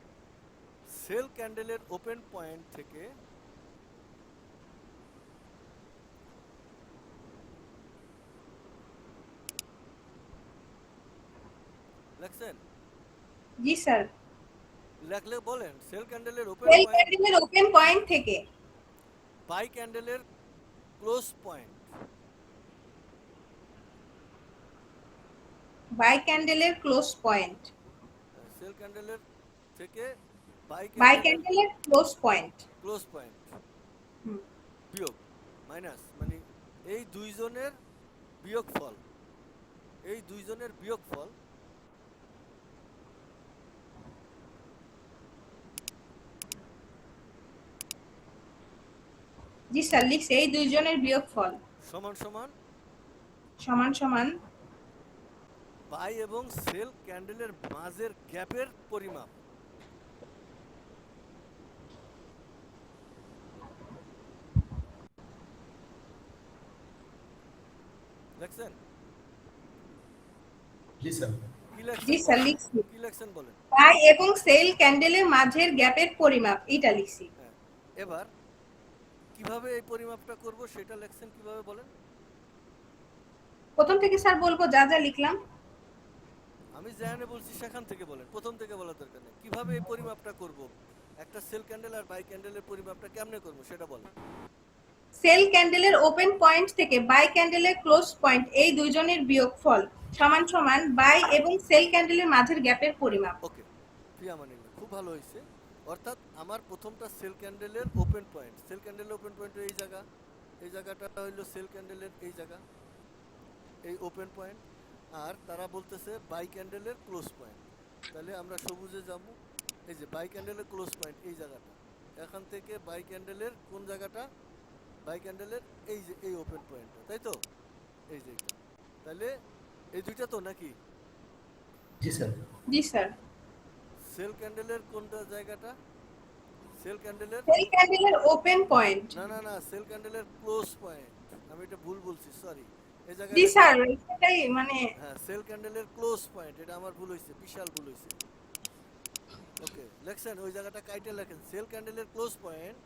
সেল ক্যান্ডেলের ওপেন পয়েন্ট থেকে লেখছেন। জি স্যার। লেখলে বলেন সেল ক্যান্ডেলের ওপেন সেল পয়েন্ট ক্যান্ডেলের ওপেন পয়েন্ট থেকে বাই ক্যান্ডেলের ক্লোজ পয়েন্ট, বাই ক্যান্ডেলের ক্লোজ পয়েন্ট, সেল ক্যান্ডেলের থেকে বাই বাই ক্যান্ডেলের ক্লোজ পয়েন্ট ক্লোজ পয়েন্ট বিয়োগ মাইনাস, মানে এই দুইজনের বিয়োগফল, এই দুইজনের বিয়োগফল জি স্যার লিখছে এই দুইজনের বিয়োগফল সমান সমান সমান সমান বাই এবং সেল ক্যান্ডেলের মাঝের গ্যাপের পরিমাপ। লেখছেন? জি স্যার। কি জি লেখছেন স্যার বলেন? লিখছি। কি লেখছেন বলেন? বাই এবং সেল ক্যান্ডেলের মাঝের গ্যাপের পরিমাপ এটা লিখছি। হ্যাঁ, এবার কিভাবে এই পরিমাপটা করব সেটা লেখছেন কিভাবে বলেন? প্রথম থেকে স্যার বলবো যা যা লিখলাম। আমি যেখানে বলছি সেখান থেকে বলেন, প্রথম থেকে বলার দরকার নেই। কিভাবে এই পরিমাপটা করব? একটা সেল ক্যান্ডেল আর বাই ক্যান্ডেলের পরিমাপটা কেমনে করব সেটা বলেন। সেল ক্যান্ডেলের ওপেন পয়েন্ট থেকে বাই ক্যান্ডেলের ক্লোজ পয়েন্ট এই দুইজনের বিয়োগফল সমান সমান বাই এবং সেল ক্যান্ডেলের মাঝের গ্যাপের পরিমাপ। ওকে, প্রিয়ামানিল্লাহ, খুব ভালো হয়েছে। অর্থাৎ আমার প্রথমটা সেল ক্যান্ডেলের ওপেন পয়েন্ট, সেল ক্যান্ডেলের ওপেন পয়েন্টের এই জায়গা, এই জায়গাটা হইলো সেল ক্যান্ডেলের এই জায়গা, এই ওপেন পয়েন্ট। আর তারা বলতেছে বাই ক্যান্ডেলের ক্লোজ পয়েন্ট। তাহলে আমরা সবুজে যাবো, এই যে বাই ক্যান্ডেলের ক্লোজ পয়েন্ট এই জায়গাটা, এখান থেকে বাই ক্যান্ডেলের কোন জায়গাটা, বাই ক্যান্ডেলের এই যে এই ওপেন পয়েন্টটা, তাই তো, এই যে এটা। তাহলে এই দুইটা তো নাকি জি স্যার। জি স্যার। সেল ক্যান্ডেলের কোনটা জায়গাটা, সেল ক্যান্ডেলের, সেল ক্যান্ডেলের ওপেন পয়েন্ট। না না না, সেল ক্যান্ডেলের ক্লোজ পয়েন্ট, আমি এটা ভুল বলছি, সরি। এই জি জায়গাটা, স্যার সেটাই মানে হ্যাঁ সেল ক্যান্ডেলের ক্লোজ পয়েন্ট, এটা আমার ভুল হয়েছে, বিশাল ভুল হয়েছে। ওকে, লেখছেন ওই জায়গাটা কাইটে লেখেন, সেল ক্যান্ডেলের ক্লোজ পয়েন্ট,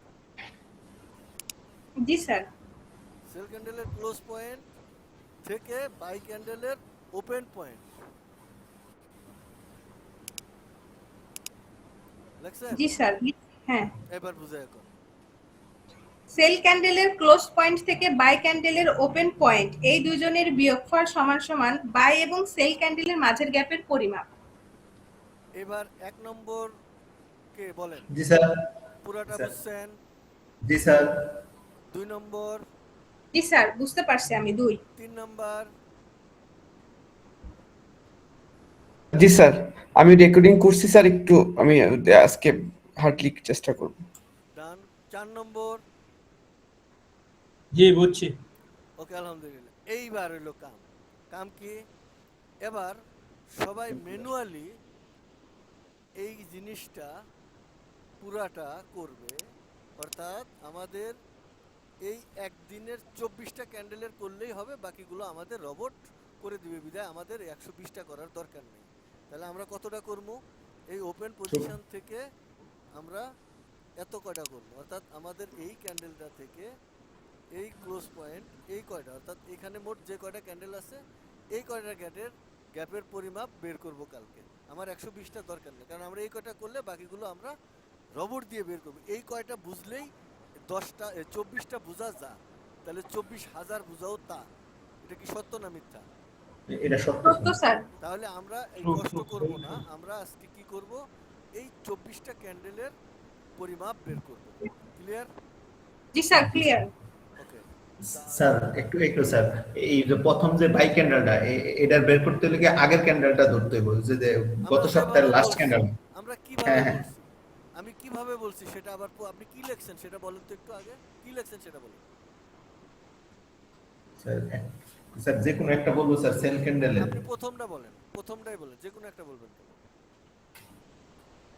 জি স্যার। সেল ক্যান্ডেলের ক্লোজ পয়েন্ট থেকে বাই ক্যান্ডেলের ওপেন পয়েন্ট, লেখছেন? জি স্যার। হ্যাঁ। এবার বুঝে এখন। সেল ক্যান্ডেলের ক্লোজ পয়েন্ট থেকে বাই ক্যান্ডেলের ওপেন পয়েন্ট এই দুইজনের বিয়োগফল সমান সমান বাই এবং সেল ক্যান্ডেলের মাঝের গ্যাপের পরিমাপ। এবার এক নম্বর কে বলেন, জি স্যার। পুরাটা স্যার। বুঝছেন? জি স্যার। 2 নম্বর, জি স্যার বুঝতে পারছি আমি 2। 3 নম্বর, জি স্যার, আমি রেকর্ডিং করছি স্যার, একটু আমি আজকে হার্ডলি চেষ্টা করব। ডান। 4 নম্বর, জি বুঝছি। ওকে আলহামদুলিল্লাহ। এইবার হইলো কাম, কাম কি, এবার সবাই ম্যানুয়ালি এই জিনিসটা পুরাটা করবে। অর্থাৎ আমাদের এই একদিনের 24টা ক্যান্ডেলের করলেই হবে, বাকিগুলো আমাদের রোবট করে দিবে, বিধায় আমাদের 120টা করার দরকার নেই। তাহলে আমরা কতটা করবো, এই ওপেন পজিশন থেকে আমরা এত কয়টা করবো, অর্থাৎ আমাদের এই ক্যান্ডেলটা থেকে এই ক্লোজ পয়েন্ট এই কয়টা, অর্থাৎ এখানে মোট যে কয়টা ক্যান্ডেল আছে এই কয়টা গ্যাপের পরিমাপ বের করব কালকে। আমার 120টা দরকার নেই, কারণ আমরা এই কয়টা করলে বাকিগুলো আমরা রোবট দিয়ে বের করব। এই কয়টা বুঝলেই 24টা বোঝা যা, তাহলে 24,000 বোঝাও তা। এটা কি সত্য না মিথ্যা? এটা সত্য সত্য স্যার। তাহলে আমরা এই কষ্ট করব না, আমরা আজকে কি করব, এই 24টা ক্যান্ডেলের পরিমাপ বের করব। ক্লিয়ার? জি স্যার ক্লিয়ার। Okay sir. একটু স্যার, এই যে প্রথম যে বাই ক্যান্ডেলটা এটার বের করতে হলে কি আগের ক্যান্ডেলটা ধরতে হবে, যে গত সপ্তাহের লাস্ট ক্যান্ডেল। আমরা কিভাবে হ্যাঁ, হ্যাঁ। বলছি, আমি কিভাবে বলছি সেটা আবার আপনি কি লিখছেন সেটা বলেন তো একটু আগে, কি লিখছেন সেটা বলেন। স্যার যে কোনো একটা বলবো স্যার, সেল ক্যান্ডেলের। আপনি প্রথমটা বলেন, প্রথমটাই বলেন, যে কোনো একটা বলবেন তো।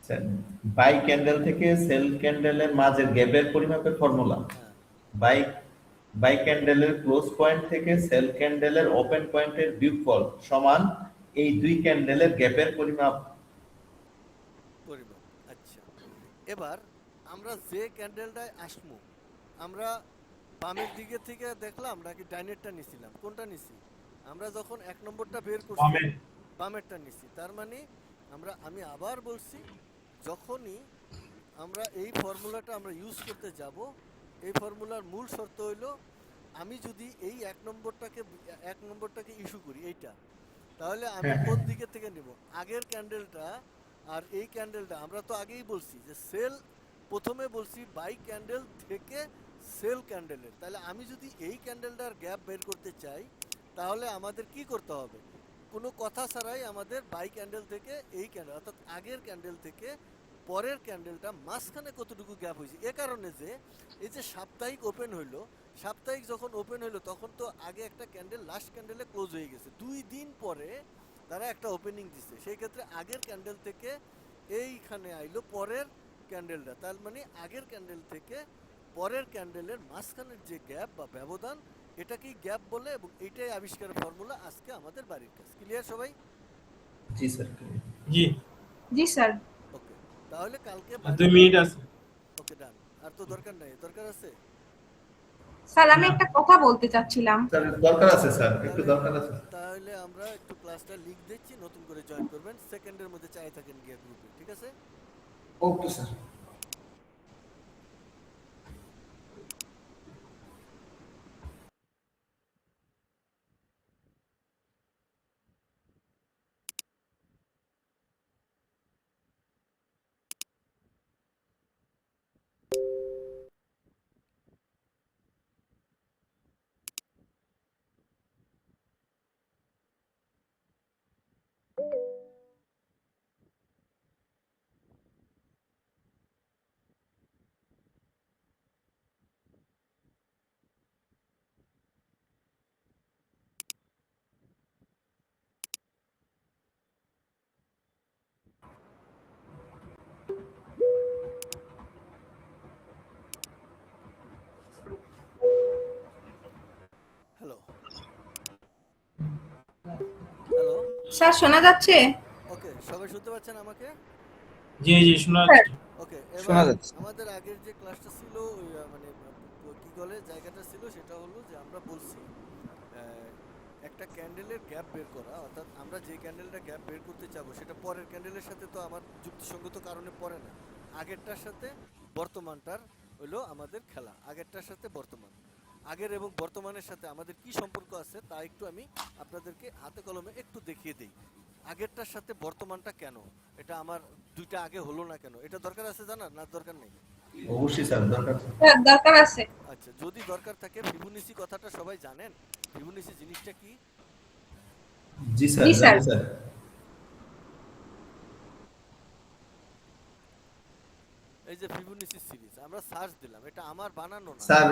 স্যার বাই ক্যান্ডেল থেকে সেল ক্যান্ডেলের মাঝের গ্যাপের পরিমাপের ফর্মুলা, হ্যাঁ, বাই বাই ক্যান্ডেলের ক্লোজ পয়েন্ট থেকে সেল ক্যান্ডেলের ওপেন পয়েন্টের বিয়োগফল সমান এই দুই ক্যান্ডেলের গ্যাপের পরিমাপ। পরিমাপ। আচ্ছা, এবার আমরা যে ক্যান্ডেলটায় আসবো, আমরা বামের দিকে থেকে দেখলাম নাকি ডাইনেরটা নিছিলাম, কোনটা নিছি? আমরা যখন এক নম্বরটা বের করছি বামের। বামেরটা নিছি। তার মানে আমি আবার বলছি, যখনই আমরা এই ফর্মুলাটা আমরা ইউজ করতে যাব, এই ফর্মুলার মূল শর্ত হইল, আমি যদি এই এক নম্বরটাকে ইস্যু করি এইটা, তাহলে আমি কোন দিকে থেকে নিব, আগের ক্যান্ডেলটা আর এই ক্যান্ডেলটা। আমরা তো আগেই বলছি যে সেল, প্রথমে বলছি বাই ক্যান্ডেল থেকে সেল ক্যান্ডেলের, তাহলে আমি যদি এই ক্যান্ডেলটার গ্যাপ বের করতে চাই, তাহলে আমাদের কি করতে হবে, কোনো কথা ছাড়াই আমাদের বাই ক্যান্ডেল থেকে এই ক্যান্ডেল, অর্থাৎ আগের ক্যান্ডেল থেকে পরের ক্যান্ডেলটা মাঝখানে কতটুকু গ্যাপ হয়েছে, এ কারণে যে এই যে সাপ্তাহিক ওপেন হইলো, সাপ্তাহিক যখন ওপেন হইলো তখন তো আগে একটা ক্যান্ডেল লাস্ট ক্যান্ডেলে ক্লোজ হয়ে গেছে 2 দিন পরে, তারা একটা ওপেনিং দিছে, সেই ক্ষেত্রে আগের ক্যান্ডেল থেকে এইখানে আইলো পরের ক্যান্ডেলটা, তার মানে আগের ক্যান্ডেল থেকে পরের ক্যান্ডেলের মাঝখানের যে গ্যাপ বা ব্যবধান, এটাকেই গ্যাপ বলে, এবং এইটাই আবিষ্কারের ফর্মুলা আজকে আমাদের বাড়ির কাজ। ক্লিয়ার সবাই? জি স্যার। জি জি স্যার। ওকে, তাহলে কালকে আর 2 মিনিট আছে। ওকে ডান। আর তো দরকার নাই, দরকার আছে? স্যার আমি একটা কথা বলতে চাচ্ছিলাম। স্যার দরকার আছে স্যার, একটু দরকার আছে। তাহলে আমরা একটু ক্লাসটা লিংক দিচ্ছি, নতুন করে জয়েন করবেন, সেকেন্ডের মধ্যে চাই থাকেন গিয়ে গ্রুপে, ঠিক আছে? Okay sir. Hello hello, sir শোনা যাচ্ছে? ওকে, সবাই শুনতে পাচ্ছেন আমাকে? জি জি শোনা স্যার। যাচ্ছে। ওকে, শোনা এবার যাচ্ছে। আমাদের আগের যে ক্লাসটা ছিল, ওই মানে কি বলে জায়গাটা ছিল, সেটা হলো যে আমরা বলছি একটা ক্যান্ডেলের গ্যাপ বের করা, অর্থাৎ আমরা যে ক্যান্ডেলটা গ্যাপ বের করতে চাবো সেটা পরের ক্যান্ডেলের সাথে তো আমার যুক্তিসঙ্গত কারণে পড়ে না, আগেরটার সাথে বর্তমানটার হলো আমাদের খেলা, আগেরটার সাথে বর্তমান, আগের এবং বর্তমানের সাথে আমাদের কি সম্পর্ক আছে তা একটু আমি আপনাদেরকে হাতে কলমে একটু দেখিয়ে দিই। আগেরটার সাথে বর্তমানটা কেন, এটা আমার দুইটা আগে হলো না কেন, এটা দরকার আছে জানার না দরকার নেই? অবশ্যই স্যার দরকার। স্যার দরকার আছে। আচ্ছা, যদি দরকার থাকে, ফিবোনাচি কথাটা সবাই জানেন? ফিবোনাচি জিনিসটা কি? জি স্যার, জি স্যার। জানি স্যার। এই যে ফিবোনাচি সিরিজ আমরা সার্চ দিলাম, এটা আমার বানানো না। Sir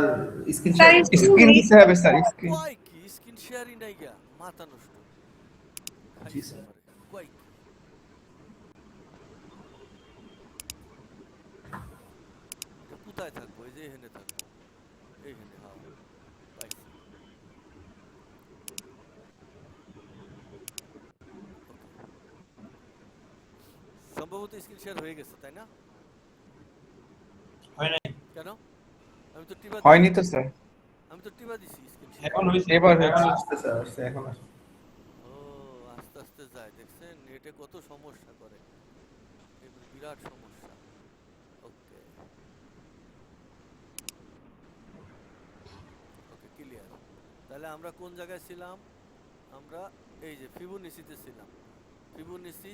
screen sir share. Screen দিতে হবে স্যার, স্ক্রিন। কয় কি স্ক্রিন শেয়ারই নাই গা, মাথা নষ্ট। জি স্যার। কয় কি? এটা কোথায় থাকবো? এই যে এখানে থাকবো, এইখানে। হ্যাঁ, পাইছি। সম্ভবত স্ক্রিন শেয়ার হয়ে গেছে, তাই না? হয় নাই, কেন? আমি তো টিপা হয়নি তো স্যার। আমি তো টিপা দিছি স্ক্রিন শেয়ার। এখন হইছে। এবার এখন হয়েছে। আসছে স্যার, আসছে এখন আসছে। ও, আস্তে আস্তে যায়, দেখছেন নেটে কত সমস্যা করে, এগুলো বিরাট সমস্যা। ওকে ওকে, ক্লিয়ার। তাহলে আমরা কোন জায়গায় ছিলাম? আমরা এই যে ফিবোনাচিতে ছিলাম, ফিবোনাচি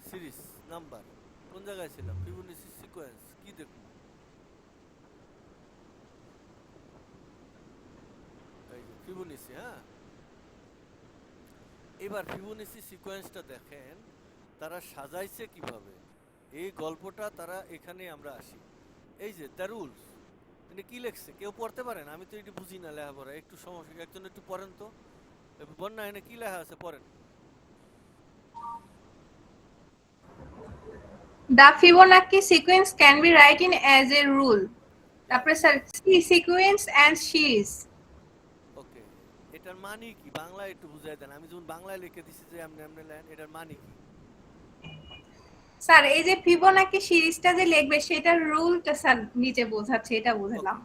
সিরিজ নাম্বার কোন জায়গায় ছিলাম? ফিবোনাচি সিকোয়েন্স কি দেখব? এই যে ফিবোনাচি। হ্যাঁ, এবার ফিবোনাচি সিকোয়েন্সটা দেখেন তারা সাজাইছে কিভাবে, এই গল্পটা তারা এখানে আমরা আসি। এই যে দ্য রুলস, এটা কি লেখছে কেউ পড়তে পারেন? আমি তো এটা বুঝি না লেখাপড়া, একটু সমস্যা, একজন একটু পড়েন তো। বন্যা এনে কি লেখা আছে পড়েন। The Fibonacci sequence can be written as a rule. তারপরে স্যার sequence and series. ওকে, এটার মানে কি বাংলায় একটু বুঝাই দেন, আমি যখন বাংলায় লিখে দিছি যে এমনি এমনি লাইন, এটার মানে কি? স্যার এই যে ফিবোনাকি সিরিজটা যে লিখবে সেটার রুলটা স্যার নিচে বোঝাচ্ছে, এটা বুঝলাম।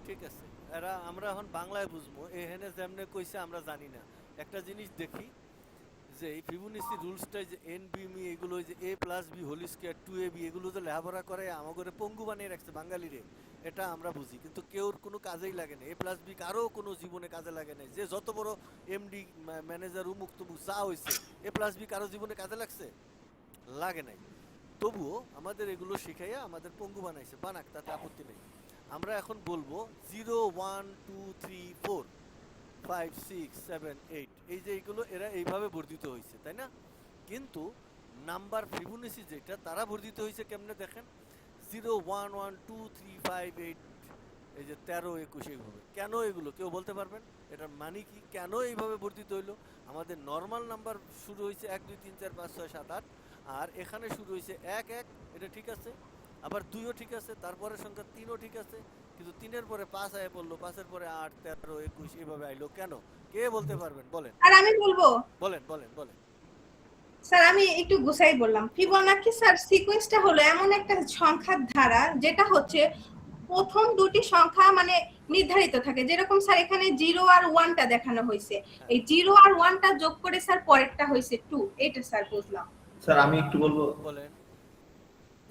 ঠিক আছে, এরা আমরা এখন বাংলায় বুঝবো, এখানে যেমনে কইছে আমরা জানি না। একটা জিনিস দেখি যে এই ফিবোনাচি রুলসটা, যে এন বি মি, এগুলো যে a plus B whole square 2ab, এগুলো যে লেখাপড়া করে আমাদের পঙ্গু বানিয়ে রাখছে বাঙালিরে, এটা আমরা বুঝি, কিন্তু কেউর কোনো কাজেই লাগে না। a প্লাস বি কারো কোনো জীবনে কাজে লাগে না, যে যত বড় এমডি ম্যানেজার উমুক তুমুক যা হইছে, a প্লাস বি কারো জীবনে কাজে লাগছে? লাগে নাই। তবুও আমাদের এগুলো শিখাইয়া আমাদের পঙ্গু বানাইছে, বানাক, তাতে আপত্তি নেই। আমরা এখন বলবো 0 1 2 3 4 5 6 7 8, এই যে এইগুলো এরা এইভাবে বর্ধিত হয়েছে, তাই না? কিন্তু নাম্বার ফিবোনাচি যেটা, তারা বর্ধিত হয়েছে কেমনে দেখেন। 0 1 1 2 3 5 8, এই যে 13 21 এইভাবে কেন এগুলো কেউ বলতে পারবেন এটার মানে কি কেন এইভাবে বর্ধিত হইলো আমাদের নর্মাল নাম্বার শুরু হয়েছে 1 2 3 4 5 6 7 8 আর এখানে শুরু হয়েছে 1 1 এটা ঠিক আছে আবার 2ও ঠিক আছে তারপরের সংখ্যা 3ও ঠিক আছে কিন্তু 3 এর পরে 5 আয়া পড়লো 5 এর পরে 8 13 21 এইভাবে আইলো কেন কে বলতে পারবেন বলেন আর আমি বলবো বলেন বলেন বলেন স্যার আমি একটু গুছাই বললাম ফিবোনাকি স্যার সিকোয়েন্সটা হলো এমন একটা সংখ্যার ধারা যেটা হচ্ছে প্রথম দুটি সংখ্যা মানে নির্ধারিত থাকে যেরকম স্যার এখানে 0 আর 1টা দেখানো হয়েছে এই 0 আর 1টা যোগ করে স্যার পরেরটা হয়েছে 2 এটা স্যার বুঝলাম স্যার আমি একটু বলবো বলেন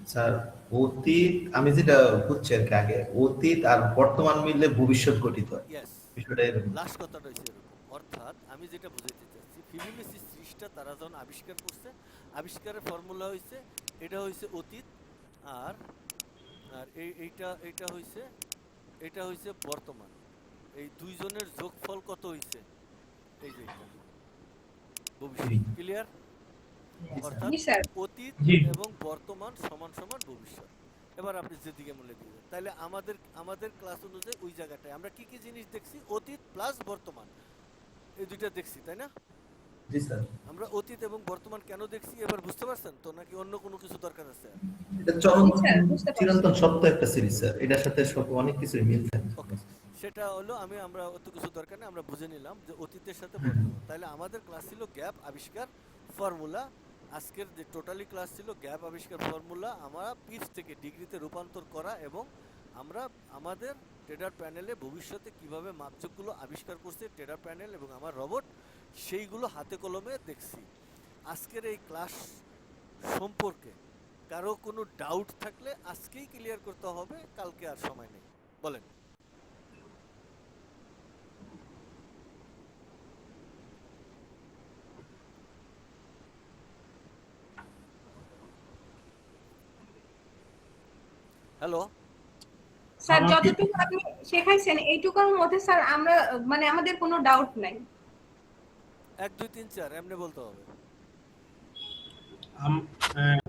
স্যার অতীত আমি যেটা বুঝছি আর কি আগে অতীত আর বর্তমান মিললে ভবিষ্যৎ গঠিত হয় ইয়েস বিষয়টা এরকম লাস্ট কথাটা হচ্ছে এরকম অর্থাৎ আমি যেটা বুঝাইতে চাচ্ছি ফিবোনাচি সিরিজটা তারা যখন আবিষ্কার করছে আবিষ্কারের ফর্মুলা হইছে এটা হইছে অতীত আর আর এইটা হইছে বর্তমান এই দুইজনের যোগফল কত হইছে এই যে এটা ভবিষ্যৎ ক্লিয়ার অর্থাৎ জি স্যার অতীত জি। এবং বর্তমান সমান সমান ভবিষ্যৎ এবার আপনি যেদিকে মূল্য দিবেন তাহলে আমাদের ক্লাস অনুযায়ী ওই জায়গাটায় আমরা কি কি জিনিস দেখছি অতীত প্লাস বর্তমান এই দুইটা দেখছি তাই না জি স্যার আমরা অতীত এবং বর্তমান কেন দেখছি এবার বুঝতে পারছেন তো নাকি অন্য কোনো কিছু দরকার আছে এটা জি স্যার, বুঝতে পারছি। চিরন্তন সত্য একটা সিরিজ স্যার এটার সাথে সব অনেক কিছু মিল থাকে ওকে সেটা হলো আমরা অত কিছু দরকার নেই আমরা বুঝে নিলাম যে অতীতের সাথে বর্তমান তাহলে আমাদের ক্লাস ছিল গ্যাপ আবিষ্কার ফর্মুলা আজকের যে টোটালি ক্লাস ছিল গ্যাপ আবিষ্কার ফর্মুলা আমরা পিচ থেকে ডিগ্রিতে রূপান্তর করা এবং আমরা আমাদের ট্রেডার প্যানেলে ভবিষ্যতে কিভাবে মাপযোগগুলো আবিষ্কার করছে ট্রেডার প্যানেল এবং আমার রোবট সেইগুলো হাতে কলমে দেখছি আজকের এই ক্লাস সম্পর্কে কারো কোনো ডাউট থাকলে আজকেই ক্লিয়ার করতে হবে কালকে আর সময় নেই বলেন হ্যালো স্যার আমাকে- যতটুকু আপনি শেখাইছেন এইটুকুর মধ্যে স্যার আমরা মানে আমাদের কোনো ডাউট নাই 1 2 3 4 এমনি বলতে হবে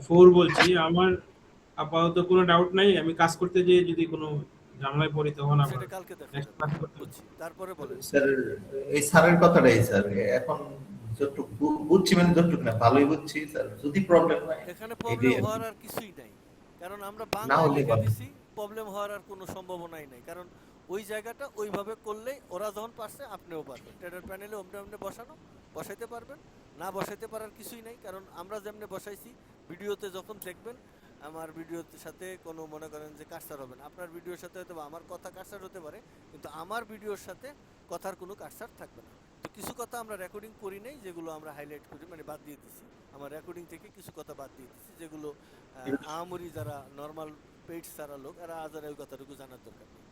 4 বলছি আমার আপাতত কোনো ডাউট নাই আমি কাজ করতে যেয়ে যদি কোনো ঝামেলায় পড়ি তখন আবার সেটা কালকে দেখা next যাবে class করতে হবে। বুঝছি তারপরে বলেন স্যার এই স্যারের কথাটাই স্যার এখন যতটুকু বুঝছি মানে যতটুকু না ভালোই বুঝছি স্যার যদি প্রবলেম হয় এখানে এটাই প্রবলেম আর কি। হওয়ার আর কিছুই নাই কারণ আমরা না বাংলায় হলে লিখে ভালো। দিছি প্রবলেম হওয়ার আর কোনো সম্ভাবনাই নাই কারণ ওই জায়গাটা ওইভাবে করলেই ওরা যখন পারছে আপনিও পারবেন ট্রেডার প্যানেলে ওমনে বসাইতে পারবেন না বসাইতে পারার কিছুই নাই কারণ আমরা যেমনে বসাইছি ভিডিওতে যখন দেখবেন আমার ভিডিওর সাথে কোনো মনে করেন যে কাটসার হবে না আপনার ভিডিওর সাথে হয়তো বা আমার কথা কাটসার হতে পারে কিন্তু আমার ভিডিওর সাথে কথার কোনো কাটসার থাকবে না তো কিছু কথা আমরা রেকর্ডিং করি নাই যেগুলো আমরা হাইলাইট করি মানে বাদ দিয়ে দিছি আমার রেকর্ডিং থেকে কিছু কথা বাদ দিয়ে দিছি যেগুলো আহামরি যারা নর্মাল পেইড সারা লোক এরা আজার ওই কথাটুকু জানার দরকার নেই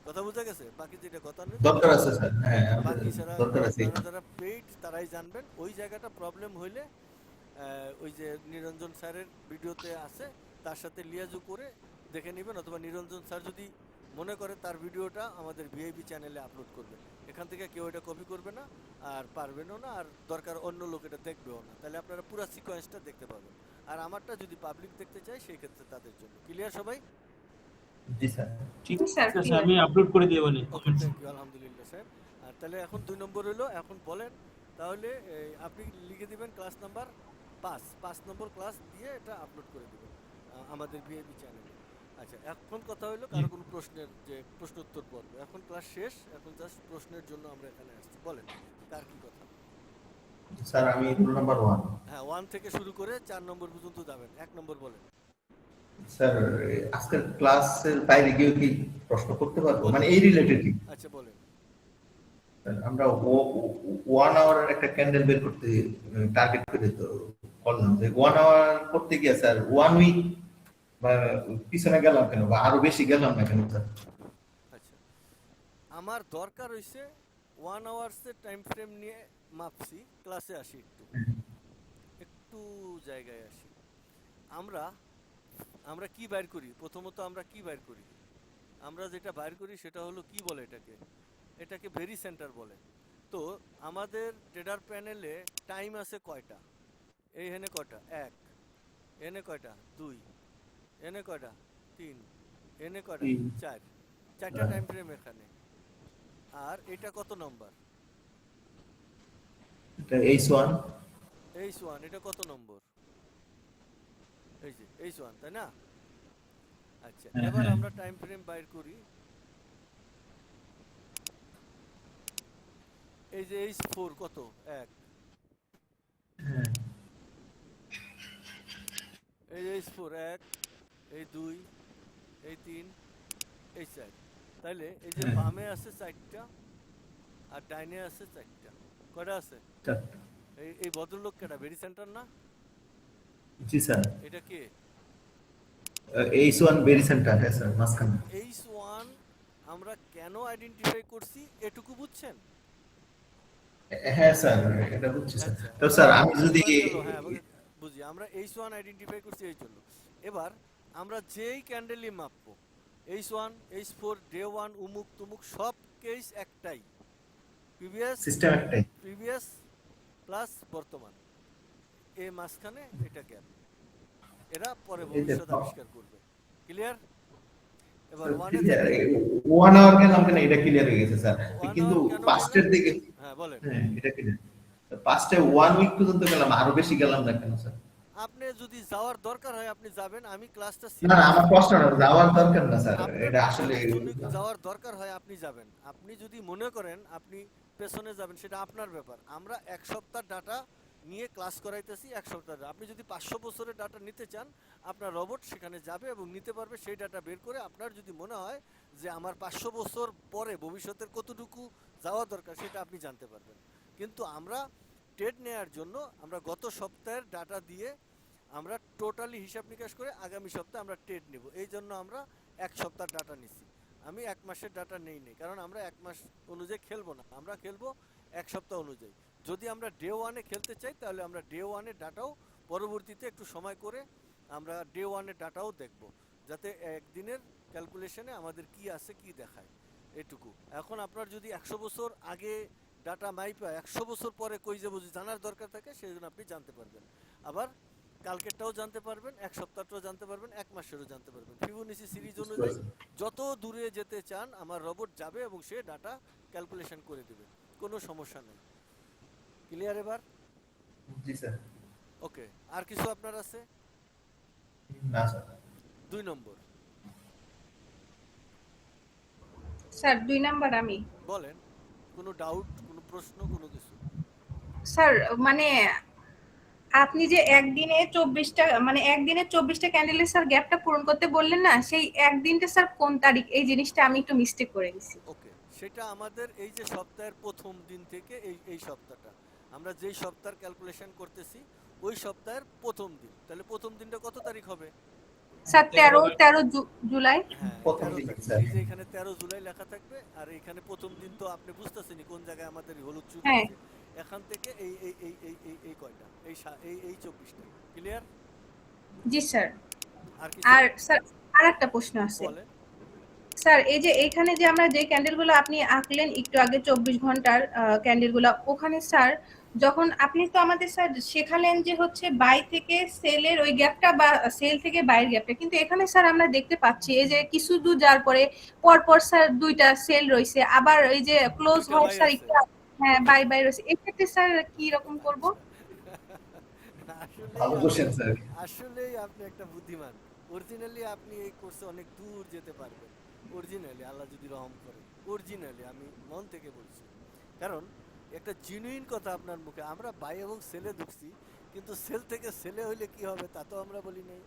কথা বোঝা গেছে বাকি যেটা কথা নেই দরকার আছে স্যার হ্যাঁ বাকি সারা দরকার আছে যারা পেইড তারাই জানবেন ওই জায়গাটা প্রবলেম হইলে ওই যে নিরঞ্জন স্যারের ভিডিওতে আছে তার সাথে লিয়াজু করে দেখে নেবেন অথবা নিরঞ্জন স্যার যদি মনে করে তার ভিডিওটা আমাদের ভিআইপি চ্যানেলে আপলোড করবে এখান থেকে কেউ এটা কপি করবে না আর পারবেনও না আর দরকার অন্য লোক এটা দেখবেও না তাহলে আপনারা পুরো সিকোয়েন্সটা দেখতে পাবেন আর আমারটা যদি পাবলিক দেখতে চায় সেই ক্ষেত্রে তাদের জন্য ক্লিয়ার সবাই জি স্যার ঠিক জি, স্যার, আছে আমি আপলোড করে দেব নি ওকে থ্যাংক ইউ আলহামদুলিল্লাহ স্যার আর তাহলে এখন 2 নম্বর হলো এখন বলেন তাহলে আপনি লিখে দিবেন ক্লাস নাম্বার 5 নম্বর ক্লাস দিয়ে এটা আপলোড করে দিবেন আমাদের ভিআইপি চ্যানেলে আচ্ছা এখন কথা হলো কারো কোনো প্রশ্নের যে প্রশ্ন উত্তর পর্ব এখন ক্লাস শেষ এখন জাস্ট প্রশ্নের জন্য আমরা এখানে আসছি বলেন কার কি কথা স্যার আমি রুল নাম্বার 1 হ্যাঁ 1 থেকে শুরু করে 4 নম্বর পর্যন্ত যাবেন 1 নম্বর বলেন স্যার আজকের ক্লাসের বাইরে গিয়ে কি প্রশ্ন করতে পারবো মানে এই রিলেটেড কি আচ্ছা বলেন আমরা 1 আওয়ারের একটা ক্যান্ডেল বের করতে টার্গেট করে তো করলাম যে 1 আওয়ার করতে গিয়ে স্যার 1 উইক বা পিছনে গেলাম কেন বা আরো বেশি গেলাম না কেন স্যার আচ্ছা আমার দরকার হইছে 1 আওয়ার্সের টাইম ফ্রেম নিয়ে মাপছি ক্লাসে আসি একটু জায়গায় আসি আমরা কি বাইর করি প্রথমত আমরা কি বাইর করি আমরা যেটা বাইর করি সেটা হলো কি বলে এটাকে ভেরি সেন্টার বলে তো আমাদের ট্রেডার প্যানেলে টাইম আছে কয়টা এইখানে কয়টা 1 এনে কয়টা 2 এনে কয়টা 3 এনে কয়টা 4 চারটা টাইম ফ্রেম এখানে। আর এটা কত নম্বর? এটা H1 H1 এটা কত নম্বর? এই যে H1 তাই না? আচ্ছা হ্যাঁ, এবার হ্যাঁ। আমরা টাইম ফ্রেম বাইর করি। এই যে H4 কত? 1, হ্যাঁ এই যে H4 1, এই 2, এই 3, এই 4। তাইলে এই যে হ্যাঁ, বামে আছে 4টা আর ডাইনে আছে 4টা। কয়টা আছে? চারটা। এই ভদ্রলোক কেটা? ভেরি সেন্টার না? জি স্যার। এটা কে? H1 ভেরি সেন্টার, হ্যাঁ স্যার, মাঝখানে। H1 আমরা কেন আইডেন্টিফাই করছি এটুকু বুঝছেন? হ্যাঁ স্যার, এটা বুঝছি স্যার। আচ্ছা তো স্যার আমি যদি হয়ে গেল, হ্যাঁ বুঝি। আমরা H1 আইডেন্টিফাই করছি এই জন্য। এবার আমরা যেই ক্যান্ডেলই মাপবো H1 H4 ডে 1 উমুক তুমুক সব কেস একটাই, সিস্টেম একটাই। প্রিভিয়াস প্লাস বর্তমান, এই মাঝখানে এটা গ্যাপ। এরা পরে এই যে ভবিষ্যৎ আবিষ্কার করবে। ক্লিয়ার? এবার ওয়ানে ক্লিয়ার, থেকে 1 আওয়ার গেলাম কেন এটা ক্লিয়ার হয়ে গেছে স্যার। 1 কিন্তু আওয়ার কেন পাস্টের গেলেন? দিকে, হ্যাঁ বলেন। হ্যাঁ এটা ক্লিয়ার। পাস্টে 1 উইক পর্যন্ত গেলাম, আরো বেশি গেলাম না কেন স্যার? আপনি যদি যাওয়ার দরকার হয় আপনি যাবেন, আমি ক্লাসটা না না, আমার প্রশ্ন না, যাওয়ার দরকার না স্যার, আপনার এটা আসলে যদি যাওয়ার দরকার হয় আপনি যাবেন। আপনি যদি মনে করেন আপনি পেছনে যাবেন সেটা আপনার ব্যাপার। আমরা 1 সপ্তাহ ডাটা নিয়ে ক্লাস করাইতেছি, 1 সপ্তাহ। আপনি যদি 500 বছরের ডাটা নিতে চান আপনার রোবট সেখানে যাবে এবং নিতে পারবে সেই ডাটা বের করে। আপনার যদি মনে হয় যে আমার 500 বছর পরে ভবিষ্যতের কতটুকু যাওয়া দরকার সেটা আপনি জানতে পারবেন। কিন্তু আমরা ট্রেড নেয়ার জন্য আমরা গত সপ্তাহের ডাটা দিয়ে আমরা টোটালি হিসাব নিকাশ করে আগামী সপ্তাহে আমরা ট্রেড নেব। এই জন্য আমরা 1 সপ্তাহ ডাটা নিছি। আমি 1 মাসের ডাটা নেই কারণ আমরা 1 মাস অনুযায়ী খেলবো না, আমরা খেলবো 1 সপ্তাহ অনুযায়ী। যদি আমরা ডে 1-এ খেলতে চাই তাহলে আমরা ডে 1-এর ডাটাও পরবর্তীতে একটু সময় করে আমরা ডে 1-এর ডাটাও দেখব, যাতে একদিনের ক্যালকুলেশনে আমাদের কি আছে কি দেখায় এটুকু। এখন আপনার যদি 100 বছর আগে ডাটা মাইপা 100 বছর পরে কই যাবো জানার দরকার থাকে, সেই জন্য আপনি জানতে পারবেন। আবার কালকেরটাও জানতে পারবেন, 1 সপ্তাহটাও জানতে পারবেন, 1 মাসেরও জানতে পারবেন। ফিবোনাচি সিরিজ অনুযায়ী যত দূরে যেতে চান আমার রোবট যাবে এবং সে ডাটা ক্যালকুলেশন করে দেবে, কোনো সমস্যা নেই। ক্লিয়ার এবার? জি স্যার। ওকে, আর কিছু আপনার আছে? না স্যার। 2 নম্বর স্যার 2 নাম্বার আমি বলেন। কোনো ডাউট, কোনো প্রশ্ন, কোনো কিছু? স্যার মানে আপনি যে একদিনে 24টা মানে একদিনে 24টা ক্যান্ডেলের স্যার গ্যাপটা পূরণ করতে বললেন না, সেই একদিনটা স্যার কোন তারিখ? এই জিনিসটা আমি একটু মিস্টেক করে গেছি। ওকে, সেটা আমাদের এই যে সপ্তাহের প্রথম দিন থেকে এই সপ্তাহটা আমরা যেই সপ্তাহের ক্যালকুলেশন করতেছি ওই সপ্তাহের প্রথম দিন। তাহলে প্রথম দিনটা কত তারিখ হবে? স্যার 13 জুলাই। হ্যাঁ, প্রথম 13 দিন তারিখ। স্যার। এই যে এখানে 13 জুলাই লেখা থাকবে আর এখানে প্রথম দিন তো আপনি বুঝতেছেনই কোন জায়গায় আমাদের হলুদ চুন হ্যাঁ আছে। এখান থেকে এই কয়টা, এই 24টা। ক্লিয়ার? জি স্যার। আর কিছু? আর স্যার আরেকটা প্রশ্ন আছে বলেন। স্যার। এই যে এইখানে যে আমরা যে ক্যান্ডেলগুলো আপনি আঁকলেন একটু আগে 24 ঘন্টার ক্যান্ডেলগুলো, ওখানে স্যার যখন আপনি তো আমাদের স্যার শেখালেন যে হচ্ছে বাই থেকে সেলের ওই গ্যাপটা বা সেল থেকে বাইরের গ্যাপটা, কিন্তু এখানে স্যার আমরা দেখতে পাচ্ছি এই যে কিছু দূর যাওয়ার পরে পরপর স্যার 2টা সেল রয়েছে, আবার এই যে ক্লোজ দুইটা হওয়ার বাই স্যার আছে। একটু হ্যাঁ বাই রয়েছে। এক্ষেত্রে স্যার কি রকম করব? ভালো কোশ্চেন স্যার। আসলেই আপনি একটা বুদ্ধিমান। অরিজিনালি আপনি এই কোর্সে অনেক দূর যেতে পারবেন। অরিজিনালি আল্লাহ যদি রহম করে, অরিজিনালি আমি মন থেকে বলছি। কারণ একটা জেনুইন কথা আপনার মুখে। আমরা বাই এবং সেলে ঢুকছি, কিন্তু সেল থেকে সেলে হইলে কি হবে তা তো আমরা বলি নাই।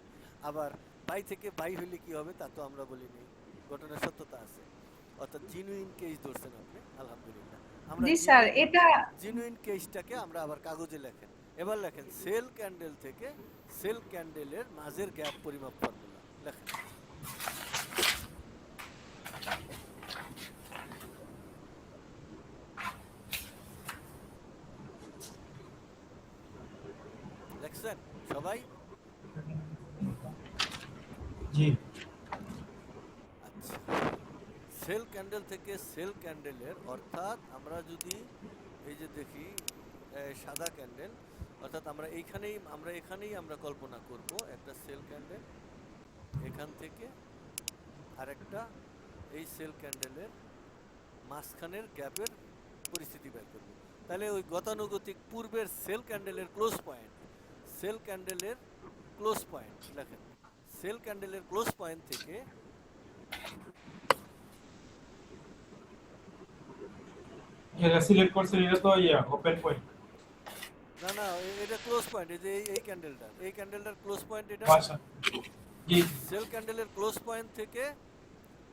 আবার বাই থেকে বাই হইলে কি হবে তা তো আমরা বলি নাই। ঘটনার সত্যতা আছে। অর্থাৎ জেনুইন কেস ধরছেন আপনি, আলহামদুলিল্লাহ। আমরা জি স্যার, এটা জেনুইন কেসটাকে আমরা আবার কাগজে লেখেন। এবার লেখেন সেল ক্যান্ডেল থেকে সেল ক্যান্ডেলের মাঝের গ্যাপ পরিমাপ ফর্মুলা লেখেন। লেখছেন সবাই? জি। আচ্ছা, সেল ক্যান্ডেল থেকে সেল ক্যান্ডেলের, অর্থাৎ আমরা যদি এই যে দেখি সাদা ক্যান্ডেল, অর্থাৎ আমরা এখানেই আমরা কল্পনা করব একটা সেল ক্যান্ডেল, এখান থেকে আরেকটা এই সেল ক্যান্ডেলের মাঝখানের গ্যাপের পরিস্থিতি বের করব। তাহলে ওই গতানুগতিক পূর্বের সেল ক্যান্ডেলের ক্লোজ পয়েন্ট, সেল ক্যান্ডেলের ক্লোজ পয়েন্ট লেখেন। সেল ক্যান্ডেলের ক্লোজ পয়েন্ট থেকে এটা সিলেক্ট করছেন, এটা তো ওপেন পয়েন্ট। না না এটা ক্লোজ পয়েন্ট, এই যে এই ক্যান্ডেলটার ক্লোজ পয়েন্ট এটা। আচ্ছা, জি সেল ক্যান্ডেলের ক্লোজ পয়েন্ট থেকে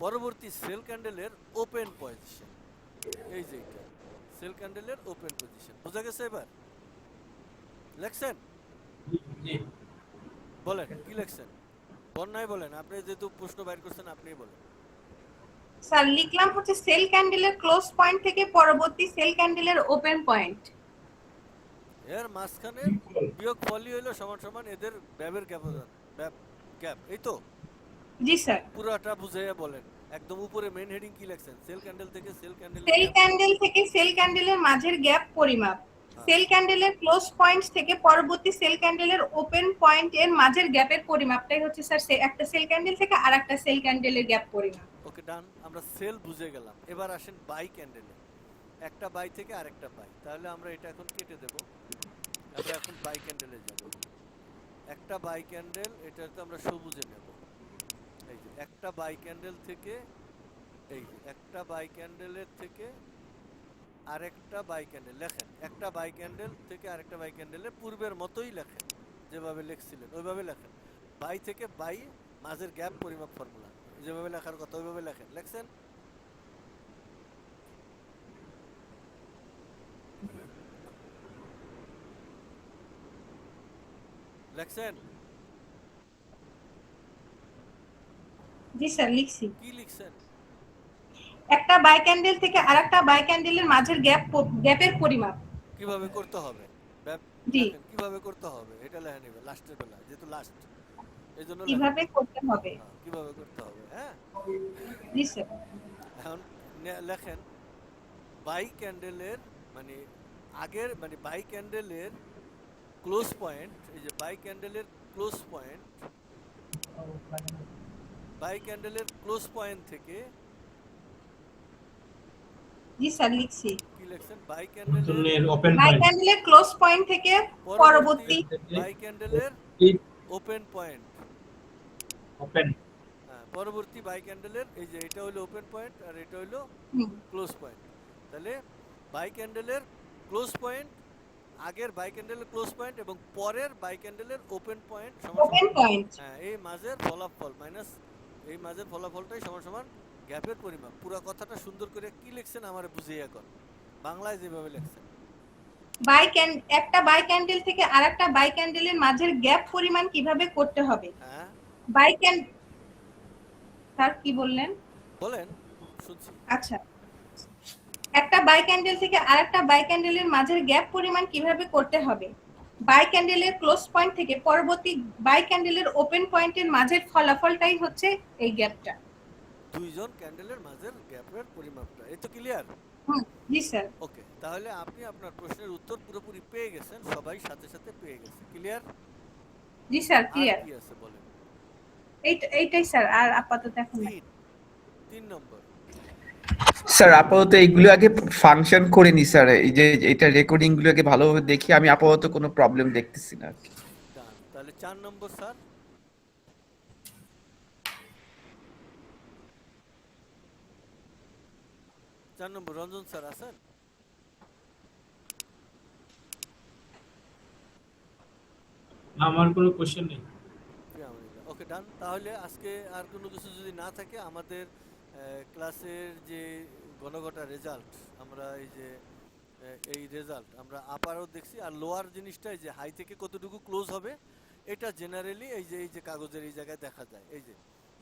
পরবর্তী সেল ক্যান্ডেলের ওপেন পজিশন, এই যে এটা সেল ক্যান্ডেলের ওপেন পজিশন। বোঝা গেছে এবার? লেখছেন? জি বলেন কি লেখছেন? বন্যায় বলেন, আপনি যেহেতু প্রশ্ন বাইর করছেন আপনিই বলেন। স্যার লিখলাম হচ্ছে সেল ক্যান্ডেলের ক্লোজ পয়েন্ট থেকে পরবর্তী সেল ক্যান্ডেলের ওপেন পয়েন্ট। এর মাঝখানে বিয়োগ ফলই হইলো সমান সমান এদের ব্যাবের ব্যবধান, গ্যাপ। এই তো জি স্যার। পুরাটা বুঝাইয়া বলেন। একদম উপরে মেইন হেডিং কি লেখছেন? সেল ক্যান্ডেল থেকে সেল ক্যান্ডেল, সেল ক্যান্ডেল থেকে সেল ক্যান্ডেলের মাঝের গ্যাপ পরিমাপ। সেল ক্যান্ডেলের ক্লোজ পয়েন্ট থেকে পরবর্তী সেল ক্যান্ডেলের ওপেন পয়েন্ট এর মাঝের গ্যাপের পরিমাপটাই হচ্ছে স্যার একটা সেল ক্যান্ডেল থেকে আরেকটা সেল ক্যান্ডেলের গ্যাপ পরিমাপ। ওকে ডান, আমরা সেল বুঝে গেলাম। এবার আসেন বাই ক্যান্ডেলে, একটা বাই থেকে আরেকটা বাই। তাহলে আমরা এটা এখন কেটে দেব, আমরা এখন বাই ক্যান্ডেলে যাব। একটা বাই ক্যান্ডেল, এটা তো আমরা সবুজে নেব। এই যে একটা বাই ক্যান্ডেল থেকে, এই যে একটা বাই ক্যান্ডেলের থেকে আরেকটা বাই ক্যান্ডেল লেখেন। একটা বাই ক্যান্ডেল থেকে আরেকটা বাই ক্যান্ডেলে পূর্বের মতোই লেখেন, যেভাবে লিখছিলেন ওইভাবে লেখেন। বাই থেকে বাই মাঝের গ্যাপ পরিমাপ ফর্মুলা, যেভাবে লেখার কথা ওইভাবে লেখেন। লেখছেন? লেখছেন? জি স্যার লিখছি। কি লিখছেন? একটা বাই ক্যান্ডেল থেকে আরেকটা বাই ক্যান্ডেলের মাঝের গ্যাপের পরিমাপ। কিভাবে করতে হবে? জি। লেখেন কিভাবে করতে হবে, এটা লেখা নেবে লাস্টের বেলা, যেহেতু লাস্ট এই জন্য কিভাবে করতে হবে? কিভাবে করতে হবে। হ্যাঁ, জি স্যার। এখন লেখেন বাই ক্যান্ডেলের মানে আগের মানে বাই ক্যান্ডেলের ক্লোজ পয়েন্ট, এই যে বাই ক্যান্ডেলের ক্লোজ পয়েন্ট, বাই ক্যান্ডেলের ক্লোজ পয়েন্ট থেকে জি স্যার লিখছি। কি লিখছেন? বাই ক্যান্ডেলের ওপেন বাই পয়েন্ট, ক্যান্ডেলের ক্লোজ পয়েন্ট থেকে পরবর্তী বাই ক্যান্ডেলের ওপেন পয়েন্ট, ওপেন পরবর্তী বাই ক্যান্ডেলের, এই যে এটা হলো ওপেন পয়েন্ট আর এটা হলো ক্লোজ পয়েন্ট। তাহলে বাই ক্যান্ডেলের ক্লোজ পয়েন্ট, আগের বাই ক্যান্ডেলের ক্লোজ পয়েন্ট এবং পরের বাই ক্যান্ডেলের ওপেন পয়েন্ট সমান ওপেন পয়েন্ট। হ্যাঁ, এই মাঝের ফলাফল মাইনাস এই মাঝের ফলাফলটাই সমান সমান গ্যাপের পরিমাপ। পুরো কথাটা সুন্দর করে কি লিখছেন আমারে বুঝিয়ে এখন বাংলায় যেভাবে লিখছেন। একটা বাই ক্যান্ডেল থেকে আরেকটা বাই ক্যান্ডেলের মাঝের গ্যাপ পরিমাণ কিভাবে করতে হবে? হ্যাঁ বাই ক্যান স্যার কি বললেন? বলেন, শুনছি। আচ্ছা, একটা বাই ক্যান্ডেল থেকে আরেকটা বাই ক্যান্ডেলের মাঝের গ্যাপ পরিমাণ কিভাবে করতে হবে? বাই ক্যান্ডেলের ক্লোজ পয়েন্ট থেকে পরবর্তী বাই ক্যান্ডেলের ওপেন পয়েন্টের মাঝের ফলাফলটাই হচ্ছে এই গ্যাপটা। দুইজন ক্যান্ডেলের মাঝের গ্যাপের পরিমাপটা। এই তো ক্লিয়ার? জি স্যার। ওকে, তাহলে আপনি আপনার প্রশ্নের উত্তর পুরোপুরি পেয়ে গেছেন, সবাই সাথে সাথে পেয়ে গেছে। ক্লিয়ার? জি স্যার আর ক্লিয়ার। কি আছে বলেন? এইটাই স্যার, আর আপাতত এখন না। 3 নম্বর। স্যার আপাতত এইগুলো আগে ফাংশন করে নি স্যার, এই যে এটা রেকর্ডিং গুলো আগে ভালোভাবে দেখি, আমি আপাতত কোনো প্রবলেম দেখতেছি না। ডান, তাহলে 4 নম্বর স্যার। 4 নম্বর রঞ্জন স্যার আছেন? আমার কোনো কোশ্চেন নেই। ওকে ডান, তাহলে আজকে আর কোনো কিছু যদি না থাকে আমাদের ক্লাসের যে গণগটা রেজাল্ট, আমরা এই যে এই রেজাল্ট আমরা আপারও দেখছি, আর লোয়ার জিনিসটা এই যে হাই থেকে কতটুকু ক্লোজ হবে এটা জেনারেলি এই যে কাগজের এই জায়গায় দেখা যায়।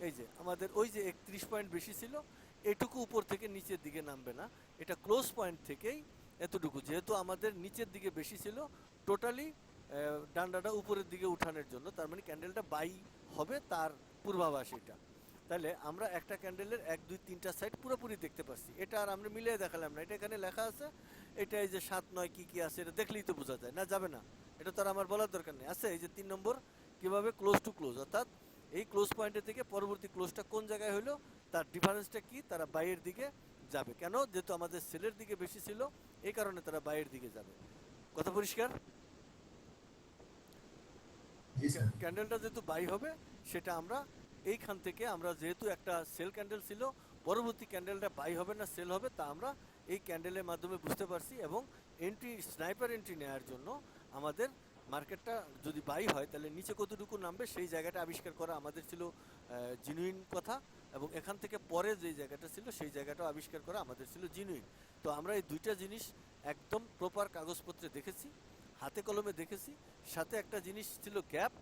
এই যে আমাদের ওই যে 31 পয়েন্ট বেশি ছিল, এটুকু উপর থেকে নিচের দিকে নামবে না, এটা ক্লোজ পয়েন্ট থেকেই এতটুকু, যেহেতু আমাদের নিচের দিকে বেশি ছিল টোটালি ডান্ডাটা উপরের দিকে উঠানোর জন্য, তার মানে ক্যান্ডেলটা বাই হবে তার পূর্বাভাস এটা। তাহলে আমরা একটা ক্যান্ডেলের 1 2 3টা সাইড পুরোপুরি দেখতে পাচ্ছি। এটা আর আমরা মিলিয়ে দেখালাম না, এটা এখানে লেখা আছে। এটা এই যে 7 9 কি আছে এটা দেখলেই তো বোঝা যায়। না যাবে না, এটা তো আর আমার বলার দরকার নেই। আছে এই যে 3 নম্বর কিভাবে ক্লোজ টু ক্লোজ, অর্থাৎ এই ক্লোজ পয়েন্টের থেকে পরবর্তী ক্লোজটা কোন জায়গায় হলো তার ডিফারেন্সটা কি, তারা বাইয়ের দিকে যাবে। কেন? যেহেতু আমাদের সেলের দিকে বেশি ছিল এই কারণে তারা বাইয়ের দিকে যাবে। কথা পরিষ্কার? জি স্যার। ক্যান্ডেলটা যেহেতু বাই হবে সেটা আমরা এইখান থেকে আমরা যেহেতু একটা সেল ক্যান্ডেল ছিল, পরবর্তী ক্যান্ডেলটা বাই হবে না সেল হবে তা আমরা এই ক্যান্ডেলের মাধ্যমে বুঝতে পারছি। এবং এন্ট্রি স্নাইপার এন্ট্রি নেওয়ার জন্য আমাদের মার্কেটটা যদি বাই হয় তাহলে নিচে কতটুকু নামবে সেই জায়গাটা আবিষ্কার করা আমাদের ছিল জিনুইন কথা, এবং এখান থেকে পরে যে জায়গাটা ছিল সেই জায়গাটাও আবিষ্কার করা আমাদের ছিল জিনুইন। তো আমরা এই দুইটা জিনিস একদম প্রপার কাগজপত্রে দেখেছি, হাতে কলমে দেখেছি। সাথে একটা জিনিস ছিল গ্যাপ,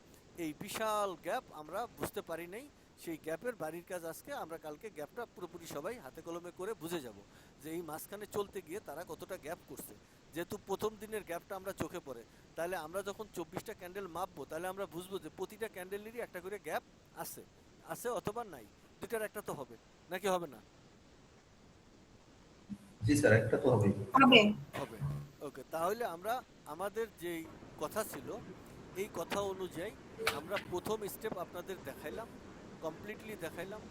এই বিশাল গ্যাপ আমরা বুঝতে পারি নাই। সেই গ্যাপের বাড়ির কাজ আজকে আমরা কালকে গ্যাপটা পুরোপুরি সবাই হাতে কলমে করে বুঝে যাব যে এই মাঝখানে চলতে গিয়ে তারা কতটা গ্যাপ করছে। যেহেতু প্রথম দিনের গ্যাপটা আমরা চোখে পড়ে, তাহলে আমরা যখন 24টা ক্যান্ডেল মাপবো তাহলে আমরা বুঝবো যে প্রতিটা ক্যান্ডেলেরই একটা করে গ্যাপ আছে আছে অথবা নাই, দুটার একটা তো হবে, নাকি হবে না? জি স্যার, একটা তো হবেই। হবে। হবে। ওকে, তাহলে আমরা আমাদের যেই কথা ছিল এই কথা অনুযায়ী আমরা প্রথম স্টেপ আপনাদের দেখাইলাম, কমপ্লিটলি দেখাইলাম।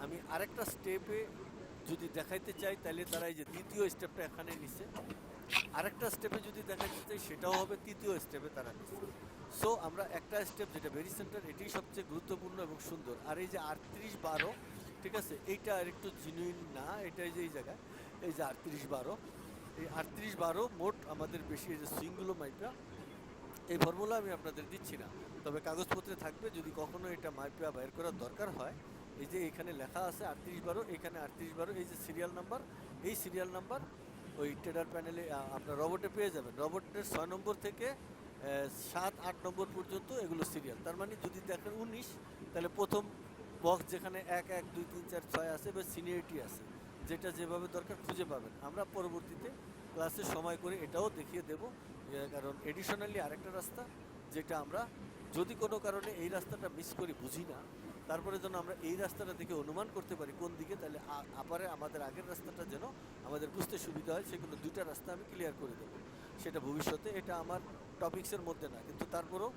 আমি আরেকটা স্টেপে যদি দেখাইতে চাই তাহলে তারা এই যে দ্বিতীয় স্টেপটা এখানে নিছে, আরেকটা স্টেপে যদি দেখাইতে চাই সেটাও হবে তৃতীয় স্টেপে তারা নিছে। সো আমরা একটা স্টেপ যেটা ভেরি সেন্টার এটাই সবচেয়ে গুরুত্বপূর্ণ এবং সুন্দর। আর এই যে 38-12, ঠিক আছে, এইটা আর একটু জিনুইন না, এটা এই যে এই জায়গায় এই যে 38-12, এই 38-12 মোট আমাদের বেশি এই যে সুইংগুলো মাইপা, এই ফর্মুলা আমি আপনাদের দিচ্ছি না, তবে কাগজপত্রে থাকবে যদি কখনো এটা মাইপা বের করার দরকার হয়। এই যে এখানে লেখা আছে 38-12, এখানে 38-12, এই যে সিরিয়াল নাম্বার, এই সিরিয়াল নাম্বার ওই ট্রেডার প্যানেলে আপনার রবটে পেয়ে যাবেন। রবটের 6 নম্বর থেকে 7-8 নম্বর পর্যন্ত এগুলো সিরিয়াল। তার মানে যদি দেখেন 19, তাহলে প্রথম বক্স যেখানে 1 1 2 3 4 6 আছে বা সিনিয়রিটি আছে, যেটা যেভাবে দরকার খুঁজে পাবেন। আমরা পরবর্তীতে ক্লাসে সময় করে এটাও দেখিয়ে দেব, কারণ এডিশনালি আরেকটা রাস্তা যেটা আমরা যদি কোনো কারণে এই রাস্তাটা মিস করি, বুঝি না, তারপরে যেন আমরা এই রাস্তাটা থেকে অনুমান করতে পারি কোন দিকে, তাহলে আপারে আমাদের আগের রাস্তাটা যেন আমাদের বুঝতে সুবিধা হয়, সেগুলো দুইটা রাস্তা আমি ক্লিয়ার করে দেবো। সেটা ভবিষ্যতে, এটা আমার টপিক্সের মধ্যে না, কিন্তু তারপরেও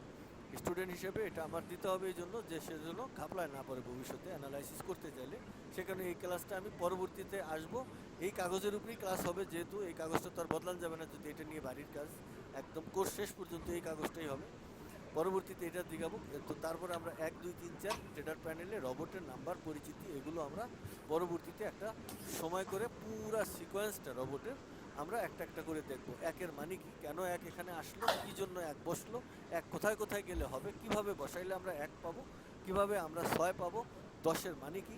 স্টুডেন্ট হিসেবে এটা আমার দিতে হবে এই জন্য যে সেজন্য ঘাপলায় না পড়ে ভবিষ্যতে অ্যানালাইসিস করতে চাইলে। সেখানে এই ক্লাসটা আমি পরবর্তীতে আসবো, এই কাগজের উপরেই ক্লাস হবে, যেহেতু এই কাগজটা তো আর বদলান যাবে না যদি এটা নিয়ে বাড়ির কাজ, একদম কোর্স শেষ পর্যন্ত এই কাগজটাই হবে। পরবর্তীতে এটা দিগাবো। তো তারপরে আমরা 1 2 3 4 ট্রেডার প্যানেলে রবটের নাম্বার, পরিচিতি, এগুলো আমরা পরবর্তীতে একটা সময় করে পুরা সিকোয়েন্সটা রবটের আমরা একটা একটা করে দেখব। একের মানে কি, কেন এক এখানে আসলো, কি জন্য এক বসলো, এক কোথায় কোথায় গেলে হবে, কিভাবে বসাইলে আমরা এক পাবো, কিভাবে আমরা 6 পাবো, 10-এর মানে কি,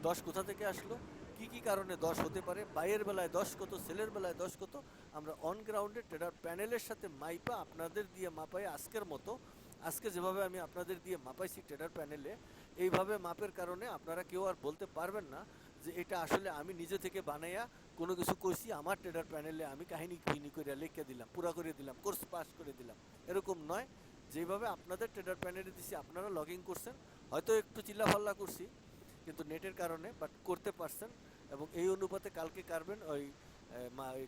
10 কোথা থেকে আসলো, কি কি কারণে 10 হতে পারে, বাইয়ের বেলায় 10 কত, সেলের বেলায় 10 কত, আমরা অন গ্রাউন্ডে ট্রেডার প্যানেলের সাথে মাইপা আপনাদের দিয়ে মাপাই আজকের মতো। আজকে যেভাবে আমি আপনাদের দিয়ে মাপাইছি ট্রেডার প্যানেলে, এইভাবে মাপের কারণে আপনারা কেউ আর বলতে পারবেন না যে এটা আসলে আমি নিজে থেকে বানাইয়া কোনো কিছু করছি, আমার ট্রেডার প্যানেলে আমি কাহিনী ফিনি করে লিখে দিলাম, পুরা করে দিলাম, কোর্স পাস করে দিলাম, এরকম নয়। যেভাবে আপনাদের ট্রেডার প্যানেলে দিছি আপনারা লগ ইন করছেন, হয়তো একটু চিল্লাফাল্লা করছি কিন্তু নেটের কারণে, বাট করতে পারছেন। এবং এই অনুপাতে কালকে কারবেন ওই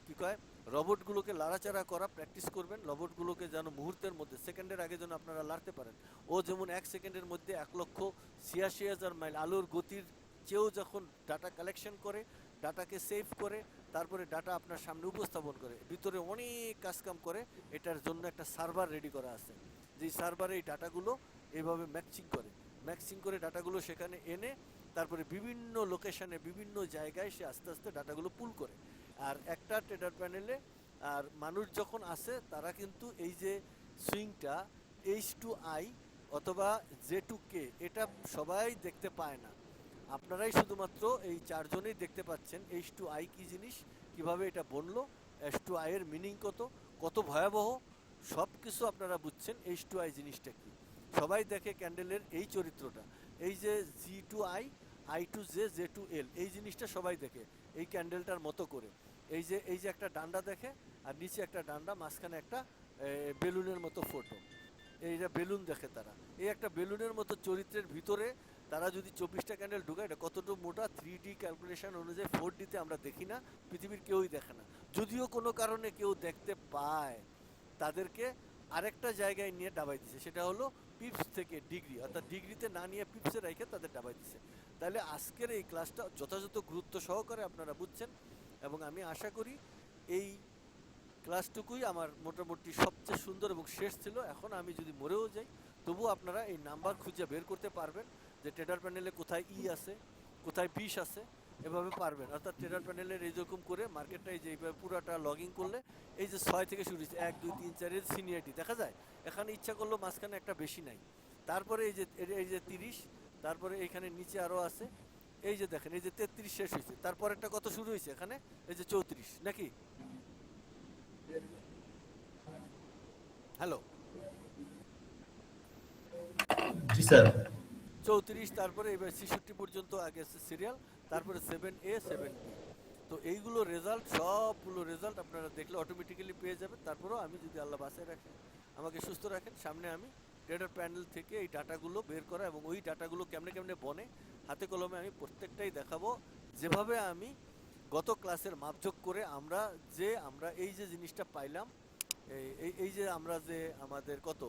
কি কয় রবটগুলোকে লাড়াচাড়া করা প্র্যাকটিস করবেন, রবটগুলোকে যেন মুহূর্তের মধ্যে, সেকেন্ডের আগে যেন আপনারা লাড়তে পারেন। ও যেমন 1 সেকেন্ডের মধ্যে 1,86,000 মাইল আলোর গতির চেয়েও যখন ডাটা কালেকশন করে, ডাটাকে সেভ করে, তারপরে ডাটা আপনার সামনে উপস্থাপন করে, ভিতরে অনেক কাজকাম করে, এটার জন্য একটা সার্ভার রেডি করা আছে, যেই সার্ভারে এই ডাটাগুলো এইভাবে ম্যাক্সিং করে ডাটাগুলো সেখানে এনে তারপরে বিভিন্ন লোকেশনে বিভিন্ন জায়গায় সে আস্তে আস্তে ডাটাগুলো পুল করে। আর একটা ট্রেডার প্যানেলে আর মানুষ যখন আসে তারা কিন্তু এই যে সুইংটা H2I অথবা J2K এটা সবাই দেখতে পায় না, আপনারাই শুধুমাত্র এই 4 জনেই দেখতে পাচ্ছেন H2I কি জিনিস, কিভাবে এটা বনলো, H2I এর মিনিং কত, কত ভয়াবহ, সব কিছু আপনারা বুঝছেন H2I জিনিসটা কি। সবাই দেখে ক্যান্ডেলের এই চরিত্রটা, এই যে G2I, I2J, J2L, এই জিনিসটা সবাই দেখে এই ক্যান্ডেলটার মতো করে। এই যে একটা ডান্ডা দেখে, আর নিচে একটা ডান্ডা, মাঝখানে একটা বেলুনের মতো ফটো, এইটা বেলুন দেখে তারা। এই একটা বেলুনের মতো চরিত্রের ভিতরে তারা যদি 24টা ক্যান্ডেল ঢুকায়, এটা কতটুকু মোটা 3D ক্যালকুলেশন অনুযায়ী 4Dতে আমরা দেখি না, পৃথিবীর কেউই দেখে না। যদিও কোনো কারণে কেউ দেখতে পায়, তাদেরকে আরেকটা জায়গায় নিয়ে ডাবাই দিছে, সেটা হলো পিপস থেকে ডিগ্রি, অর্থাৎ ডিগ্রিতে না নিয়ে পিপসে রেখে তাদের ডাবাই দিছে। তাহলে আজকের এই ক্লাসটা যথাযথ গুরুত্ব সহকারে আপনারা বুঝছেন, এবং আমি আশা করি এই ক্লাসটুকুই আমার মোটামুটি সবচেয়ে সুন্দর এবং শেষ ছিল। এখন আমি যদি মরেও যাই তবুও আপনারা এই নাম্বার খুঁজে বের করতে পারবেন যে ট্রেডার প্যানেলে কোথায় ই আছে, কোথায় বিষ আছে, এভাবে পারবেন। অর্থাৎ ট্রেডার প্যানেলের এইরকম করে মার্কেটটা এই যে এইভাবে পুরাটা লগিং করলে এই যে 6 থেকে শুরু হচ্ছে 1 2 3 4 এর সিনিয়রিটি দেখা যায়। এখানে ইচ্ছা করলো মাঝখানে একটা বেশি নাই, তারপরে এই যে 30, তারপরে এইখানে নিচে আরো আছে, এই যে দেখেন এই যে 33 শেষ হয়েছে, তারপর একটা কত শুরু হয়েছে এখানে এই যে 34 নাকি। হ্যালো, জি স্যার। 34, তারপরে এবার 66 পর্যন্ত আগে আছে সিরিয়াল, তারপরে 7A 7B। তো এইগুলো রেজাল্ট, সবগুলো রেজাল্ট আপনারা দেখলে অটোমেটিক্যালি পেয়ে যাবেন। তারপরেও আমি যদি আল্লাহ বাঁচায় রাখেন, আমাকে সুস্থ রাখেন, সামনে আমি ট্রেডার প্যানেল থেকে এই ডাটাগুলো বের করা এবং ওই ডাটাগুলো কেমনে কেমনে বনে হাতে কলমে আমি প্রত্যেকটাই দেখাবো। যেভাবে আমি গত ক্লাসের মাপযোগ করে আমরা এই যে জিনিসটা পাইলাম, এই যে আমরা যে আমাদের কত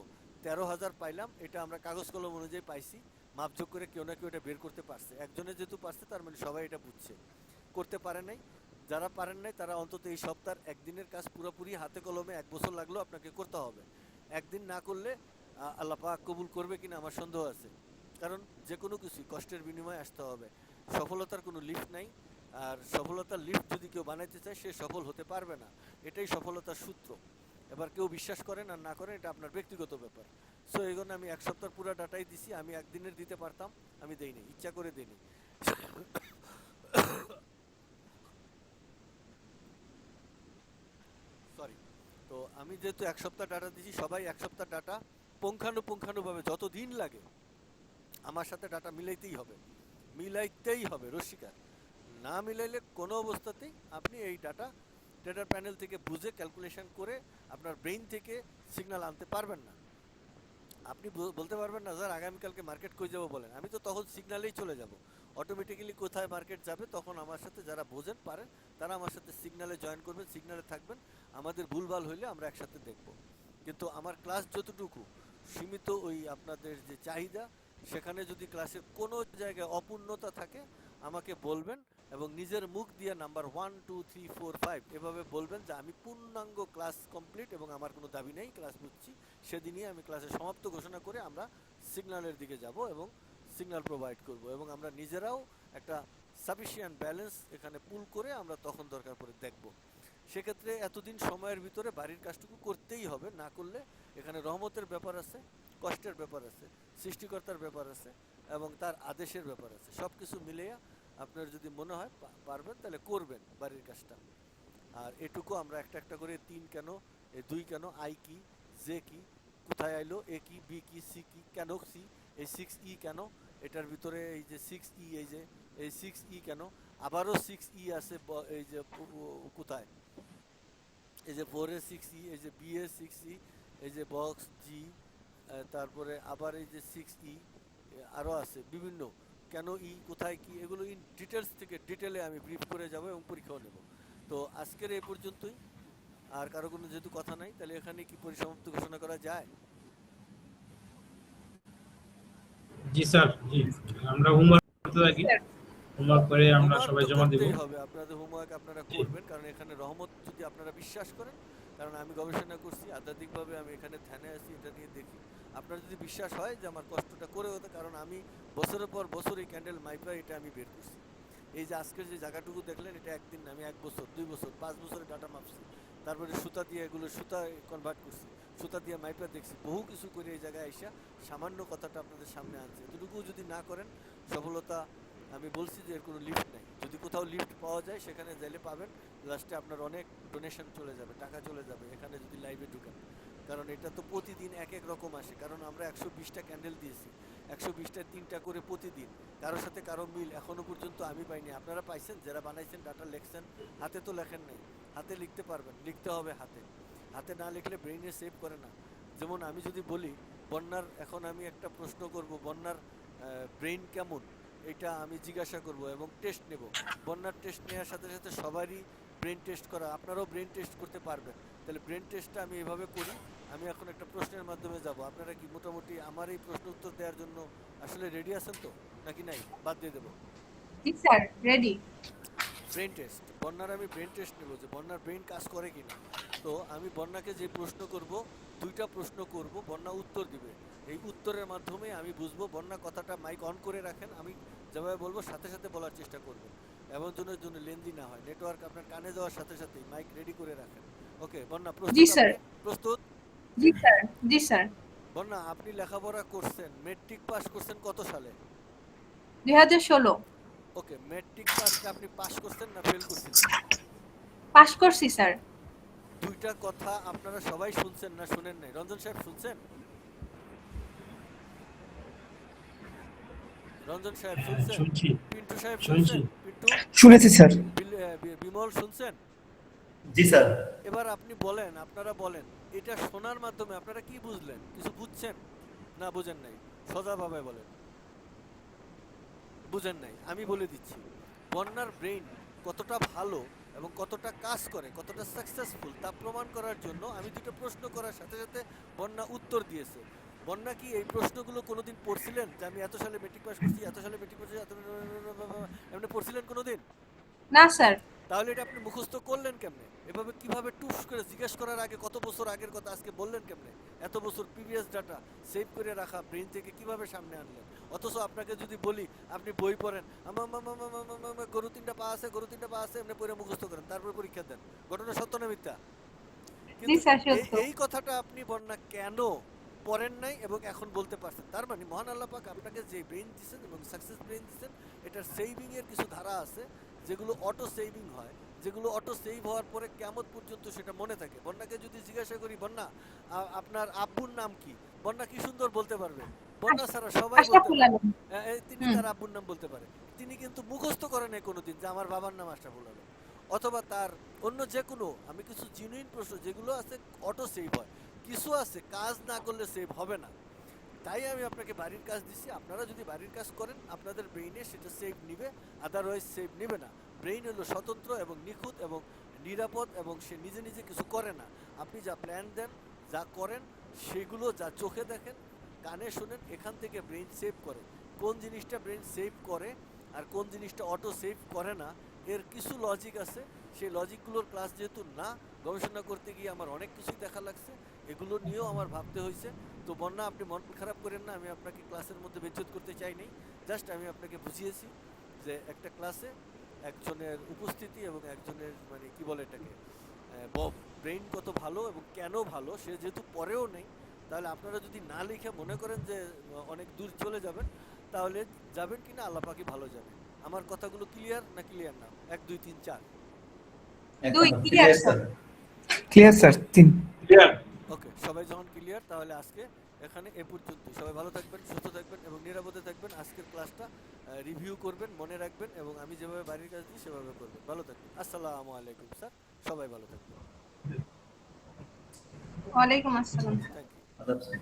13,000 পাইলাম, এটা আমরা কাগজ কলম অনুযায়ী পাইছি, মাপযোগ করে কেউ না কেউ এটা বের করতে পারছে। একজনে যেহেতু পারছে তার মানে সবাই এটা বুঝছে। করতে পারে নাই, যারা পারেন নাই তারা অন্তত এই সপ্তাহের একদিনের কাজ পুরোপুরি হাতে কলমে 1 বছর লাগলেও আপনাকে করতে হবে। একদিন না করলে আল্লাহ পাক কবুল করবে কিনা আমার সন্দেহ আছে, কারণ যে কোনো কিছু কষ্টের বিনিময়ে আসতে হবে। সফলতার কোনো লিফট নাই, আর সফলতার লিফট যদি কেউ বানাইতে চায় সে সফল হতে পারবে না, এটাই সফলতার সূত্র। এবার কেউ বিশ্বাস করেন আর না করেন এটা আপনার ব্যক্তিগত ব্যাপার। সো এই জন্য আমি 1 সপ্তাহ পুরো ডাটাই দিছি, আমি একদিনের দিতে পারতাম, আমি দেইনি, ইচ্ছা করে দেইনি। সরি। তো আমি যেহেতু 1 সপ্তাহ ডাটা দিছি, সবাই 1 সপ্তাহ ডাটা পুঙ্খানুপুঙ্খানুভাবে যত দিন লাগে আমার সাথে ডাটা মিলাইতেই হবে রসিকার। না মিলাইলে কোনো অবস্থাতেই আপনি এই ডাটা ট্রেডার প্যানেল থেকে বুঝে ক্যালকুলেশন করে আপনার ব্রেইন থেকে সিগন্যাল আনতে পারবেন না। আপনি বলতে পারবেন না স্যার আগামীকালকে মার্কেট কই যাবো বলেন, আমি তো তখন সিগন্যালেই চলে যাব অটোমেটিক্যালি কোথায় মার্কেট যাবে। তখন আমার সাথে যারা বোঝেন পারেন তারা আমার সাথে সিগন্যালে জয়েন করবেন, সিগন্যালে থাকবেন, আমাদের ভুলভাল হইলে আমরা একসাথে দেখব। কিন্তু আমার ক্লাস যতটুকু সীমিত, ওই আপনাদের যে চাহিদা, সেখানে যদি ক্লাসের কোনো জায়গায় অপূর্ণতা থাকে আমাকে বলবেন, এবং নিজের মুখ দিয়ে নাম্বার 1 2 3 4 5 এভাবে বলবেন যে আমি পূর্ণাঙ্গ ক্লাস কমপ্লিট এবং আমার কোনো দাবি নেই, ক্লাস বুঝছি। সেদিনই আমি ক্লাসের সমাপ্ত ঘোষণা করে আমরা সিগন্যালের দিকে যাব এবং সিগন্যাল প্রোভাইড করব, এবং আমরা নিজেরাও একটা সাফিসিয়েন্ট ব্যালেন্স এখানে পুল করে আমরা তখন দরকার পড়ে দেখব। সেক্ষেত্রে এতদিন সময়ের ভিতরে বাড়ির কাজটুকু করতেই হবে, না করলে এখানে রহমতের ব্যাপার আছে, কষ্টের ব্যাপার আছে, সৃষ্টিকর্তার ব্যাপার আছে, এবং তার আদেশের ব্যাপার আছে। সব কিছু মিলিয়ে আপনার যদি মনে হয় পারবেন তাহলে করবেন বাড়ির কাজটা। আর এটুকু আমরা একটা একটা করে 3 কেন, 2 কেন, আই কি, জে কি, কোথায় আইলো, এ কি, বি কি, সি কি, কেন সি, এই 6E কেন, এটার ভিতরে এই যে 6E, এই যে এই 6E কেন, আবারও 6E আছে এই যে কোথায়, এই যে 4 এর 6E, এই যে বি এর 6E, এই যে বক্স জি, তারপরে আবার এই যে 6E আরও আছে বিভিন্ন, কেন ই, কোথায় কি, এগুলো ইন ডিটেলস থেকে ডিটেলে আমি ব্রিফ করে যাব এবং পরীক্ষাও নেব। তো আজকের এই পর্যন্তই, আর কারো কোনো যেহেতু কথা নাই, তাহলে এখানে কি পরিসমাপ্তি ঘোষণা করা যায়? জি স্যার, জি আমরা হোমওয়ার্ক করতে থাকি, হোমওয়ার্ক করে আমরা সবাই জমা দেব। করতেই হবে, আপনাদের হোমওয়ার্ক আপনারা করবেন, কারণ এখানে রহমত যদি আপনারা বিশ্বাস করেন, কারণ আমি গবেষণা করছি আধ্যাত্মিকভাবে, আমি এখানে ধ্যানে আছি, এটা নিয়ে দেখি। আপনার যদি বিশ্বাস হয় যে আমার কষ্টটা করে হতো, কারণ আমি বছরের পর বছর এই ক্যান্ডেল মাইপা এটা আমি বের করছি। এই যে আজকের যে জায়গাটুকু দেখলেন, এটা একদিন না, আমি 1 বছর 2 বছর 5 বছরের ডাটা মাপছি, তারপরে সুতা দিয়ে এগুলো সুতা কনভার্ট করছি, সুতা দিয়ে মাইপা দেখছি, বহু কিছু করে এই জায়গায় আইসা সামান্য কথাটা আপনাদের সামনে আনছে। এতটুকু যদি না করেন সফলতা, আমি বলছি যে এর কোনো লিফট নাই। যদি কোথাও লিফট পাওয়া যায় সেখানে যাইলে পাবেন, লাস্টে আপনার অনেক ডোনেশন চলে যাবে, টাকা চলে যাবে এখানে যদি লাইভে ঢুকেন। কারণ এটা তো প্রতিদিন এক এক রকম আসে, কারণ আমরা 120টা ক্যান্ডেল দিয়েছি, 120টায় 3টা করে প্রতিদিন, কারোর সাথে কারো মিল এখনো পর্যন্ত আমি পাইনি। আপনারা পাইছেন যারা বানাইছেন, ডাটা লেখছেন, হাতে তো লেখেন নাই, হাতে লিখতে পারবেন, লিখতে হবে হাতে, হাতে না লিখলে ব্রেইনে সেভ করে না। যেমন আমি যদি বলি বন্যার, এখন আমি একটা প্রশ্ন করব, বন্যার ব্রেইন কেমন, এটা আমি জিজ্ঞাসা করব এবং টেস্ট নেব। বন্যার টেস্ট নেওয়ার সাথে সাথে সবারই ব্রেন টেস্ট করা, আপনারাও ব্রেন টেস্ট করতে পারবেন। তাহলে ব্রেন টেস্টটা আমি এভাবে করি, আমি এখন একটা প্রশ্নের মাধ্যমে যাব। আপনারা কি মোটামুটি আমার এই প্রশ্ন উত্তর দেওয়ার জন্য আসলে রেডি আছেন তো, নাকি নাই? বাদ দিয়ে দেবো। জি স্যার, রেডি। ব্রেন টেস্ট, বন্যার আমি ব্রেন টেস্ট নেব যে বন্যার ব্রেন কাজ করে কিনা। তো আমি বন্যাকে যে প্রশ্ন করব, দুইটা প্রশ্ন করব, বন্যা উত্তর দিবে। এই উত্তরের মাধ্যমে আমি বুঝবো। বন্যা কথাটা মাইক অন করে রাখেন, আমি যেভাবে বলবো সাথে সাথে বলার চেষ্টা করবেন, এমন জন্য লেন্দি না হয়। নেটওয়ার্ক আপনার কানে যাওয়ার সাথে সাথেই মাইক রেডি করে রাখেন। ওকে বন্যা, জি প্রস্তুত? স্যার। আপনি প্রস্তুত? জি স্যার। জি স্যার। বন্যা, আপনি লেখাপড়া করছেন, মেট্রিক পাস করছেন কত সালে? 2016। ওকে, মেট্রিক পাসটা আপনি পাস করছেন না ফেল করছিলেন? পাস করছি স্যার। দুইটা কথা আপনারা সবাই শুনছেন না শুনেন নাই? রঞ্জন সাহেব শুনছেন? রঞ্জন সাহেব শুনছেন? শুনছি পিন্টু সাহেব শুনছি। শুনছেন? পিন্টু, শুনেছি স্যার। বিমল শুনছেন? জি স্যার। এবার আপনি বলেন, আপনারা বলেন, এটা শোনার মাধ্যমে আপনারা কি বুঝলেন? কিছু বুঝছেন না বুঝেন নাই? সোজাভাবে বলেন। বুঝেন নাই? আমি বলে দিচ্ছি, বন্যার ব্রেইন কতটা ভালো এবং কতটা কাজ করে, কতটা সাকসেসফুল তা প্রমাণ করার জন্য আমি দুটো প্রশ্ন করার সাথে সাথে বন্যা উত্তর দিয়েছে। বন্যা কি এই প্রশ্নগুলো কোনোদিন পড়ছিলেন যে আমি এত সালে মেট্রিক পাস করছি, এত সালে মেট্রিক পাস করছি, এমনি পড়ছিলেন কোনোদিন? না স্যার। তাহলে এটা আপনি মুখস্থ করলেন কেমনে? এভাবে কিভাবে টুস করে জিজ্ঞেস করার আগে কত বছর আগের কথা আজকে বললেন কেমনে? এত বছর প্রিভিয়াস ডাটা সেভ করে রাখা ব্রেন থেকে কিভাবে সামনে আনলেন? অথচ আপনাকে যদি বলি আপনি বই পড়েন, গরু তিনটা পা আছে, গরু তিনটা পা আছে, এমনি পড়ে মুখস্থ করেন, তারপর পরীক্ষা দেন। ঘটনা সত্য না মিথ্যা? জি কিন্তু স্যার, এই সত্য। এই কথাটা আপনি বন্যা কেন পড়েন নাই এবং এখন বলতে পারছেন? তার মানে মহান আল্লাহ পাক আপনাকে যে ব্রেন দিয়েছেন এবং সাকসেস ব্রেন দিয়েছেন, এটার সেভিং এর কিছু ধারা আছে যেগুলো অটো সেভিং হয়, যেগুলো অটো সেভ হওয়ার পরে কিয়ামত পর্যন্ত সেটা মনে থাকে। বন্যাকে যদি জিজ্ঞাসা করি, বন্যা আপনার আব্বুর নাম কি, বন্যা কি সুন্দর বলতে পারবে। বন্যা ছাড়া সবাই বলতে আশরাফুল পারে। আলম। তিনি হুম। তার আব্বুর নাম বলতে পারে। তিনি কিন্তু মুখস্থ করেন নাই কোনোদিন যে আমার বাবার নাম আশরাফুল আলম। অথবা তার অন্য যে কোনো, আমি কিছু জেনুইন প্রশ্ন যেগুলো আছে অটো সেভ হয়, কিছু আছে কাজ না করলে সেভ হবে না। তাই আমি আপনাকে বাড়ির কাজ দিচ্ছি, আপনারা যদি বাড়ির কাজ করেন আপনাদের ব্রেইনে সেটা সেভ নিবে, আদারওয়াইজ সেভ নিবে না। ব্রেইন হলো স্বতন্ত্র এবং নিখুঁত এবং নিরাপদ এবং সে নিজে নিজে কিছু করে না। আপনি যা প্ল্যান দেন, যা করেন, সেগুলো যা চোখে দেখেন, কানে শোনেন, এখান থেকে ব্রেইন সেভ করে। কোন জিনিসটা ব্রেইন সেভ করে আর কোন জিনিসটা অটো সেভ করে না, এর কিছু লজিক আছে। সেই লজিকগুলোর ক্লাস যেহেতু না, গবেষণা করতে গিয়ে আমার অনেক কিছুই দেখা লাগছে, এগুলো নিয়েও আমার ভাবতে হয়েছে। তো বন্যা, আপনি মন খারাপ করেন না, আমি আপনাকে ক্লাসের মধ্যে বেজ্জত করতে চাই নাই। জাস্ট আমি আপনাকে বুঝিয়েছি যে একটা ক্লাসে একজনের উপস্থিতি এবং একজনের মানে কি বলে এটাকে ব্রেইন কত ভালো এবং কেন ভালো, সে যেহেতু পরেও নেই, তাহলে আপনারা যদি না লিখে মনে করেন যে অনেক দূর চলে যাবেন, তাহলে যাবেন কিনা আল্লাহ পাকই ভালো জানে। আমার কথাগুলো ক্লিয়ার না ক্লিয়ার না? 1 2 3 4। 2 clear sir. Clear sir. 3। Clear. Okay, সবাই যখন ক্লিয়ার, তাহলে আজকে এখানে এ পর্যন্ত। সবাই ভালো থাকবেন, সুস্থ থাকবেন এবং নিরাপদে থাকবেন। আজকের ক্লাসটা রিভিউ করবেন, মনে রাখবেন এবং আমি যেভাবে বাড়ির কাজ দিই সেভাবে করবেন। ভালো থাকবেন। আসসালামু আলাইকুম স্যার, সবাই ভালো থাকবেন। ওয়ালাইকুম আসসালাম। Thank you. আচ্ছা।